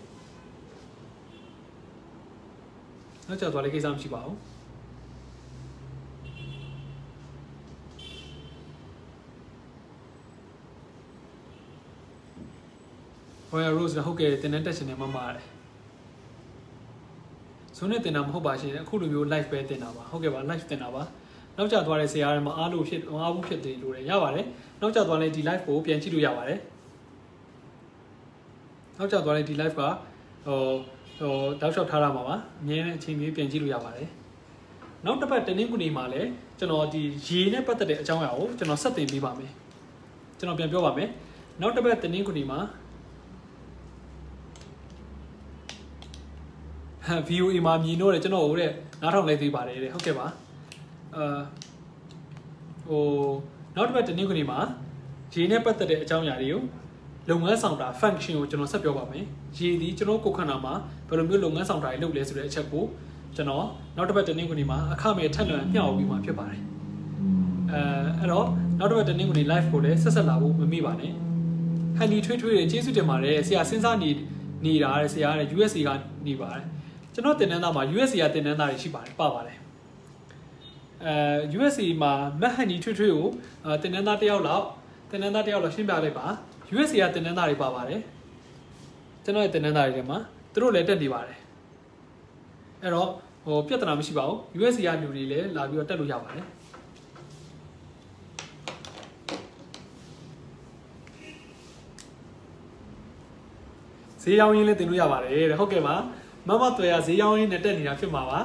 နောက်ကျသွားလဲကိစ္စမရှိပါဘူးRoyal Rose ဟုတ်ကဲ့တင်တဲ့တက်ရှင်နေမှမှားတယ်ဆိုနေတင်တာမဟုတ်ပါရှင်အခုလိုမျိုး live ပဲတင်တာပါဟုတ်ကဲ့ပါ live တင်တာပါနောက်ကျသွားတဲ့ဆရာတွေမှာအားလို့ဖြစ်အားဘူးဖြစ်တယ်လို့လည်းရပါတယ်နောက်ကျသွားလဲဒီ live ကိုပြန်ကြည့်လို့ရပါတယ်နောက်ကျသွားလဲဒီ live ကတောက်လျှောက်ထားရမှာပါအမြဲတမ်းအချိန်ကြီးပြန်ကြည့်လို့ရပါတယ်နောက်တစ်ပတ်တနင်္ဂနွေမှာလည်းကျွန်တော်ဒီရေနဲ့ပတ်သက်တဲ့အကြောင်းအရာကိုကျွန်တော်ဆက်သင်ပေးပါမယ်ကျွန်တော်ပြန်ပြောပါမယ်နောက်တစ်ပတ်တနင်္ဂနွေမှာ VOA မှာမြင်တော့တယ်ကျွန်တော်ဟိုတဲ့နားထောင်လိုက်သေးပါတယ်တဲ့ဟုတ်ကဲ့ပါဟိုနောက်တစ်ပတ်တနင်္ဂနွေမှာရေနဲ့ပတ်သက်တဲ့အကြောင်းအရာတွေကိုလုပ်ငန်းဆောင်တာ function ကိုကျွန်တော်ဆက်ပြောပါမယ်ရေဒီကျွန်တော်ကိုခန္ဓာမှာဘယ်လိုမျိုးလုပ်ငန်းဆောင်တာတွေလုပ်လဲဆိုတဲ့အချက်ကိုကျွန်တော်နောက်တစ်ပတ်တနင်္ဂနွေမှာအခမဲ့ထက်လွန်မျှဝေပြီးမှဖြစ်ပါတယ်အဲ့တော့နောက်တစ်ပတ်တနင်္ဂနွေ live ကိုလည်းဆက်လာဖို့မမေ့ပါနဲ့ဟန်ဒီထွေးတွေကျေးဇူးတင်ပါတယ်ဆရာစဉ်းစားနေတာတဲ့ဆရာတဲ့ USA ကနေပါတယ်ကျွန်တော်တင်နန်းသားမှာ USA ကတင်နန်းသားတွေရှိပါတယ်ပါပါတယ်USA မှာမက်ဟန်ဒီထွေးကိုတင်နန်းသားတယောက်လောက်ရှင်းပြလိုက်ပါ USA ကတင်နန်းသားတွေပါပါတယ်ကျွန်တော်ရဲ့တင်နန်းသားတွေထဲမှာသူတို့လည်းတက်နေပါတယ်အဲ့တော့ဟိုပြဿနာမရှိပါဘူး USA ကလူတွေလည်းလာပြီးတော့တက်လို့ရပါတယ်ဈေးရောင်းရင်းလည်းတင်လို့ရပါတယ်တဲ့ဟုတ်ကဲ့ပါမမတွေ့ရဈေးရောင်းရင်းနဲ့တက်နေတာဖြစ်မှာပါ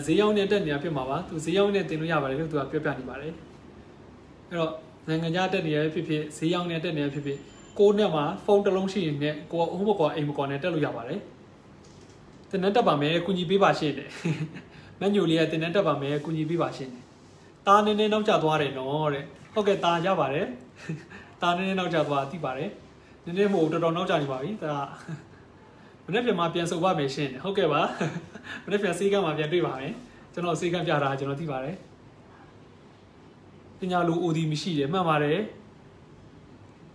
ဈေးရောင်းနဲ့တက်နေတာဖြစ်မှာပါသူဈေးရောင်းနဲ့တင်လို့ရပါတယ်လို့သူကပြောပြနေပါတယ်အဲ့တော့နိုင်ငံခြားတက်နေရဖြစ်ဖြစ်ဈေးရောင်းနဲ့တက်နေရဖြစ်ဖြစ်ကိုနဲ့မှာဖုန်းတစ်လုံးရှိရင်နဲ့ကိုအုံးမကွာအိမ်မကွာနဲ့တက်လို့ရပါတယ်တင်နဲ့တက်ပါမယ်ကုညီပေးပါရှင်းတယ်မန်ညိုလေးကတင်နဲ့တက်ပါမယ်ကုညီပေးပါရှင်းတယ်တားနေနေနောက်ကျသွားတယ်နော်တဲ့ဟုတ်ကဲ့တားရပါတယ်တားနေနေနောက်ကျသွားသိပါတယ်နည်းနည်းမို့တော်တော်နောက်ကျနေပါပြီဒါမနေ့ပြန်ပြန်စုပ်ပါမယ်ရှင်းဟုတ်ကဲ့ပါမနေ့ပြန်စေးကမ်းမှာပြန်တွေ့ပါမယ်ကျွန်တော်စေးကမ်းပြတာကျွန်တော်သိပါတယ် ညာလို OD မရှိတယ်မှန်ပါတယ်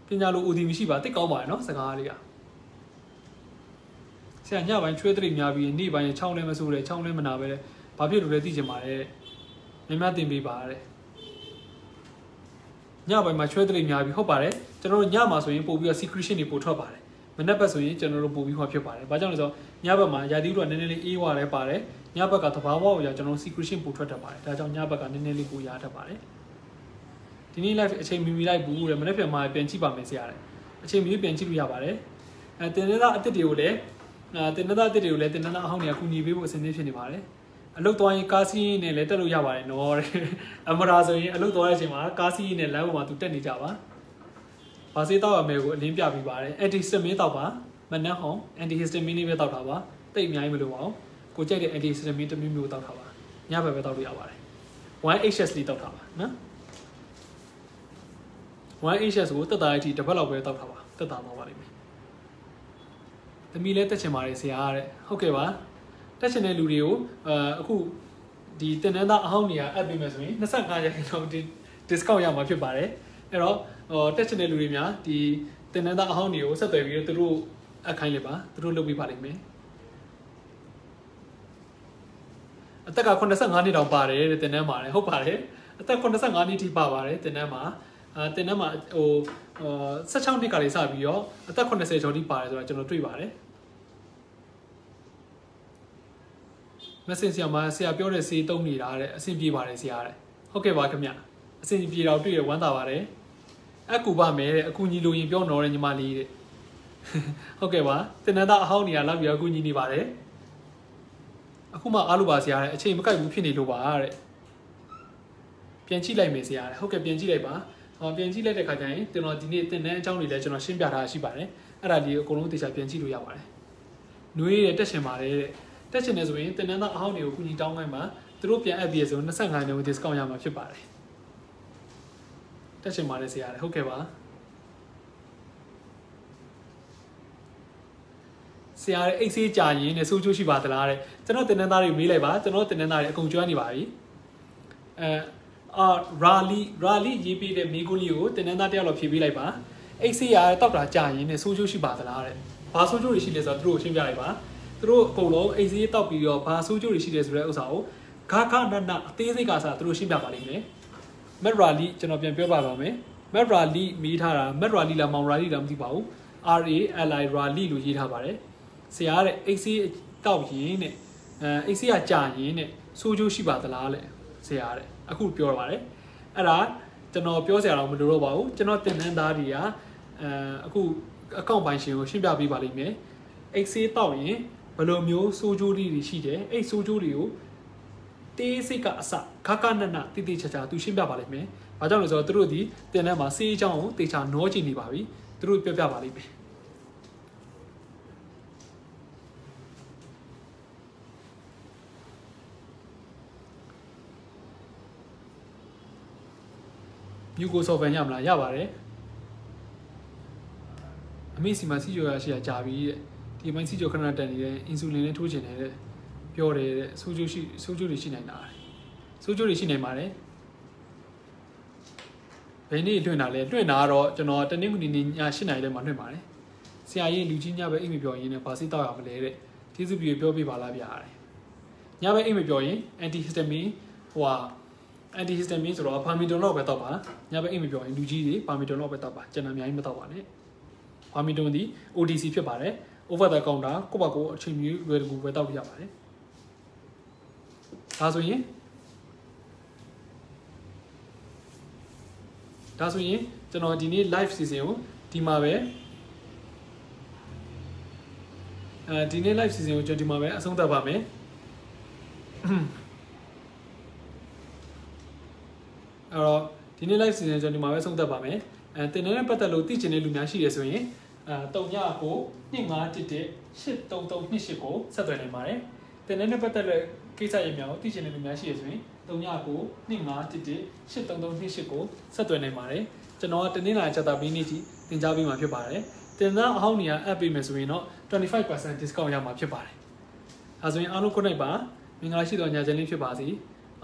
ပညာလို OD မရှိပါတိတ်ကောင်းပါတယ်နော်စကားလေးကဆရာညပိုင်းချွေးတရိများပြီးနေ့ပိုင်းချောင်းလဲမဆိုးတယ်ချောင်းလဲမနာပဲဘာဖြစ်လို့လဲသိချင်ပါတယ်မြမတင်ပေးပါတဲ့ညပိုင်းမှာချွေးတရိများပြီးဟုတ်ပါတယ်ကျွန်တော်တို့ညမှာဆိုရင်ပို့ပြီးတော့ secretion တွေပို့ထွက်ပါတယ်မနေ့ဘက်ဆိုရင်ကျွန်တော်တို့ပို့ပြီးဟောဖြစ်ပါတယ်ဘာကြောင့်လဲဆိုတော့ညဘက်မှာရာသီဥတုကနည်းနည်းလေးအေးဝါလဲပါတယ်ညဘက်ကသဘာဝအရာကျွန်တော်တို့ secretion ပို့ထွက်တတ်ပါတယ်ဒါကြောင့်ညဘက်ကနည်းနည်းလေးပို့ရတတ်ပါတယ်ဒီနေ့ live အချိန်မီလိုက်ဘူးတဲ့မနေ့ပြန်မှာပြန်ကြည့်ပါမယ်ဆရာတဲ့အချိန်မီပြန်ကြည့်လို့ရပါတယ်တင်နေတာအစ်စ်တွေကိုလည်းတင်နေတာအစ်စ်တွေကိုလည်းတင်နေတာအဟောင်းတွေကကူညီပေးဖို့အဆင်သင့်ဖြစ်နေပါတယ်အလုတ်သွားရင်ကားစီးနဲ့လည်းတက်လို့ရပါတယ်နော်တဲ့အမရာဆိုရင်အလုတ်သွားတဲ့အချိန်မှာကားစီးနဲ့လမ်းပေါ်မှာသူတက်နေကြပါဘာစေးတောက်ရမယ်ကိုအလင်းပြပြီးပါတယ် antihistamine တောက်ပါမနက်ဟောင်း antihistamine လေးပဲတောက်တာပါတိတ်အများကြီးမလိုပါဘူးကိုကြိုက်တဲ့ antihistamine တစ်မျိုးမျိုးတောက်တာပါညဘက်ပဲတောက်လို့ရပါတယ် 1HS လေးတောက်တာပါနော် 1HS ကိုတက်တာအထိတစ်ပတ်လောက်ပဲတောက်တာပါတက်တာပါပါလိမ့်မယ်သမီးလည်းတက်ချင်ပါတယ်ဆရာတဲ့ဟုတ်ကဲ့ပါတက်ချင်တဲ့လူတွေကိုအခုဒီတင်နန်းသားအဟောင်းနေရာအပ်ပေးမယ်ဆိုရင်25ရာခိုင်နှုန်း discount ရမှာဖြစ်ပါတယ်အဲ့တော့တက်ချင်တဲ့လူတွေများဒီတင်နန်းသားအဟောင်းတွေကိုဆက်သွယ်ပြီးတော့သူတို့အခိုင်းလိုက်ပါသူတို့လုပ်ပေးပါလိမ့်မယ်အသက်က85နှစ်တောင်ပါတယ်တဲ့တင်နန်းမှာဟုတ်ပါတယ်အသက်85နှစ်ထိပါပါတယ်တင်နန်းမှာတင်နန်းမှာဟို16နှစ်ကလေးစပြီးတော့အသက်80ကျော်ထိပါတယ်ဆိုတော့ကျွန်တော်တွေ့ပါတယ်မက်ဆေ့ဆရာမဆရာပြောတဲ့စေးတုံးနေတာတဲ့အဆင်ပြေပါတယ်ဆရာတဲ့ဟုတ်ကဲ့ပါခင်ဗျအဆင်ပြေတော့တွေ့ရဝမ်းသာပါတယ်အကူပါမယ်တဲ့အကူညီလိုရင်ပြောတော့တယ်ညီမလေးတဲ့ဟုတ်ကဲ့ပါတင်နန်းသားအဟောင်းနေရလာပြီးအကူညီနေပါတယ်အခုမှအားလို့ပါဆရာတဲ့အချိန်မကိုက်ဘူးဖြစ်နေလို့ပါတဲ့ပြန်ကြည့်လိုက်မယ်ဆရာတဲ့ဟုတ်ကဲ့ပြန်ကြည့်လိုက်ပါပြန်ကြည့်လိုက်တဲ့ခါကျရင်ကျွန်တော်ဒီနေ့တင်တဲ့အကြောင်းတွေလည်းကျွန်တော်ရှင်းပြထားရှိပါတယ်အဲ့ဒါလေးကိုအကုန်လုံးသေချာပြန်ကြည့်လို့ရပါတယ်နှွေးရတက်ရှင်ပါတယ်တဲ့တက်ရှင်နေဆိုရင်တင်နန်းသားအဟောင်းတွေကိုကူညီတောင်းခိုင်းမှာသူတို့ပြန်အပ်ပြီးဆို25နှုန်း discount ရမှာဖြစ်ပါတယ်တက်ရှင်ပါတယ်ဆရာတဲ့ဟုတ်ကဲ့ပါဆရာရဲ့အိတ်ဆေးကြာရင်နဲ့စိုးချိုးရှိပါသလားတဲ့ကျွန်တော်တင်နန်းသားတွေမေးလိုက်ပါကျွန်တော်တင်နန်းသားတွေအကုန်ကျွမ်းနေပါပြီရာလီရေးပေးတဲ့မိကုန်းလေးကိုတင်နန်းသားတယောက်လောက်ဖြေပေးလိုက်ပါအိတ်ဆေးရတောက်တာကြာရင်နဲ့စိုးချိုးရှိပါသလားတဲ့ဘာစိုးချိုးတွေရှိလဲဆိုတော့သူတို့ရှင်းပြလိုက်ပါသူတို့အကုန်လုံးအိတ်ဆေးတောက်ပြီးတော့ဘာစိုးချိုးတွေရှိလဲဆိုတဲ့ဥစ္စာကိုဂါခနနအသေးစိတ်ကစားသူတို့ရှင်းပြပါလိမ့်မယ်မက်ရာလီကျွန်တော်ပြန်ပြောပါပါမယ်မက်ရာလီမေးထားတာမက်ရာလီလားမောင်ရာလီလားမသိပါဘူး RALI ရာလီလို့ရေးထားပါတယ်ဆရာတဲ့ AC တောက်ရင်တဲ့AC ကကြာရင်တဲ့စိုးချိုးရှိပါသလားလဲဆရာတဲ့အခုပြောပါတယ်အဲ့ဒါကျွန်တော်ပြောစရာတော့မလိုတော့ပါဘူးကျွန်တော်တင်နန်းသားတွေကအခုအကောင့်ပိုင်းရှင်ကိုရှင်းပြပေးပါလိမ့်မယ် AC တောက်ရင်ဘယ်လိုမျိုးစိုးချိုးတွေရှိတယ်အဲ့စိုးချိုးတွေကိုတေးစိတ်ကအစခါခနနတိတိချာချာသူရှင်းပြပါလိမ့်မယ်ဘာကြောင့်လဲဆိုတော့သူတို့ဒီတင်နန်းမှာစေးအကြောင်းကိုတေချာနောချင်နေပါပြီသူတို့ပြောပြပါလိမ့်မယ်မြူကိုဆော့ဖန်ရမလားရပါတယ်အမေစီမှာစီကျော်ရရှိကြာပြီတဲ့ဒီမိုင်းစီကျော်ခဏတက်နေတယ်အင်ဆူလင်နဲ့ထိုးချင်တယ်တဲ့ပြောတယ်တဲ့ဆိုးကျိုးတွေရှိနိုင်တာဆိုးကျိုးတွေရှိနိုင်ပါတယ်ဘယ်နေ့လွှင့်တာလဲလွှင့်တာကတော့ကျွန်တော်တနေ့ကနေ့ည8:00နာရီလောက်မှလွှင့်ပါတယ်ဆရာကြီးလူကြီးညပဲအိမ်မပြောရင်လည်းဘာစိတ်တောက်ရမလဲတဲ့ကျေးဇူးပြုပြောပြပါလားဗျာတဲ့ညပဲအိမ်မပြောရင် antihistamine antihistamine ဆိုတော့ပါမီတွန်လောက်ပဲတောက်ပါညဘက်အိမ်မပြောရင်လူကြီးတွေပါမီတွန်လောက်ပဲတောက်ပါကျန်တာအများကြီးမတောက်ပါနဲ့ပါမီတွန်ဒီ OTC ဖြစ်ပါတယ် over the counter ကိုယ့်ဘာကိုအချိန်ကြီးလွယ်တကူပဲတောက်ပြရပါတယ်ဒါဆိုရင်ကျွန်တော်ဒီနေ့ live season ကိုဒီမှာပဲဒီနေ့ live season ကိုကျွန်တော်ဒီမှာပဲအဆုံးသတ်ပါမယ်အဲ့တော့ဒီနေ့ live season ကျွန်တော်ဒီမှာပဲဆုံးသက်ပါမယ်တင်နေတဲ့ပတ်သက်လို့သိချင်တဲ့လူများရှိရဆိုရင်39ကို25118338ကိုဆက်သွယ်နိုင်ပါတယ်တင်နေတဲ့ပတ်သက်လို့ကိစ္စရေးများကိုသိချင်တဲ့လူများရှိရဆိုရင်39ကို25118338ကိုဆက်သွယ်နိုင်ပါတယ်ကျွန်တော်ကတင်းလာချက်တာပြီးနေ့ကြီးတင် जा ပေးမှာဖြစ်ပါတယ်တင်သားအဟောင်းနေရာအပ်ပေးမယ်ဆိုရင်တော့25% discount ရမှာဖြစ်ပါတယ်အဲဆိုရင်အားလုံးခုနိုင်ပါမင်္ဂလာရှိသောညချမ်းလေးဖြစ်ပါစေ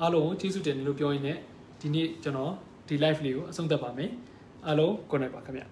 အားလုံးကျေးဇူးတင်တယ်လို့ပြောရင်းနဲ့ဒီနေ့ကျွန်တော် ဒီ live လေးကိုအဆုံးသတ်ပါမယ်အားလုံး good night ပါခင်ဗျ